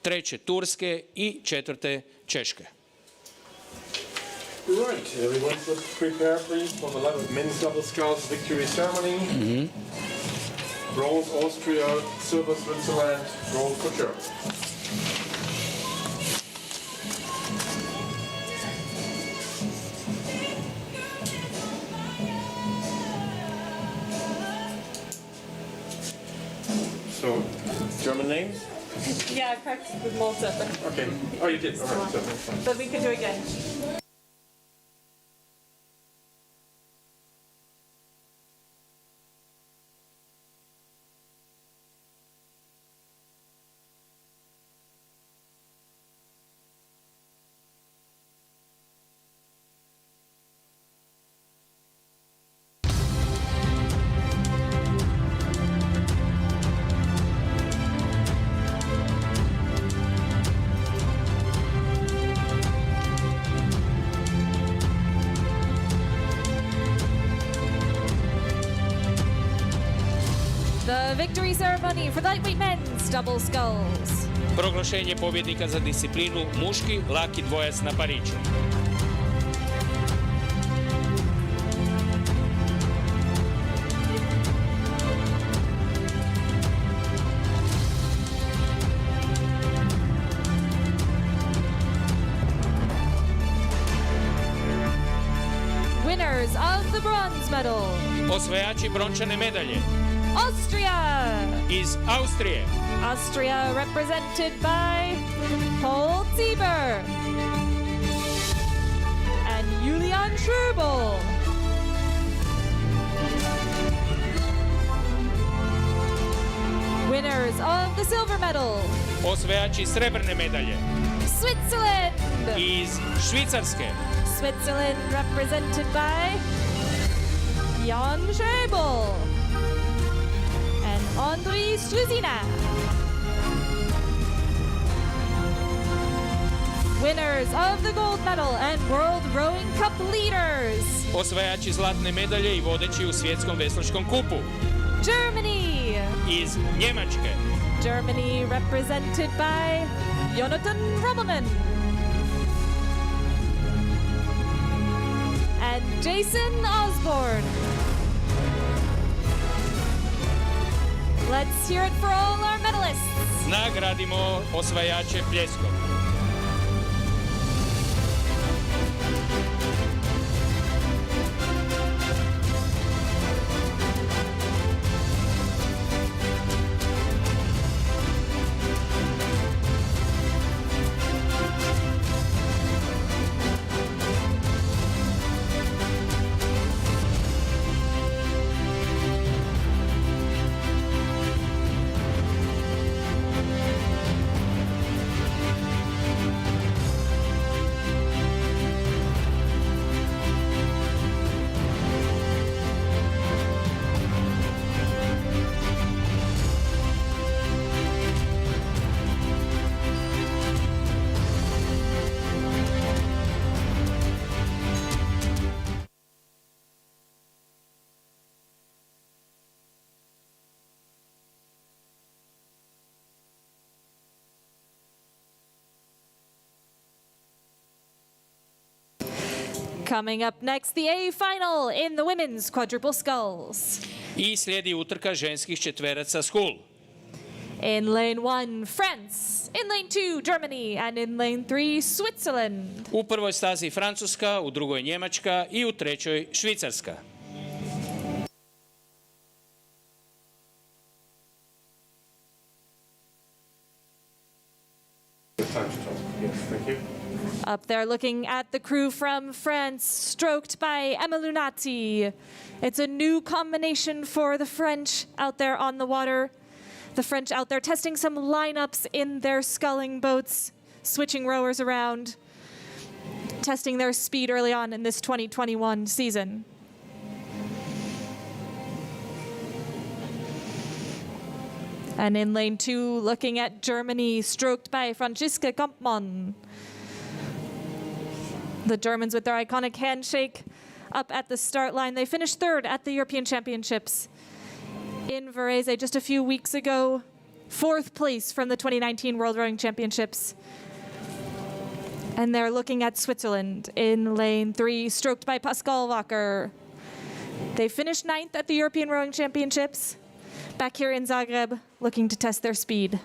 treće Turske i četvrte Češke. Right, everyone, let's prepare please for the 11th men's double sculls victory ceremony. Bronze Austria, silver Switzerland, gold for Germany. So, German names? Yeah, I practiced with Malta, but, Okay. Oh, you did? All right, so that's fine. but we could do it again. The victory ceremony for the lightweight men's double sculls. Proglašenje pobjednika za disciplinu muški laki dvojac na pariću. Winners of the bronze medal. Osvajači brončane medalje Austria! iz Austrije. Austria represented by Paul Zieber and Julian Schubel. Winners of the silver medal. Osvajači srebrne medalje Switzerland! iz Švicarske. Switzerland represented by Jan Schubel and Andrei Struzina. Winners of the gold medal and World Rowing Cup leaders. Osvajači zlatne medalje i vodeći u svjetskom veslačkom kupu Germany. iz Njemačke. Germany represented by Jonathan Rommelmann and Jason Osborne. Let's hear it for all our medalists. Nagradimo osvajače pljeskom. Coming up next, the A final in the women's quadruple sculls. I slijedi utrka ženskih četveraca skull. In lane 1, France. In lane 2, Germany. And in lane 3, Switzerland. U prvoj stazi Francuska, u drugoj Njemačka i u trećoj Švicarska. Up there looking at the crew from France, stroked by Emma Lunati. It's a new combination for the French out there on the water. The French out there testing some lineups in their sculling boats, switching rowers around, testing their speed early on in this 2021 season. And in lane 2, looking at Germany, stroked by Franziska Kampmann. The Germans with their iconic handshake up at the start line. They finished third at the European Championships in Varese just a few weeks ago. Fourth place from the 2019 World Rowing Championships. And they're looking at Switzerland in lane 3, stroked by Pascal Wacker. They finished 9th at the European Rowing Championships. Back here in Zagreb, looking to test their speed.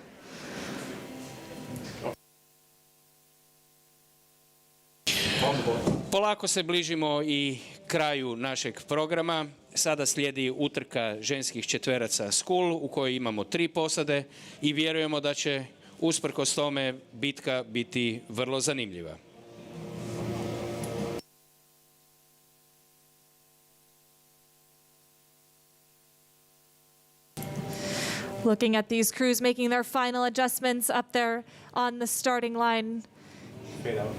Polako se bližimo i kraju našeg programa. Sada slijedi utrka ženskih četveraca skull u kojoj imamo 3 posade i vjerujemo da će usprkos tome bitka biti vrlo zanimljiva. Looking at these crews making their final adjustments up there on the starting line. Fade out.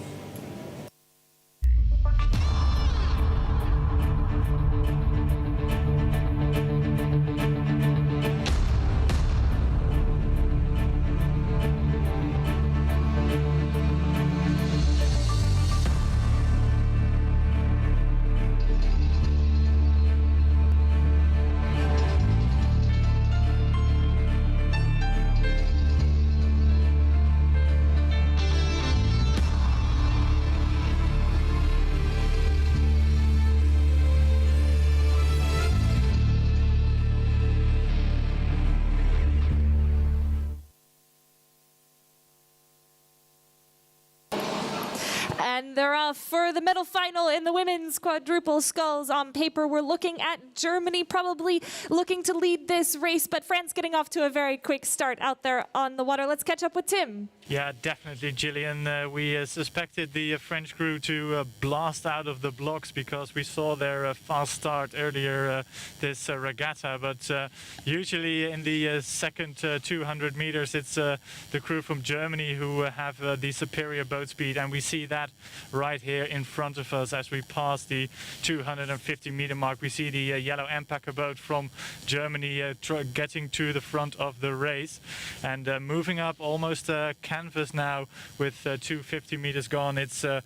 And they're off for the medal final in the women's quadruple sculls. On paper, we're looking at Germany probably looking to lead this race, but France getting off to a very quick start out there on the water. Let's catch up with Tim. Yeah, definitely, Gillian. We suspected the French crew to blast out of the blocks because we saw their fast start earlier this regatta. But usually in the second 200 meters, it's the crew from Germany who have the superior boat speed. And we see that right here in front of us as we pass the 250-meter mark. We see the yellow Empacker boat from Germany getting to the front of the race and moving up almost canvas now with 250 meters gone. It's a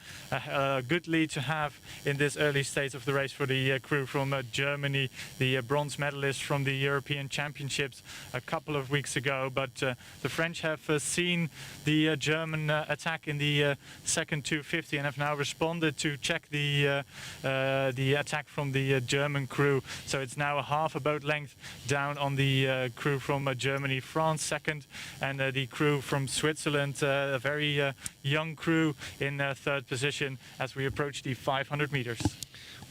good lead to have in this early stage of the race for the crew from Germany, the bronze medalist from the European Championships a couple of weeks ago. But the French have seen the German attack in the second 250 and have now responded to check the attack from the German crew. So it's now a half a boat length down on the crew from Germany. France second, and the crew from Switzerland, a very young crew in third position as we approach the 500 meters.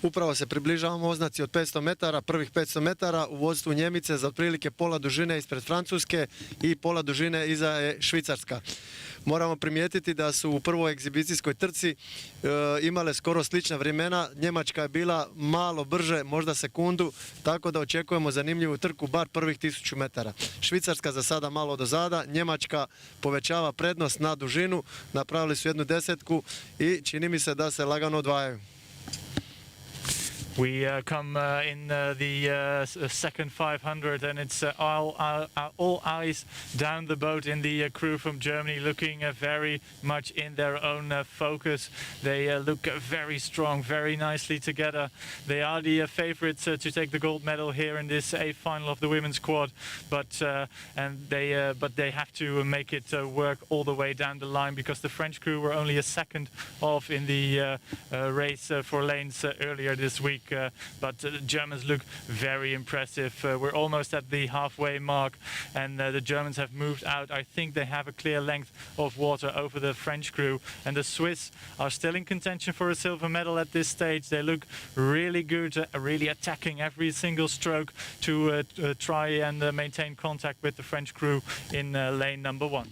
Upravo se približavamo oznaci od 500 metara, prvih 500 metara u vodstvu Njemice za otprilike pola dužine ispred Francuske i pola dužine iza je Švicarska. Moramo primijetiti da su u prvoj egzibicijskoj trci imale skoro slična vremena. Njemačka je bila malo brže, možda sekundu, tako da očekujemo zanimljivu trku bar prvih 1000 metara. Švicarska za sada malo dozada, Njemačka povećava prednost na dužinu, napravili su jednu desetku i čini mi se da se lagano odvajaju. We come in the second 500, and it's all eyes down the boat in the crew from Germany, looking very much in their own focus. They look very strong, very nicely together. They are the favorites to take the gold medal here in this A final of the women's quad, but they have to make it work all the way down the line, because the French crew were only a second off in the race for lanes earlier this week. But the Germans look very impressive. We're almost at the halfway mark, and the Germans have moved out. I think they have a clear length of water over the French crew, and the Swiss are still in contention for a silver medal at this stage. They look really good, really attacking every single stroke to try and maintain contact with the French crew in lane number 1.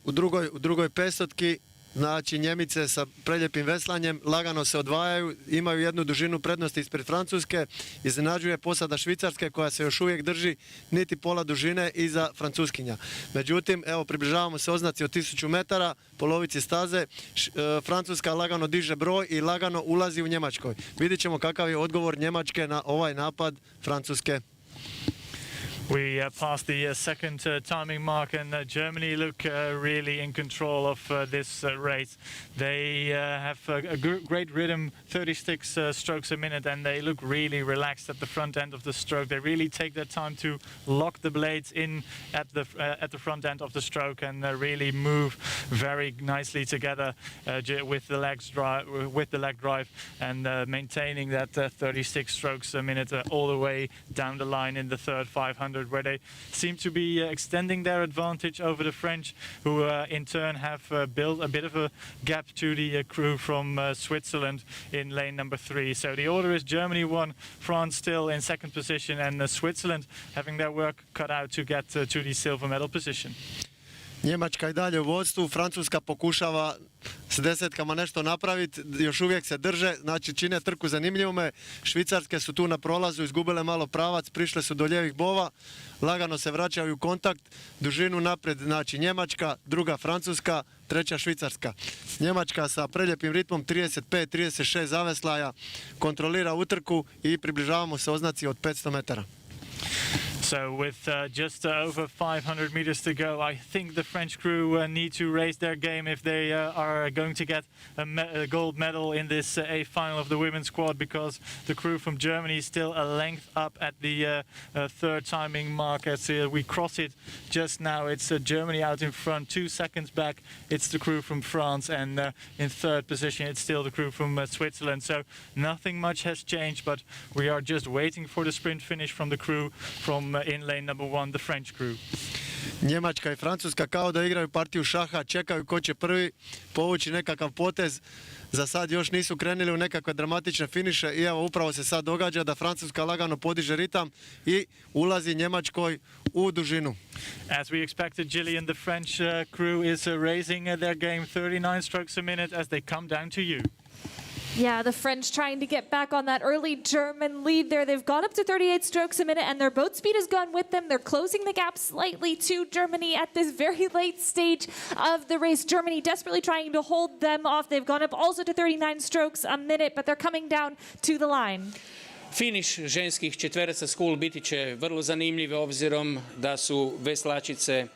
U drugoj pesotki, znači Njemice sa preljepim veslanjem lagano se odvajaju, imaju jednu dužinu prednosti ispred Francuske, iznenađuje posada Švicarske koja se još uvijek drži niti pola dužine iza Francuskinja. Međutim, evo približavamo se oznaci od 1000 metara, polovici staze, Francuska lagano diže broj i lagano ulazi u Njemačkoj. Vidjet ćemo kakav je odgovor Njemačke na ovaj napad Francuske. We passed the second timing mark, and Germany look really in control of this race. They have a great rhythm, 36 strokes a minute, and they look really relaxed at the front end of the stroke. They really take their time to lock the blades in at the front end of the stroke, and really move very nicely together with the leg drive, and maintaining that 36 strokes a minute all the way down the line in the third 500. Where they seem to be extending their advantage over the French, who in turn have built a bit of a gap to the crew from Switzerland in lane number 3. So the order is Germany 1, France still in second position, and Switzerland having their work cut out to get to the silver medal position. Njemačka i dalje u vodstvu, Francuska pokušava s desetkama nešto napraviti, još uvijek se drže, znači čine trku zanimljivome. Švicarske su tu na prolazu, izgubile malo pravac, prišle su do lijevih bova, lagano se vraćaju u kontakt, dužinu naprijed, znači Njemačka, druga Francuska, treća Švicarska. Njemačka sa preljepim ritmom 35-36 zaveslaja kontrolira utrku i približavamo se oznaci od 500 metara. So with just over 500 meters to go, I think the French crew need to raise their game if they are going to get a gold medal in this A final of the women's quad, because the crew from Germany is still a length up at the third timing mark. As we cross it just now, it's Germany out in front, 2 seconds back it's the crew from France, and in third position it's still the crew from Switzerland. So nothing much has changed, but we are just waiting for the sprint finish from the crew from in lane number 1, the French crew. Njemačka i Francuska kao da igraju partiju šaha, čekaju ko će prvi povući nekakav potez. Za sad još nisu krenuli u nekakve dramatične finiše i evo upravo se sad događa da Francuska lagano podiže ritam i ulazi Njemačkoj u dužinu. As we expected, Gillian, the French crew is raising their game, 39 strokes a minute as they come down to you. Yeah, the French trying to get back on that early German lead there. They've gone up to 38 strokes a minute, and their boat speed has gone with them. They're closing the gap slightly to Germany at this very late stage of the race. Germany desperately trying to hold them off. They've gone up also to 39 strokes a minute, but they're coming down to the line. Finiš ženskih četveraca school biti će vrlo zanimljiv, obzirom da su veslačice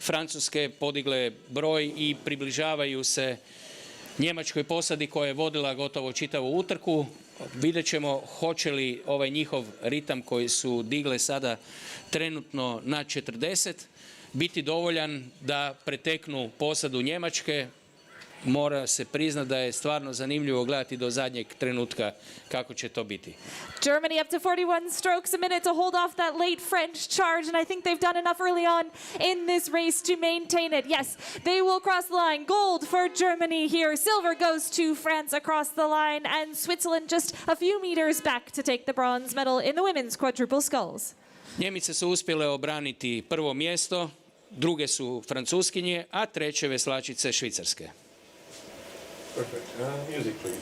Francuske podigle broj i približavaju se njemačkoj posadi koja je vodila gotovo čitavu utrku. Vidjet ćemo hoće li ovaj njihov ritam koji su digle sada trenutno na 40 biti dovoljan da preteknu posadu Njemačke. Mora se priznati da je stvarno zanimljivo gledati do zadnjeg trenutka kako će to biti. Germany up to 41 strokes a minute to hold off that late French charge, and I think they've done enough early on in this race to maintain it. Yes, they will cross the line. Gold for Germany here. Silver goes to France across the line, and Switzerland just a few meters back to take the bronze medal in the women's quadruple sculls. Njemice su uspjele obraniti prvo mjesto, druge su Francuskinje, a treće veslačice Švicarske. Perfect. Music, please.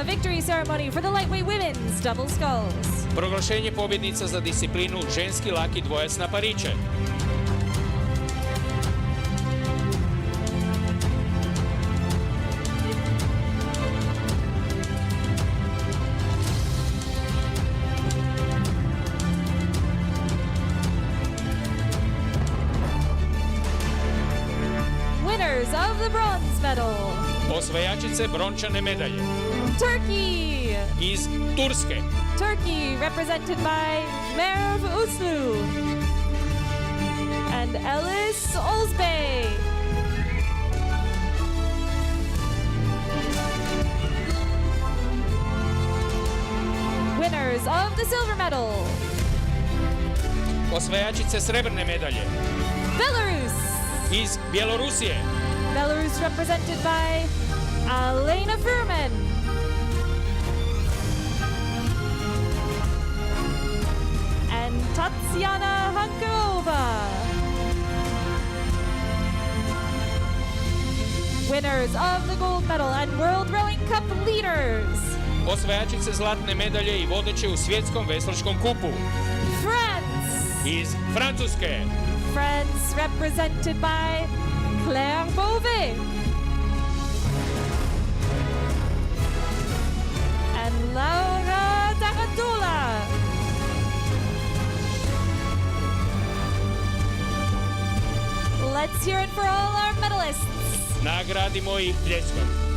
the victory ceremony for the lightweight women's double sculls. Proglašenje pobjednica za disciplinu ženski laki dvojac na pariće. Winners of the bronze medal. Osvajačice brončane medalje. Turkey. Iz Turske. Turkey represented by Merve Uslu and Ellis Olsbey. Winners of the silver medal. Osvajačice srebrne medalje. Belarus. Iz Bjelorusije. Belarus represented by Alena Furman. And Tatyana Hankarova. Winners of the gold medal and World Rowing Cup leaders. Osvajačice zlatne medalje i vodeće u svjetskom veslačkom kupu. France. Iz Francuske. France represented by Claire Beauvais. And Laura Tarantula. Let's hear it for all our medalists. Nagradimo ih pljeskom.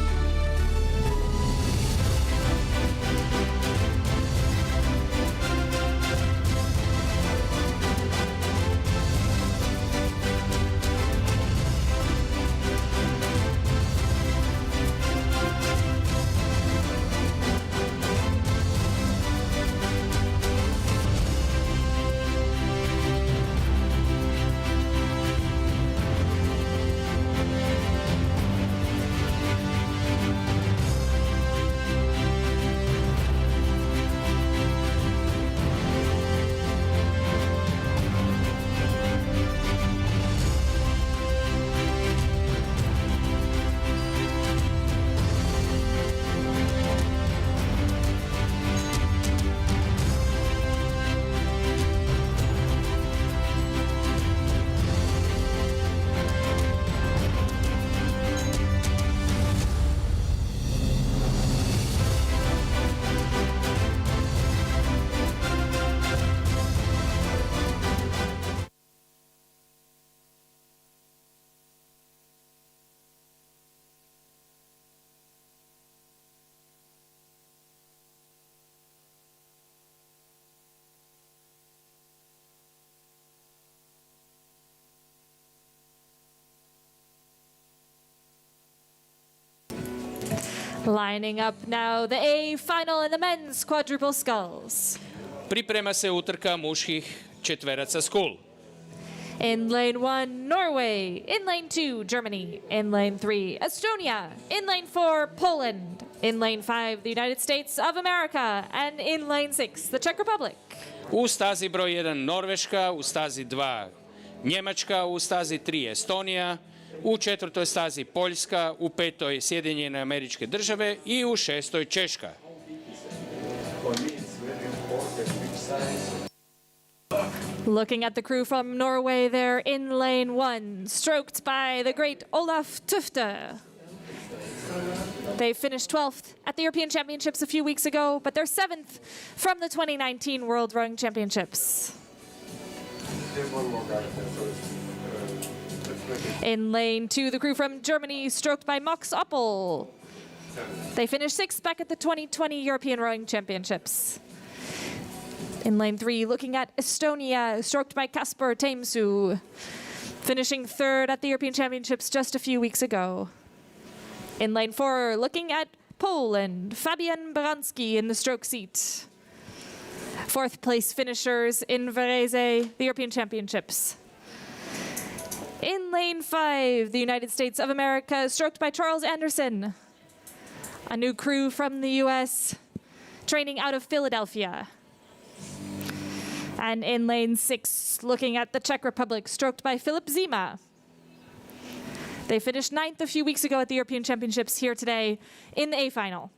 Lining up now, the A final in the men's quadruple sculls. Priprema se utrka muških četveraca skul. In lane 1, Norway. In lane 2, Germany. In lane 3, Estonia. In lane 4, Poland. In lane 5, the United States of America. And in lane 6, the Czech Republic. U stazi broj 1 Norveška, u stazi 2 Njemačka, u stazi 3 Estonija, u četvrtoj stazi Poljska, u petoj Sjedinjene Američke Države i u šestoj Češka. Looking at the crew from Norway, they're in lane 1, stroked by the great Olaf Tufte. They finished 12th at the European Championships a few weeks ago, but they're 7th from the 2019 World Rowing Championships. In lane 2, the crew from Germany, stroked by Max Oppel. They finished 6th back at the 2020 European Rowing Championships. In lane 3, looking at Estonia, stroked by Kasper Taimsu, finishing 3rd at the European Championships just a few weeks ago. In lane 4, looking at Poland, Fabian Baranski in the stroke seat. 4th place finishers in Varese, the European Championships. In lane 5, the United States of America, stroked by Charles Anderson. A new crew from the US, training out of Philadelphia. And in lane 6, looking at the Czech Republic, stroked by Filip Zima. They finished 9th a few weeks ago at the European Championships here today in the A final.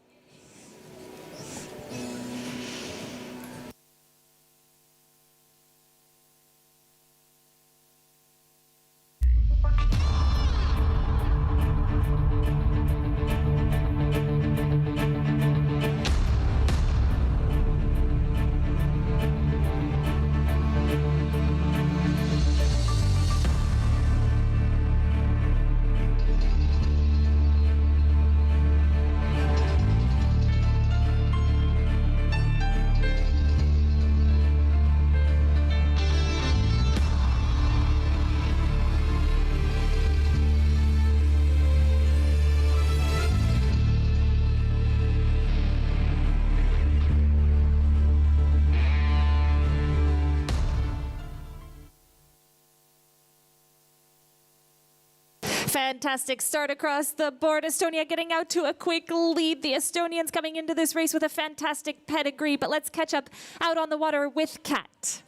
Fantastic start across the board. Estonia getting out to a quick lead. The Estonians coming into this race with a fantastic pedigree, but let's catch up out on the water with Kat.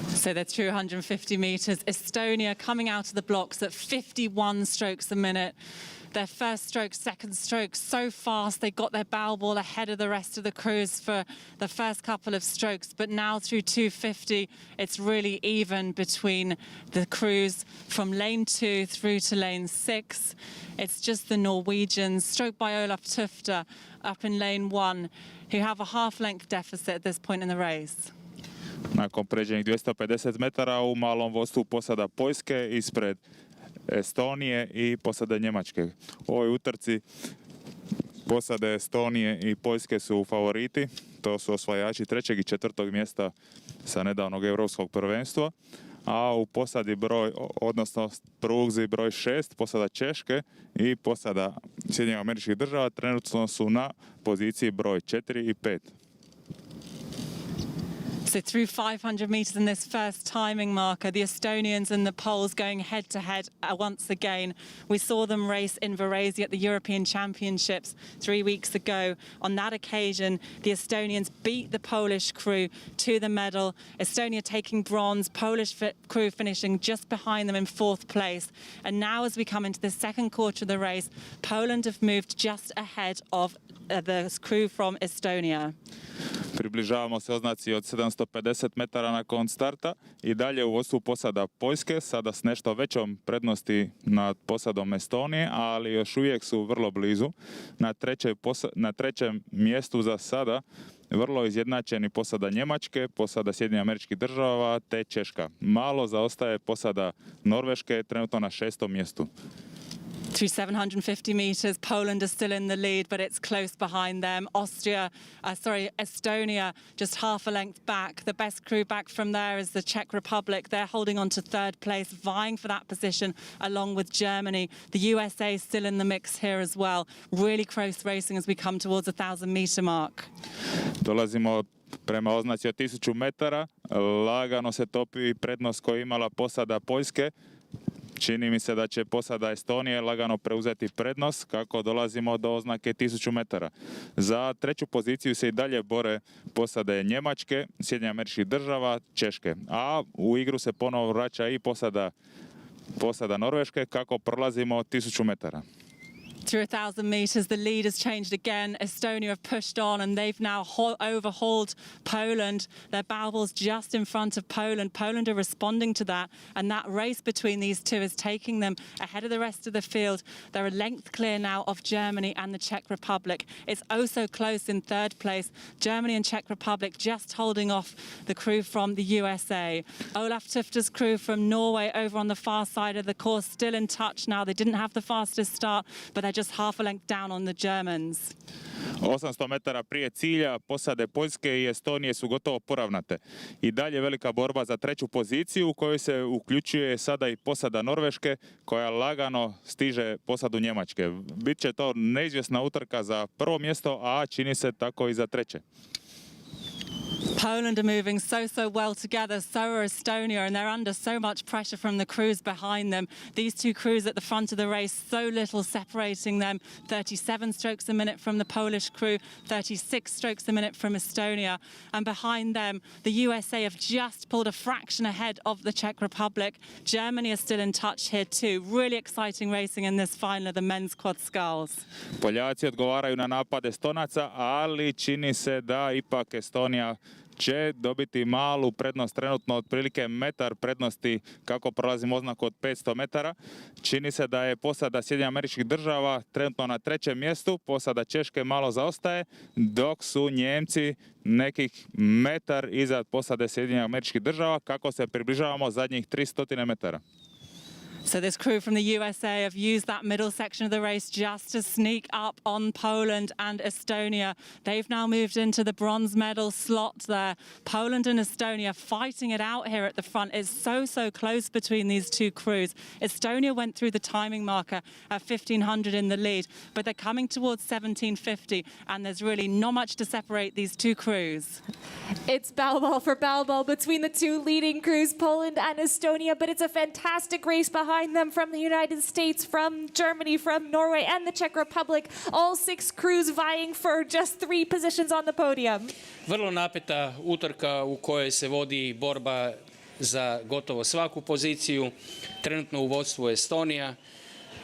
So they're 250 meters. Estonia coming out of the blocks at 51 strokes a minute. Their first stroke, second stroke, so fast. They got their bow ball ahead of the rest of the crews for the first couple of strokes. But now through 250, it's really even between the crews from lane 2 through to lane 6. It's just the Norwegians, stroked by Olaf Tufte, up in lane 1, who have a half-length deficit at this point in the race. Nakon pređenih 250 metara u malom vodstvu posada Poljske ispred Estonije i posade Njemačke. U ovoj utrci posade Estonije i Poljske su favoriti. To su osvajači 3. i 4. mjesta sa nedavnog europskog prvenstva. A u posadi odnosno pruzi broj 6, posada Češke i posada Sjedinjenih Američkih Država trenutno su na poziciji broj 4 i 5. So through 500 meters in this first timing marker, the Estonians and the Poles going head to head once again. We saw them race in Varese at the European Championships 3 weeks ago. On that occasion, the Estonians beat the Polish crew to the medal. Estonia taking bronze, Polish crew finishing just behind them in 4th place. And now as we come into the second quarter of the race, Poland have moved just ahead of the crew from Estonia. Približavamo se oznaci od 750 metara nakon starta i dalje u vodstvu posada Poljske, sada s nešto većom prednosti nad posadom Estonije, ali još uvijek su vrlo blizu. Na trećem mjestu za sada vrlo izjednačeni posada Njemačke, posada Sjedinjenih Američkih Država te Češka. Malo zaostaje posada Norveške, trenutno na 6. mjestu. Through 750 meters, Poland is still in the lead, but it's close behind them. Estonia just half a length back. The best crew back from there is the Czech Republic. They're holding on to 3rd place, vying for that position along with Germany. The USA is still in the mix here as well. Really close racing as we come towards the 1,000-meter mark. Dolazimo prema oznaci od 1000 metara. Lagano se topi prednost koju imala posada Poljske. Čini mi se da će posada Estonije lagano preuzeti prednost kako dolazimo do oznake 1000 metara. Za 3. poziciju se i dalje bore posade Njemačke, Sjedinjenih Američkih Država, Češke. A u igru se ponovo vraća i posada Norveške kako prolazimo 1000 metara. Through 1,000 meters, the lead has changed again. Estonia have pushed on and they've now overhauled Poland. Their bow ball's just in front of Poland. Poland are responding to that, and that race between these two is taking them ahead of the rest of the field. They're a length clear now of Germany and the Czech Republic. It's oh so close in 3rd place. Germany and Czech Republic just holding off the crew from the USA. Olaf Tufte's crew from Norway over on the far side of the course still in touch now. They didn't have the fastest start, but they're just half a length down on the Germans. 800 metara prije cilja posade Poljske i Estonije su gotovo poravnate. I dalje velika borba za 3. poziciju u kojoj se uključuje sada i posada Norveške koja lagano stiže posadu Njemačke. Biće to neizvjesna utrka za 1. mjesto, a čini se tako i za 3. Poland are moving so well together, so are Estonia, and they're under so much pressure from the crews behind them. These two crews at the front of the race, so little separating them. 37 strokes a minute from the Polish crew, 36 strokes a minute from Estonia. And behind them, the USA have just pulled a fraction ahead of the Czech Republic. Germany are still in touch here too. Really exciting racing in this final of the men's quad sculls. Poljaci odgovaraju na napad Estonaca, ali čini se da ipak Estonija će dobiti malu prednost, trenutno otprilike metar prednosti kako prolazimo oznaku od 500 metara. Čini se da je posada Sjedinjenih Američkih Država trenutno na 3. mjestu, posada Češke malo zaostaje, dok su Njemci nekih metar iza posade Sjedinjenih Američkih Država kako se približavamo zadnjih 300 metara. So this crew from the USA have used that middle section of the race just to sneak up on Poland and Estonia. They've now moved into the bronze medal slot there. Poland and Estonia fighting it out here at the front. It's so close between these two crews. Estonia went through the timing marker at 1500 in the lead, but they're coming towards 1750, and there's really not much to separate these two crews. It's bow ball for bow ball between the two leading crews, Poland and Estonia, but it's a fantastic race behind behind them from the United States, from Germany, from Norway, and the Czech Republic. All 6 crews vying for just 3 positions on the podium. Vrlo napeta utrka u kojoj se vodi borba za gotovo svaku poziciju. Trenutno u vodstvu Estonija,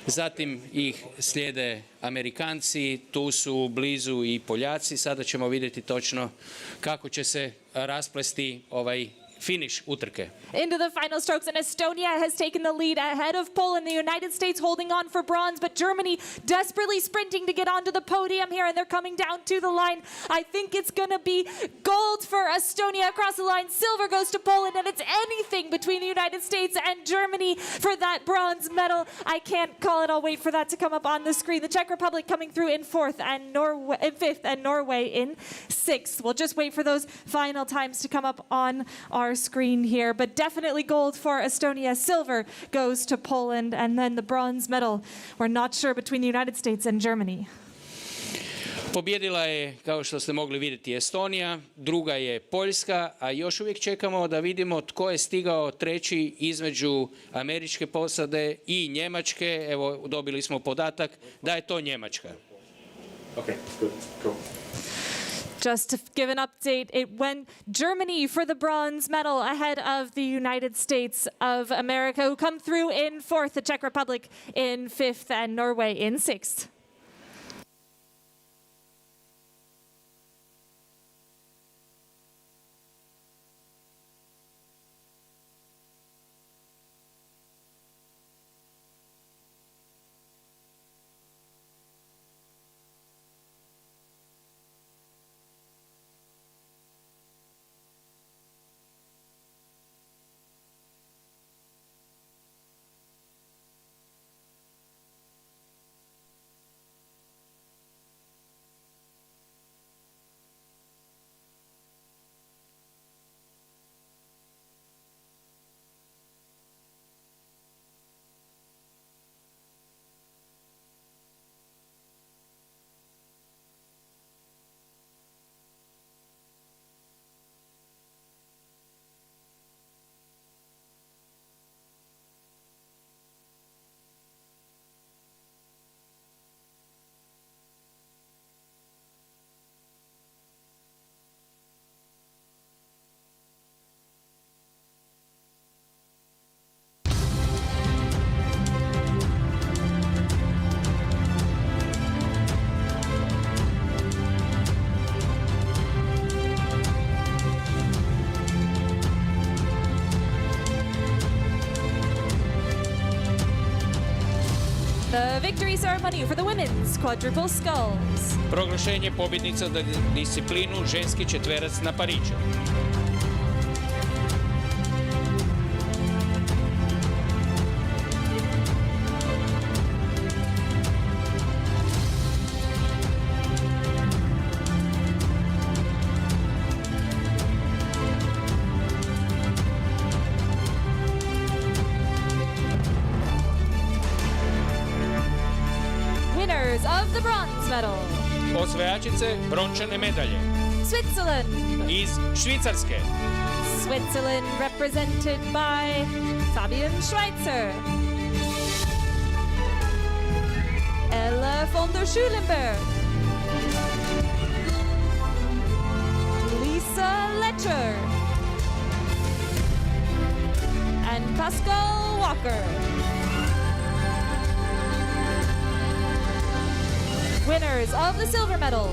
zatim ih slijede Amerikanci, tu su blizu i Poljaci. Sada ćemo vidjeti točno kako će se rasplesti ovaj finish utrke. Into the final strokes, and Estonia has taken the lead ahead of Poland, the United States holding on for bronze, but Germany desperately sprinting to get onto the podium here, and they're coming down to the line. I think it's going to be gold for Estonia across the line. Silver goes to Poland, and it's anything between the United States and Germany for that bronze medal. I can't call it. I'll wait for that to come up on the screen. The Czech Republic coming through in 5th, and Norway in 6th. We'll just wait for those final times to come up on our screen here, but definitely gold for Estonia. Silver goes to Poland, and then the bronze medal, we're not sure, between the United States and Germany. Pobjedila je, kao što ste mogli vidjeti, Estonija, druga je Poljska, a još uvijek čekamo da vidimo tko je stigao treći između američke posade i Njemačke. Evo, dobili smo podatak da je to Njemačka. Okay, good, cool. Just to give an update, it went Germany for the bronze medal ahead of the United States of America, who come through in 4th, the Czech Republic in 5th, and Norway in 6th. The victory ceremony for the women's quadruple sculls. Proglašenje pobjednica za disciplinu ženski četverac na Pariću. Winners of the bronze medal. Osvajačice brončane medalje Switzerland. iz Švicarske. Switzerland represented by Fabian Schweitzer. Ella von der Schulenberg. Lisa Letcher. And Pascal Walker. Winners of the silver medal.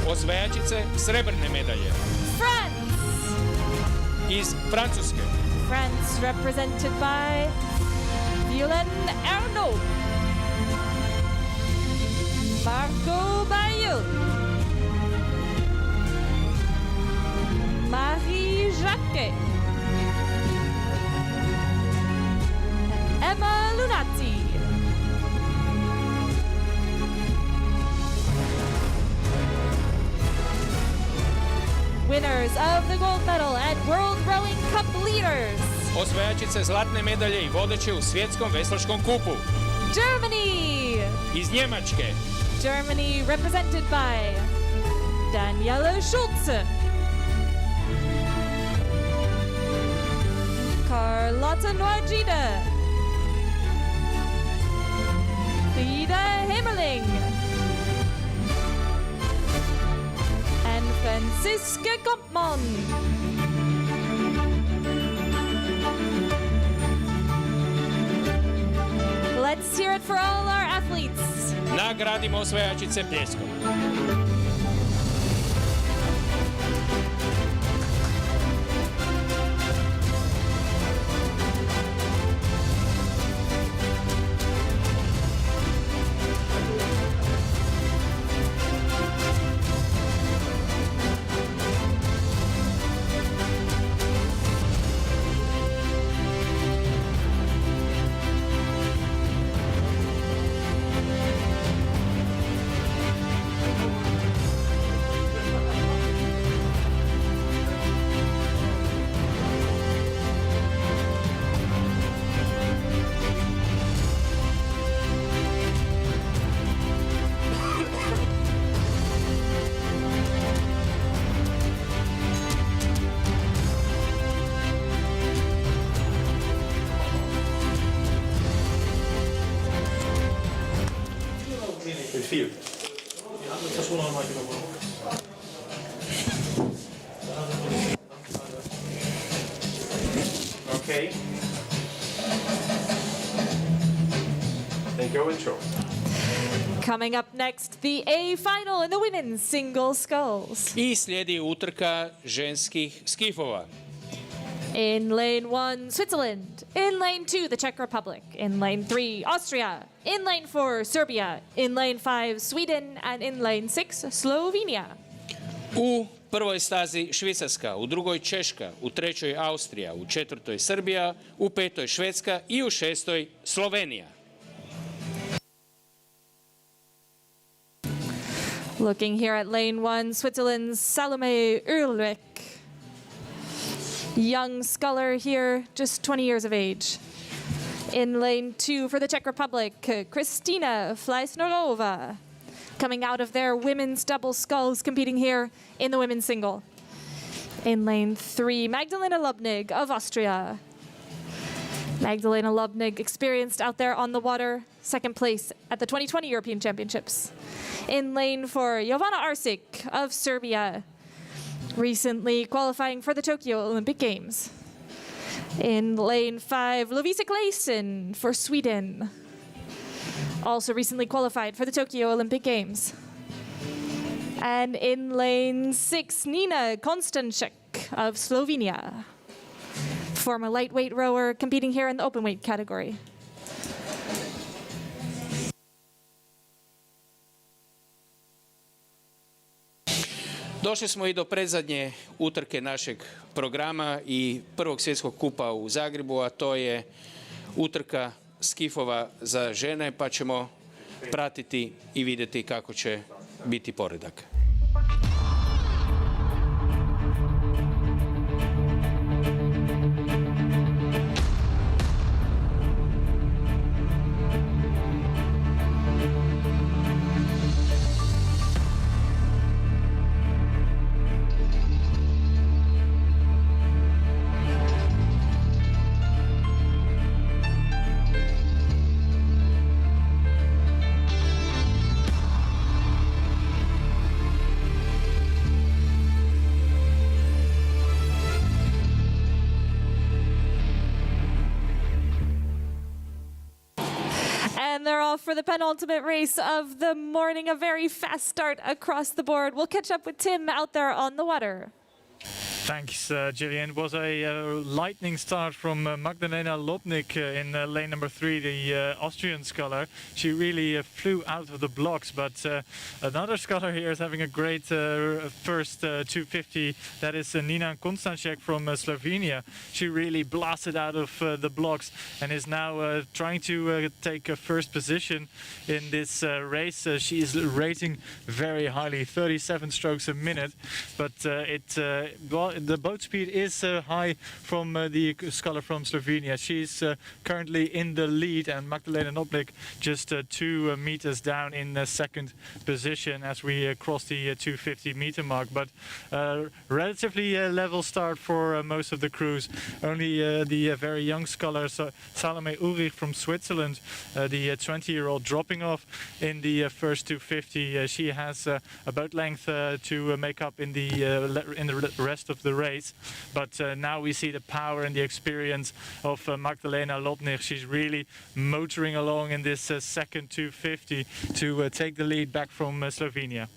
Osvajačice srebrne medalje France. iz Francuske. France represented by Violaine Arnaud. Marco Bayou. Marie Jacquet. And Emma Lunati. Winners of the gold medal and World Rowing Cup leaders. Osvajačice zlatne medalje i vodeće u svjetskom veslačkom kupu Germany. iz Njemačke. Germany represented by Daniela Schulze. Carlotta Noirgida. Franziska Kompmann. Let's hear it for all our athletes. Nagradimo osvajačice pljeskom. Midfield. Okay. And go and show. Coming up next, the A final in the women's single sculls. I slijedi utrka ženskih skifova. In lane 1, Switzerland. In lane 2, the Czech Republic. In lane 3, Austria. In lane 4, Serbia. In lane 5, Sweden. And in lane 6, Slovenia. U prvoj stazi Švicarska, u drugoj Češka, u trećoj Austrija, u četvrtoj Srbija, u petoj Švedska i u šestoj Slovenija. Looking here at lane 1, Switzerland's Salome Ulrich. Young sculler here, just 20 years of age. In lane 2 for the Czech Republic, Kristina Fleisnerova. Coming out of their women's double sculls, competing here in the women's single. In lane 3, Magdalena Lubnig of Austria. Magdalena Lubnig, experienced out there on the water, second place at the 2020 European Championships. In lane 4, Jovana Arsic of Serbia, recently qualifying for the Tokyo Olympic Games. In lane 5, Lovisa Claesson for Sweden, also recently qualified for the Tokyo Olympic Games. And in lane 6, Nina Konstanček of Slovenia, former lightweight rower competing here in the open weight category. Došli smo i do predzadnje utrke našeg programa i prvog svjetskog kupa u Zagrebu, a to je utrka skifova za žene, pa ćemo pratiti i vidjeti kako će biti poredak. And they're off for the penultimate race of the morning. A very fast start across the board. We'll catch up with Tim out there on the water. Thanks, Gillian. It was a lightning start from Magdalena Lubnig in lane number 3, the Austrian sculler. She really flew out of the blocks, but another sculler here is having a great first 250. That is Nina Konstanček from Slovenia. She really blasted out of the blocks and is now trying to take a first position in this race. She is rating very highly, 37 strokes a minute, but the boat speed is high from the sculler from Slovenia. She's currently in the lead, and Magdalena Nopnik just 2 meters down in second position as we cross the 250-meter mark. But relatively level start for most of the crews. Only the very young sculler Salome Ulrich from Switzerland, the 20-year-old, dropping off in the first 250. She has a boat length to make up in the rest of the race. But now we see the power and the experience of Magdalena Lobnich. She's really motoring along in this second 250 to take the lead back from Slovenia.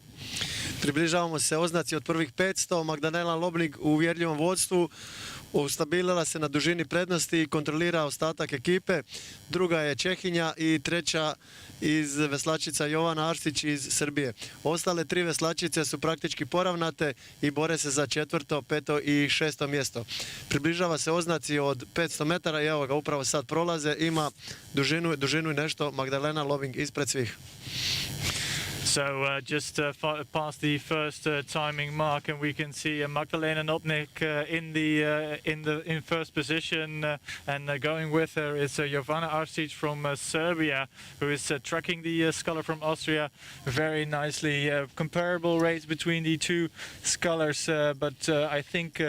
Približavamo se oznaci od prvih 500. Magdalena Lobnik u uvjerljivom vodstvu, ustabilila se na dužini prednosti i kontrolira ostatak ekipe. Druga je Čehinja i treća iz veslačica Jovana Arsić iz Srbije. Ostale 3 veslačice su praktički poravnate i bore se za 4., 5. i 6. mjesto. Približava se oznaci od 500 metara i evo ga, upravo sad prolaze. Ima dužinu i nešto Magdalena Lobnik ispred svih. So just past the first timing mark, and we can see Magdalena Nopnik in first position, and going with her is Jovana Arsic from Serbia, who is tracking the sculler from Austria very nicely. Comparable rates between the two scullers, but I think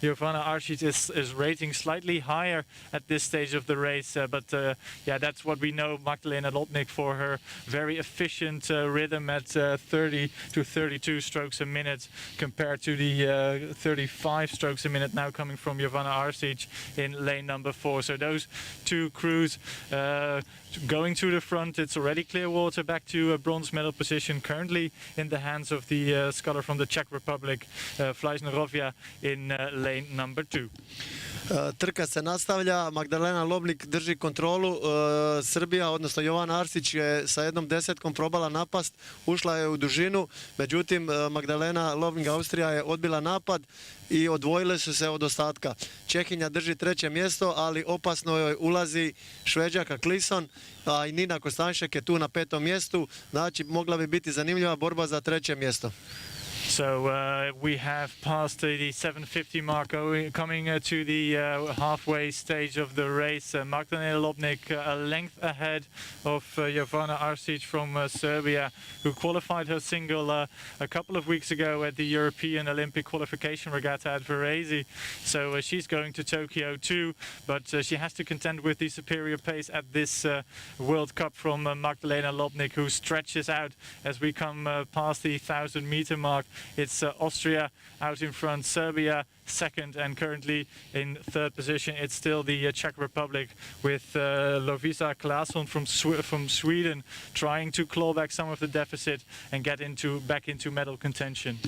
Jovana Arsic is rating slightly higher at this stage of the race. But yeah, that's what we know Magdalena Nopnik for, her very efficient rhythm at 30 to 32 strokes a minute compared to the 35 strokes a minute now coming from Jovana Arsic in lane number 4. So those two crews going to the front. It's already clear water back to a bronze medal position, currently in the hands of the sculler from the Czech Republic, Fleisnerovia, in lane number 2. Trka se nastavlja, Magdalena Lobnik drži kontrolu, Srbija, odnosno Jovana Arsić je sa jednom desetkom probala napast, ušla je u dužinu, međutim Magdalena Lobnik Austrija je odbila napad i odvojile su se od ostatka. Čehinja drži 3. mjesto, ali opasno joj ulazi Šveđanka Klison, a i Nina Kostanšek je tu na 5. mjestu, znači mogla bi biti zanimljiva borba za 3. mjesto. So we have passed the 750 mark, coming to the halfway stage of the race. Magdalena Lobnik a length ahead of Jovana Arsic from Serbia, who qualified her single a couple of weeks ago at the European Olympic Qualification Regatta at Varese. So she's going to Tokyo too, but she has to contend with the superior pace at this World Cup from Magdalena Lobnik, who stretches out as we come past the 1,000-meter mark. It's Austria out in front, Serbia second, and currently in third position it's still the Czech Republic with Lovisa Claesson from Sweden trying to claw back some of the deficit and get back into medal contention.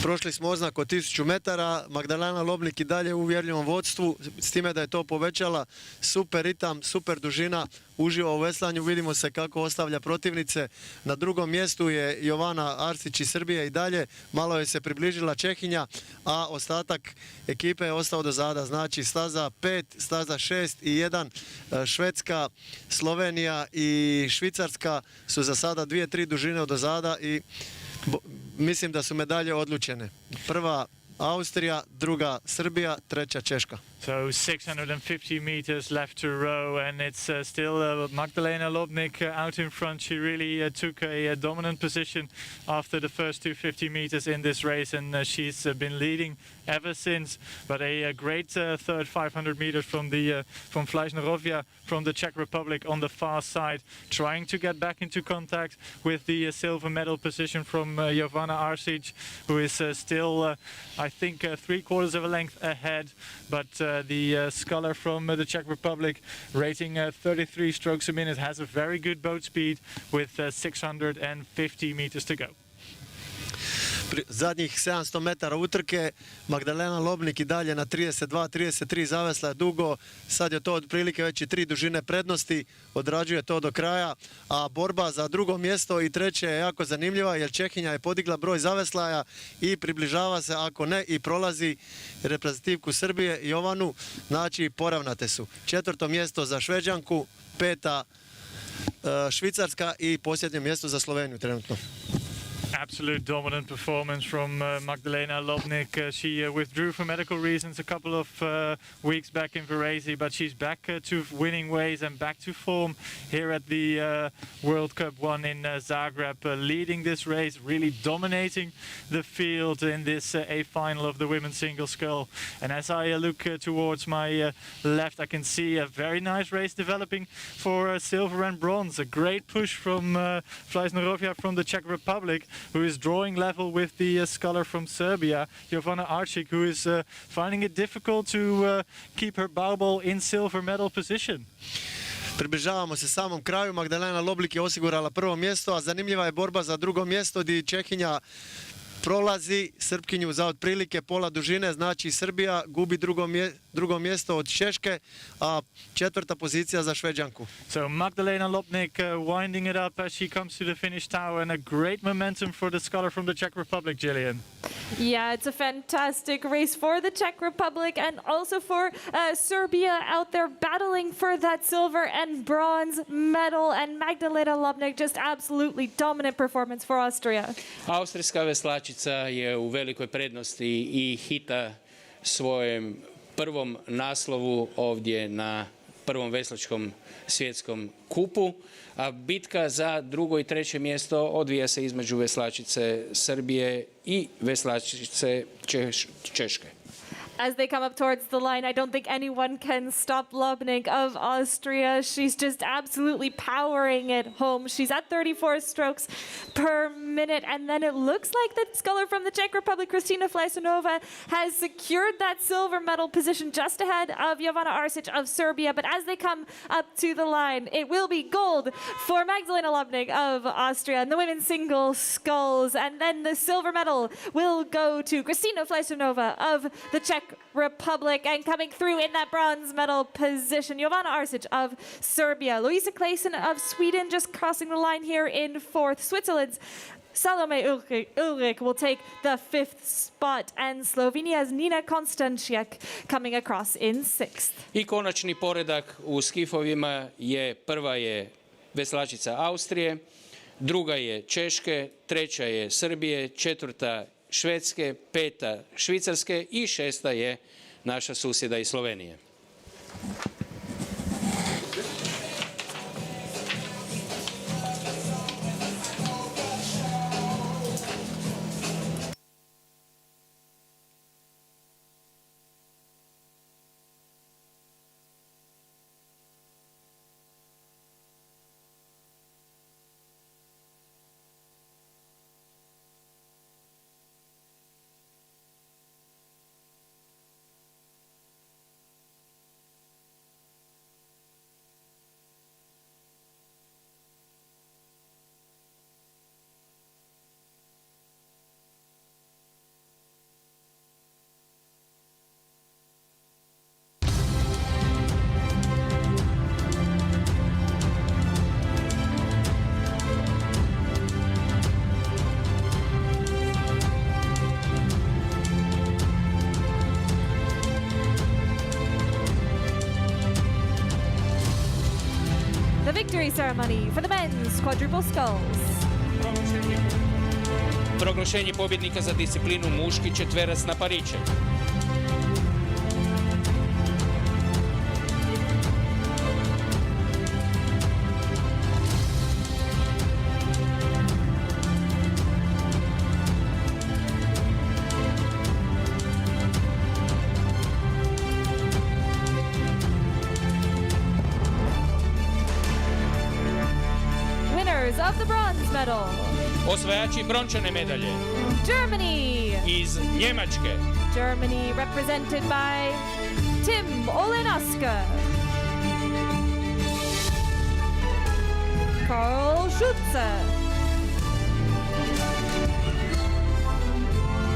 Prošli smo oznak od 1000 metara, Magdalena Lobnik i dalje u uvjerljivom vodstvu, s time da je to povećala. Super ritam, super dužina, uživa u veslanju, vidimo se kako ostavlja protivnice. Na 2. mjestu je Jovana Arsić iz Srbije i dalje, malo je se približila Čehinja, a ostatak ekipe je ostao do zada. Znači staza 5, staza 6 i 1, Švedska, Slovenija i Švicarska su za sada 2-3 dužine od zada i mislim da su medalje odlučene. Prva Austrija, druga Srbija, treća Češka. So 650 meters left to row, and it's still Magdalena Lobnik out in front. She really took a dominant position after the first 250 meters in this race, and she's been leading ever since. But a great third 500 meters from Fleisnerovia from the Czech Republic on the far side, trying to get back into contact with the silver medal position from Jovana Arsic, who is still, I think, 3/4 of a length ahead. But the sculler from the Czech Republic, rating 33 strokes a minute, has a very good boat speed with 650 meters to go. Zadnjih 700 metara utrke, Magdalena Lobnik i dalje na 32-33, zavesla je dugo, sad je to otprilike već i 3 dužine prednosti, odrađuje to do kraja, a borba za 2. mjesto i 3. je jako zanimljiva jer Čehinja je podigla broj zaveslaja i približava se, ako ne i prolazi reprezentativku Srbije Jovanu, znači poravnate su. 4. mjesto za Šveđanku, 5. Švicarska i posljednje mjesto za Sloveniju trenutno. Absolute dominant performance from Magdalena Lobnik. She withdrew for medical reasons a couple of weeks back in Varese, but she's back to winning ways and back to form here at the World Cup 1 in Zagreb, leading this race, really dominating the field in this A final of the women's single scull. And as I look towards my left, I can see a very nice race developing for silver and bronze. A great push from Fleisnerovia from the Czech Republic, who is drawing level with the sculler from Serbia, Jovana Arčić, who is finding it difficult to keep her barbell in silver medal position. Približavamo se samom kraju, Magdalena Loblik je osigurala prvo mjesto, a zanimljiva je borba za drugo mjesto gdje Čehinja prolazi Srpkinju za otprilike pola dužine, znači Srbija gubi drugo mjesto od Češke, a četvrta pozicija za Šveđanku. So Magdalena Lobnik winding it up as she comes to the finish tower, and a great momentum for the sculler from the Czech Republic, Gillian. Yeah, it's a fantastic race for the Czech Republic and also for Serbia out there battling for that silver and bronze medal, and Magdalena Lobnik just absolutely dominant performance for Austria. Austrijska veslačica je u velikoj prednosti i hita svojem prvom naslovu ovdje na prvom veslačkom svjetskom kupu, a bitka za drugo i treće mjesto odvija se između veslačice Srbije i veslačice Češke. As they come up towards the line, I don't think anyone can stop Lobnik of Austria. She's just absolutely powering it home. She's at 34 strokes per minute, and then it looks like the sculler from the Czech Republic, Kristina Fleisnova, has secured that silver medal position just ahead of Jovana Arčić of Serbia. But as they come up to the line, it will be gold for Magdalena Lobnik of Austria in the women's single sculls, and then the silver medal will go to Kristina Fleisnova of the Czech Republic, and coming through in that bronze medal position, Jovana Arčić of Serbia. Louisa Claesson of Sweden just crossing the line here in fourth. Switzerland's Salome Ulrich will take the fifth spot, and Slovenia's Nina Konstantiak coming across in sixth. I konačni poredak u skifovima je: prva je veslačica Austrije, druga je Češke, treća je Srbije, četvrta Švedske, peta Švicarske i šesta je naša susjeda iz Slovenije. Victory ceremony for the men's quadruple sculls. Proglašenje pobjednika za disciplinu muški četverac na pariće. Of the bronze medal. Osvajači brončane medalje. Germany. Iz Njemačke. Germany represented by Tim Olenaska, Karl Schutze,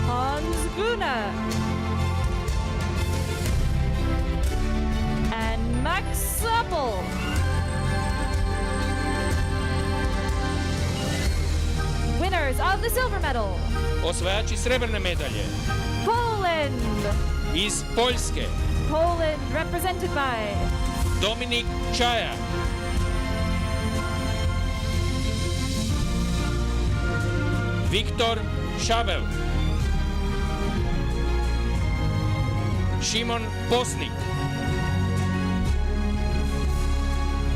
Hans Grüner, and Max Sappel. Winners of the silver medal. Osvajači srebrne medalje. Poland. Iz Poljske. Poland represented by Dominik Čaja. Viktor Šabel, Šimon Posnik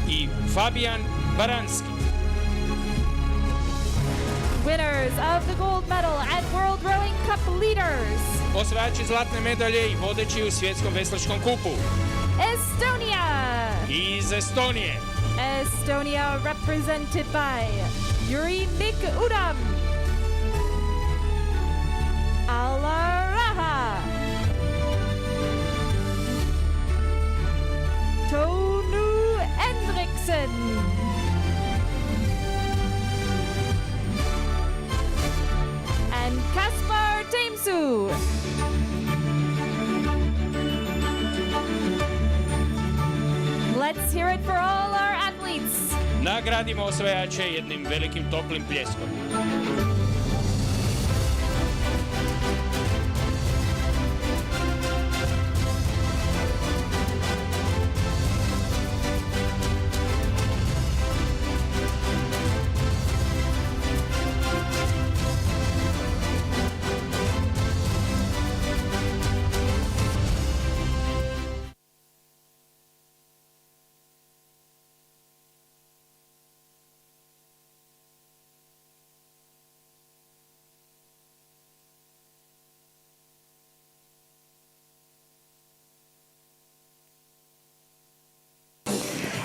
i Fabijan Baranski. Winners of the gold medal at World Rowing Cup Leaders. Osvajači zlatne medalje i vodeći u svjetskom veslačkom kupu. Estonia. Iz Estonije. Estonia represented by Yuri Mik Udam, Ala Raha, Tonu Endriksen, and Kaspar Teimsu. Let's hear it for all our athletes. Nagradimo osvajače jednim velikim toplim pljeskom.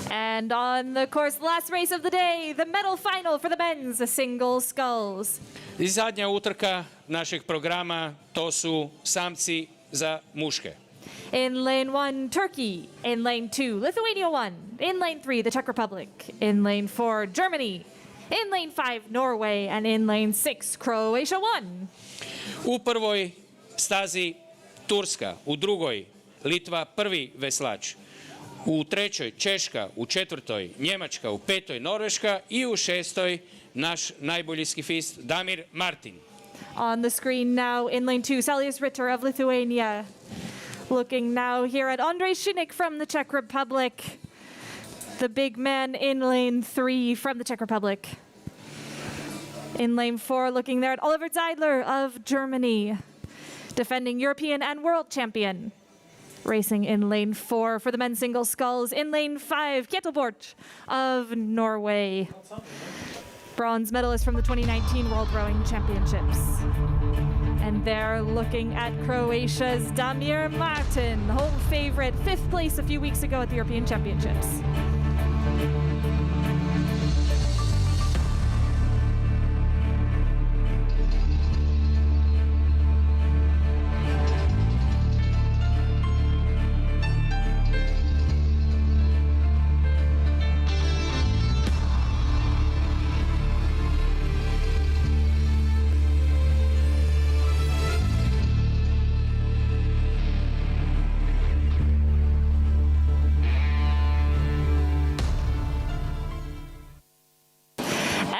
And on the course, the last race of the day, the medal final for the men's single sculls. I zadnja utrka našeg programa, to su samci za muške. In lane 1, Turkey. In lane 2, Lithuania won. In lane 3, the Czech Republic. In lane 4, Germany. In lane 5, Norway. And in lane 6, Croatia won. U prvoj stazi Turska, u drugoj Litva prvi veslač, u trećoj Češka, u četvrtoj Njemačka, u petoj Norveška i u šestoj naš najbolji skifist Damir Martin. On the screen now in lane 2, Salius Ritter of Lithuania. Looking now here at Andrej Šinik from the Czech Republic. The big man in lane 3 from the Czech Republic. In lane 4, looking there at Oliver Zeidler of Germany, defending European and world champion. Racing in lane 4 for the men's single sculls. In lane 5, Ketelbort of Norway, bronze medalist from the 2019 World Rowing Championships. And they're looking at Croatia's Damir Martin, home favorite, 5th place a few weeks ago at the European Championships.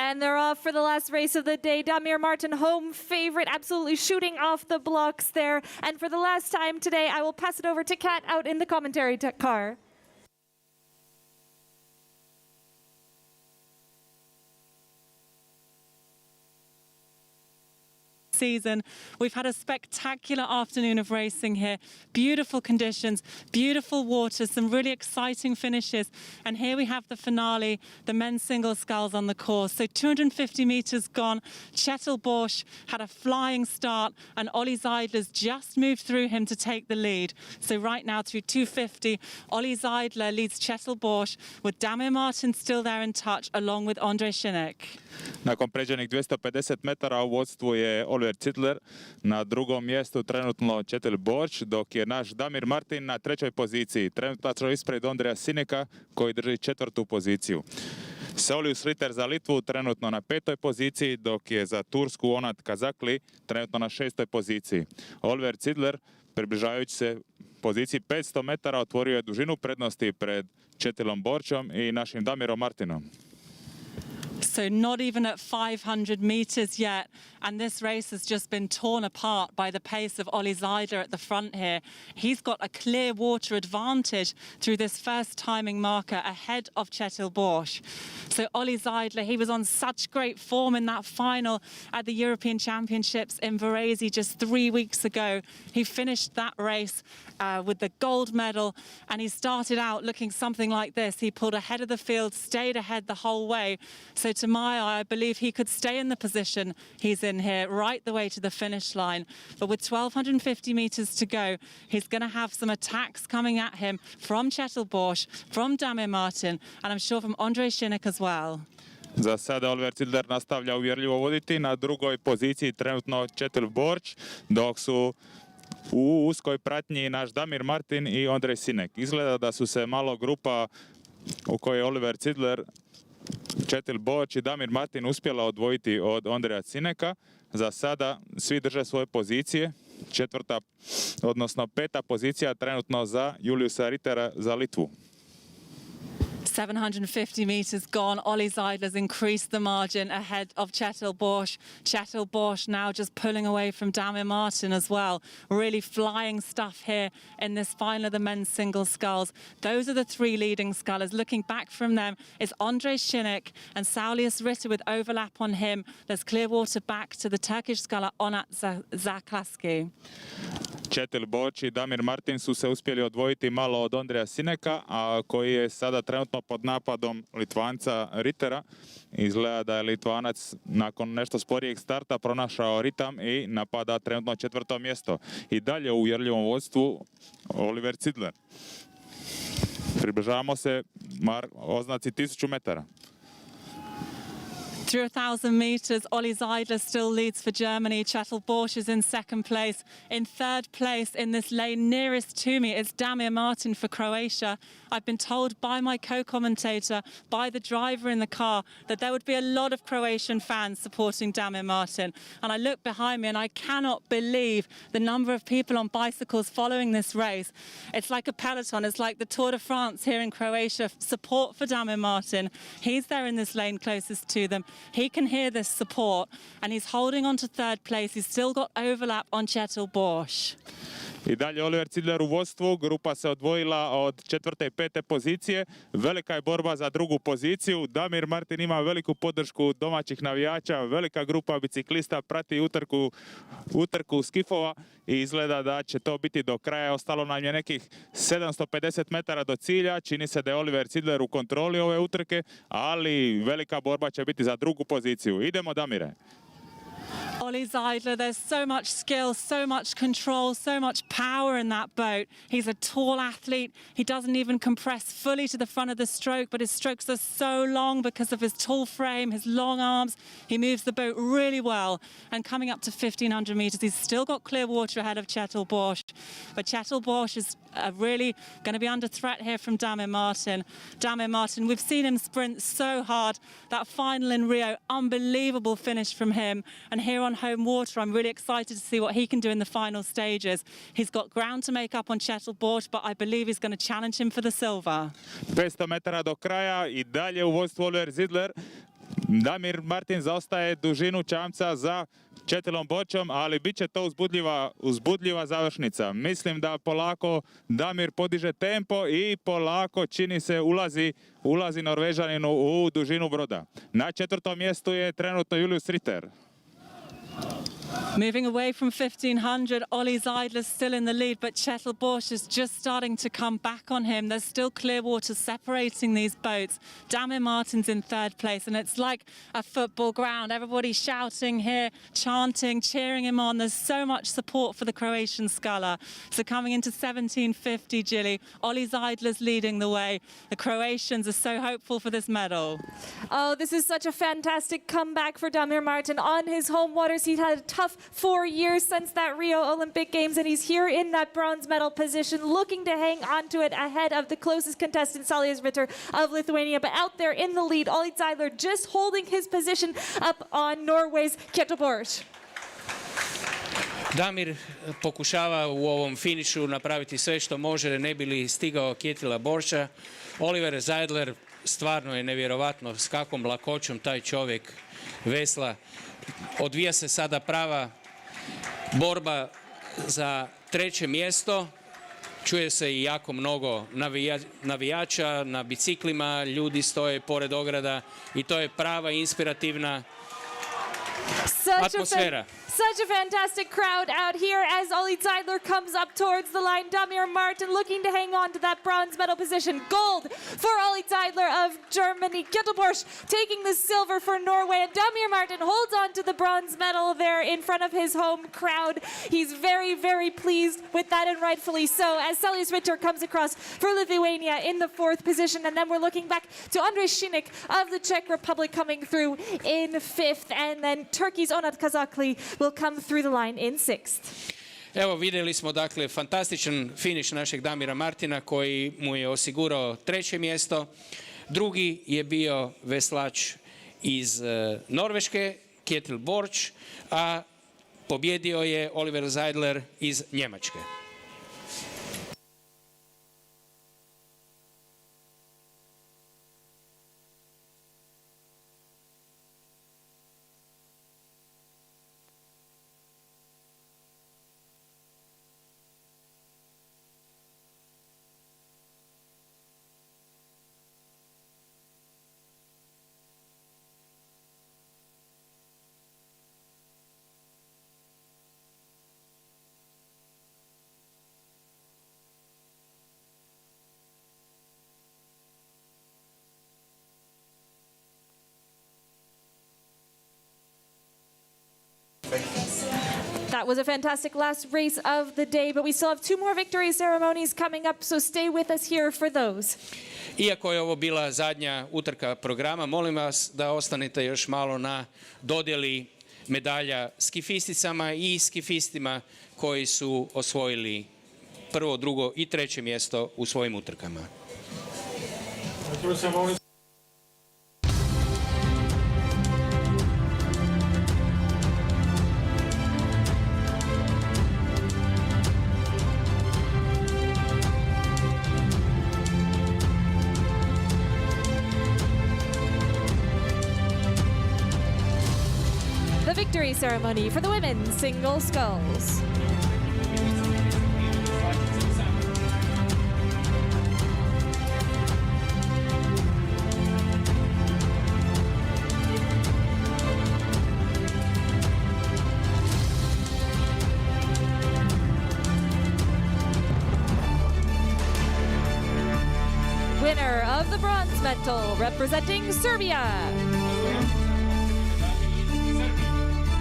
And they're off for the last race of the day. Damir Martin, home favorite, absolutely shooting off the blocks there. And for the last time today, I will pass it over to Kat out in the commentary car. Season. We've had a spectacular afternoon of racing here. Beautiful conditions, beautiful waters, some really exciting finishes. And here we have the finale, the men's single sculls on the course. So 250 meters gone. Kjetil Borch had a flying start and Ollie Zeidler's just moved through him to take the lead. So right now through 250, Ollie Zeidler leads Kjetil Borch with Damir Martin still there in touch along with Andrej Šinik. Nakon pređenih 250 metara u vodstvu je Oliver Zeidler, na drugom mjestu trenutno Kjetil Borch, dok je naš Damir Martin na trećoj poziciji, trenutno ispred Andreja Šinika koji drži četvrtu poziciju. Salius Ritter za Litvu trenutno na petoj poziciji, dok je za Tursku Onat Kazakli trenutno na šestoj poziciji. Oliver Zeidler, približavajući se poziciji 500 metara, otvorio je dužinu prednosti pred Kjetilom Borchom i našim Damirom Martinom. So not even at 500 meters yet. And this race has just been torn apart by the pace of Ollie Zeidler at the front here. He's got a clear water advantage through this first timing marker ahead of Kjetil Borch. So Ollie Zeidler, he was on such great form in that final at the European Championships in Varese just 3 weeks ago. He finished that race with the gold medal, and he started out looking something like this. He pulled ahead of the field, stayed ahead the whole way. So to my eye, I believe he could stay in the position he's in here right the way to the finish line. But with 1,250 meters to go, he's going to have some attacks coming at him from Kjetil Borch, from Damir Martin, and I'm sure from Andrej Šinek as well. Za sada Oliver Zidler nastavlja uvjerljivo voditi, na drugoj poziciji trenutno Kjetil Borch, dok su u uskoj pratnji naš Damir Martin i Andrej Šinek. Izgleda da su se malo grupa u kojoj je Oliver Zidler, Kjetil Borch i Damir Martin uspjela odvojiti od Andreja Šineka. Za sada svi drže svoje pozicije. Četvrta, odnosno peta pozicija trenutno za Juliusa Rittera za Litvu. 750 meters gone. Ollie Zeidler's increased the margin ahead of Kjetil Borch. Kjetil Borch now just pulling away from Damir Martin as well. Really flying stuff here in this final of the men's single sculls. Those are the three leading scullers. Looking back from them is Andrej Šinek and Saulius Ritter with overlap on him. There's clear water back to the Turkish sculler Onat Zaklaski. Kjetil Borch i Damir Martin su se uspjeli odvojiti malo od Andreja Šineka, a koji je sada trenutno pod napadom Litvanca Rittera. Izgleda da je Litvanac nakon nešto sporijeg starta pronašao ritam i napada trenutno četvrto mjesto. I dalje u uvjerljivom vodstvu Oliver Zidler. Približavamo se oznaci 1000 metara. Through 1,000 meters, Ollie Zeidler still leads for Germany. Kjetil Borch is in second place. In third place in this lane nearest to me is Damir Martin for Croatia. I've been told by my co-commentator, by the driver in the car, that there would be a lot of Croatian fans supporting Damir Martin. And I look behind me and I cannot believe the number of people on bicycles following this race. It's like a peloton. It's like the Tour de France here in Croatia. Support for Damir Martin. He's there in this lane closest to them. He can hear this support and he's holding on to third place. He's still got overlap on Kjetil Borch. I dalje Oliver Zidler u vodstvu, grupa se odvojila od četvrte i pete pozicije, velika je borba za drugu poziciju, Damir Martin ima veliku podršku domaćih navijača, velika grupa biciklista prati utrku skifova i izgleda da će to biti do kraja, ostalo nam je nekih 750 metara do cilja, čini se da je Oliver Zidler u kontroli ove utrke, ali velika borba će biti za drugu poziciju. Idemo Damire! Ollie Zeidler, there's so much skill, so much control, so much power in that boat. He's a tall athlete. He doesn't even compress fully to the front of the stroke, but his strokes are so long because of his tall frame, his long arms. He moves the boat really well. And coming up to 1,500 meters, he's still got clear water ahead of Kjetil Borch. But Kjetil Borch is really going to be under threat here from Damir Martin. Damir Martin, we've seen him sprint so hard. That final in Rio, unbelievable finish from him. And here on home water, I'm really excited to see what he can do in the final stages. He's got ground to make up on Kjetil Borch, but I believe he's going to challenge him for the silver. 500 metara do kraja i dalje u vodstvu Oliver Zidler. Damir Martin zaostaje dužinu čamca za Kjetilom Borchom, ali bit će to uzbudljiva završnica. Mislim da polako Damir podiže tempo i polako čini se ulazi Norvežaninu u dužinu broda. Na četvrtom mjestu je trenutno Julius Ritter. Moving away from 1,500, Ollie Zeidler's still in the lead, but Kjetil Borch is just starting to come back on him. There's still clear water separating these boats. Damir Martin's in third place, and it's like a football ground. Everybody's shouting here, chanting, cheering him on. There's so much support for the Croatian sculler. So coming into 1,750, Gilly, Ollie Zeidler's leading the way. The Croatians are so hopeful for this medal. Oh, this is such a fantastic comeback for Damir Martin on his home waters. He's had a tough 4 years since that Rio Olympic Games, and he's here in that bronze medal position, looking to hang on to it ahead of the closest contestant, Saulius Ritter of Lithuania. But out there in the lead, Ollie Zeidler just holding his position up on Norway's Kjetil Borch. Damir pokušava u ovom finišu napraviti sve što može, ne bi li stigao Kjetila Borcha. Oliver Zeidler stvarno je nevjerovatno s kakvom lakoćom taj čovjek vesla. Odvija se sada prava borba za treće mjesto. Čuje se i jako mnogo navijača na biciklima, ljudi stoje pored ograda i to je prava inspirativna atmosfera. Such a fantastic crowd out here as Ollie Zeidler comes up towards the line. Damir Martin looking to hang on to that bronze medal position. Gold for Ollie Zeidler of Germany. Kettelborsch taking the silver for Norway. And Damir Martin holds on to the bronze medal there in front of his home crowd. He's very, very pleased with that, and rightfully so, as Saulius Ritter comes across for Lithuania in the 4th position. And then we're looking back to Andrej Šinik of the Czech Republic coming through in 5th. And then Turkey's Onat Kazakli will come through the line in 6th. Evo, vidjeli smo dakle fantastičan finiš našeg Damira Martina koji mu je osigurao treće mjesto. Drugi je bio veslač iz Norveške, Kjetil Borch, a pobjedio je Oliver Zeidler iz Njemačke. That was a fantastic last race of the day, but we still have 2 more victory ceremonies coming up, so stay with us here for those. Iako je ovo bila zadnja utrka programa, molim vas da ostanete još malo na dodjeli medalja skifisticama i skifistima koji su osvojili prvo, drugo i treće mjesto u svojim utrkama. The victory ceremony for the women's single sculls. Winner of the bronze medal representing Serbia,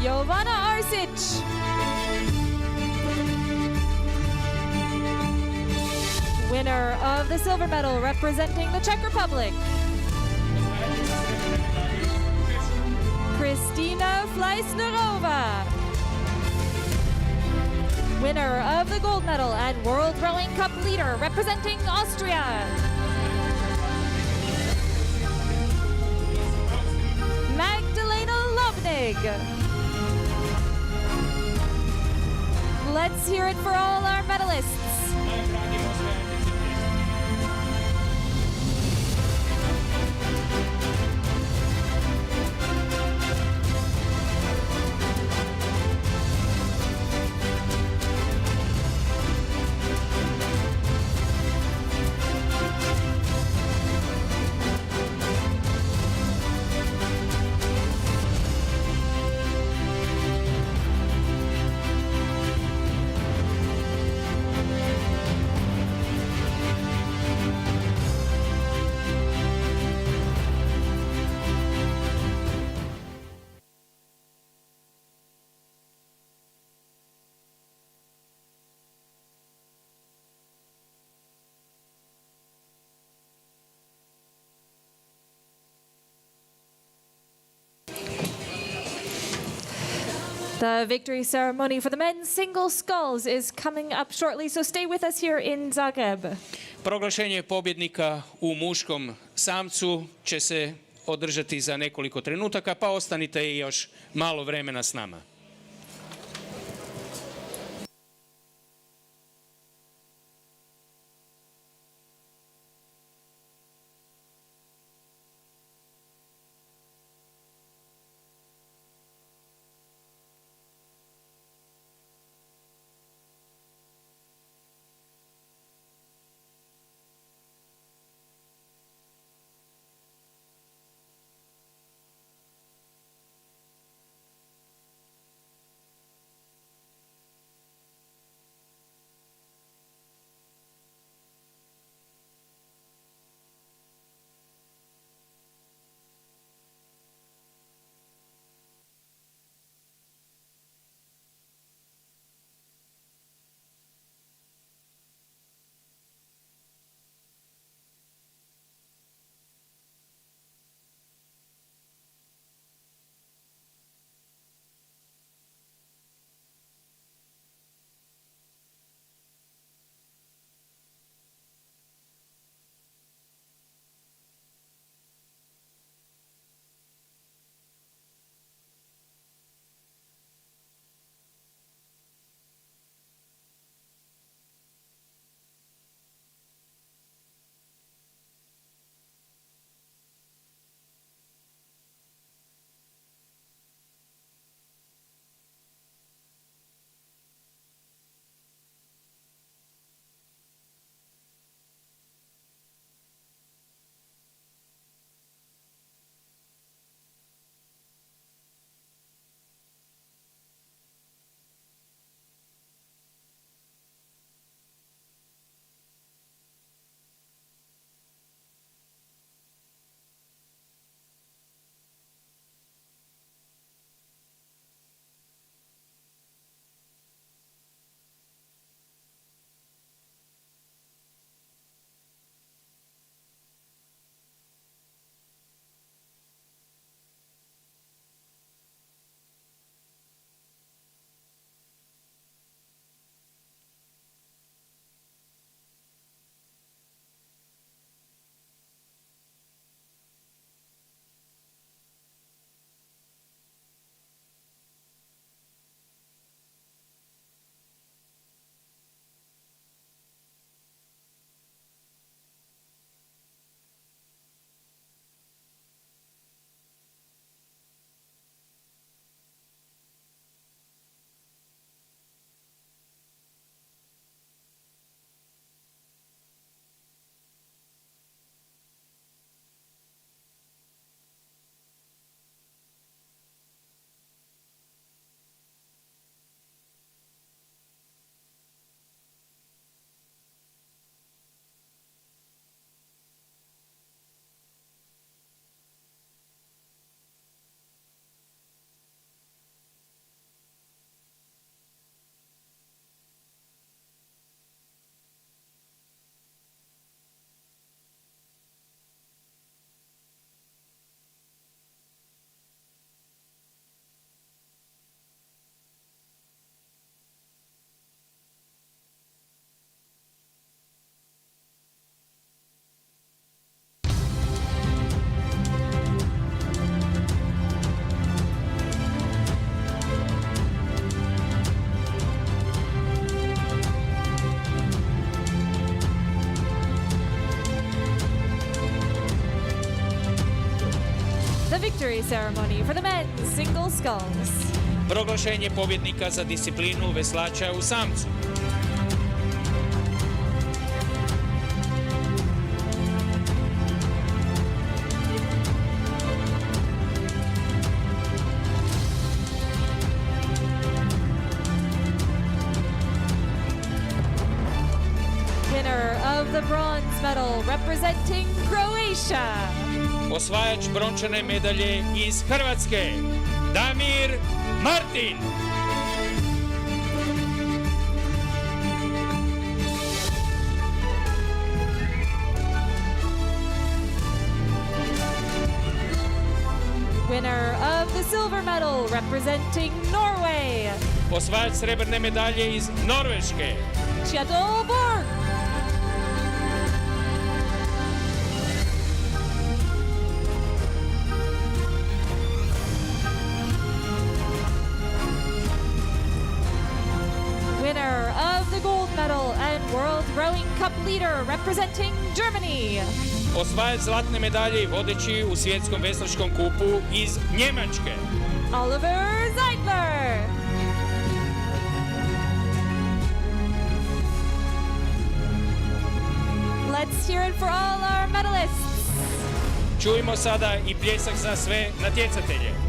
Jovana Arsic. Winner of the silver medal representing the Czech Republic, Kristina Fleisnerova. Winner of the gold medal and World Rowing Cup leader representing Austria, Magdalena Lobnig. Let's hear it for all our medalists. The victory ceremony for the men's single sculls is coming up shortly, so stay with us here in Zagreb. Proglašenje pobjednika u muškom samcu će se održati za nekoliko trenutaka, pa ostanite i još malo vremena s nama. the victory ceremony for the men's single sculls. Proglašenje pobjednika za disciplinu veslača u samcu. Winner of the bronze medal representing Croatia. Osvajač brončane medalje iz Hrvatske, Damir Martin. Winner of the silver medal representing Norway. Osvajač srebrne medalje iz Norveške, Kjetil Borg. Winner of the gold medal and World Rowing Cup leader representing Germany. osvajač zlatne medalje i vodeći u svjetskom veslačkom kupu iz Njemačke, Oliver Zeidler. Let's hear it for all our medalists. Čujmo sada i pljesak za sve natjecatelje.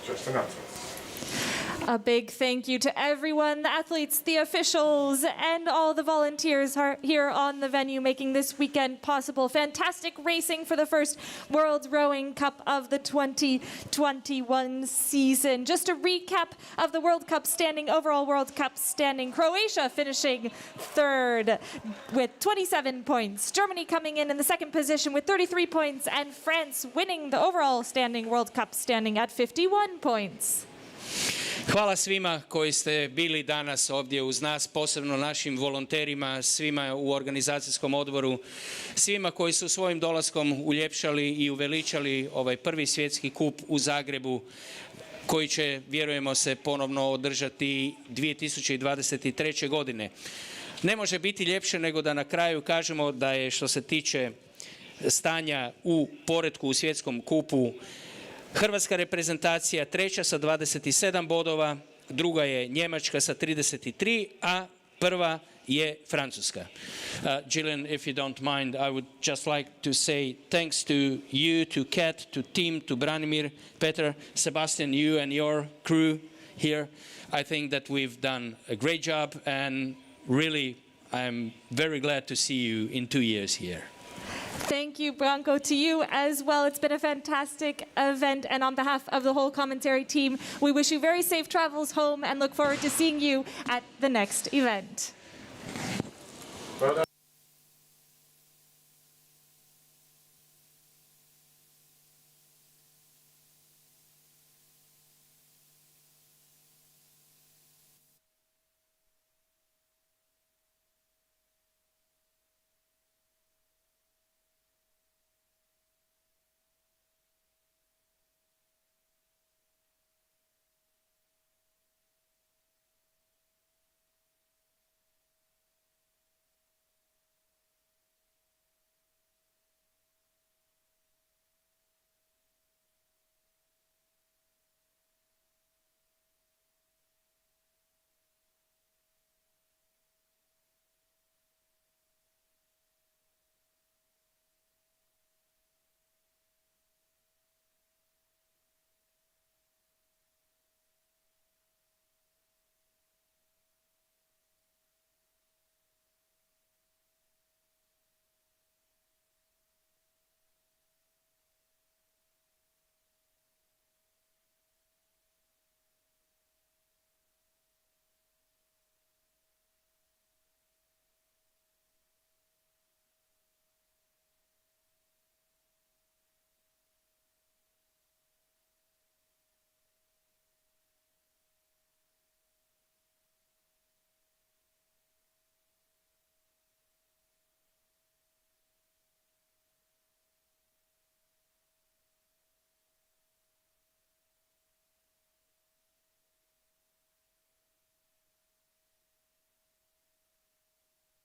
Just announcements. A big thank you to everyone, the athletes, the officials, and all the volunteers here on the venue making this weekend possible. Fantastic racing for the first World Rowing Cup of the 2021 season. Just a recap of the World Cup standing, overall World Cup standing. Croatia finishing third with 27 points. Germany coming in the second position with 33 points. And France winning the overall standing World Cup standing at 51 points. Hvala svima koji ste bili danas ovdje uz nas, posebno našim volonterima, svima u organizacijskom odboru, svima koji su svojim dolaskom uljepšali i uveličali ovaj prvi svjetski kup u Zagrebu, koji će, vjerujemo se, ponovno održati 2023. godine. Ne može biti ljepše nego da na kraju kažemo da je, što se tiče stanja u poretku u svjetskom kupu, Hrvatska reprezentacija treća sa 27 bodova, druga je Njemačka sa 33, a prva je Francuska. Gillian, if you don't mind, I would just like to say thanks to you, to Kat, to Tim, to Branimir, Peter, Sebastian, you and your crew here. I think that we've done a great job, and really I'm very glad to see you in 2 years here. Thank you, Branko, to you as well. It's been a fantastic event, and on behalf of the whole commentary team, we wish you very safe travels home and look forward to seeing you at the next event. Well done.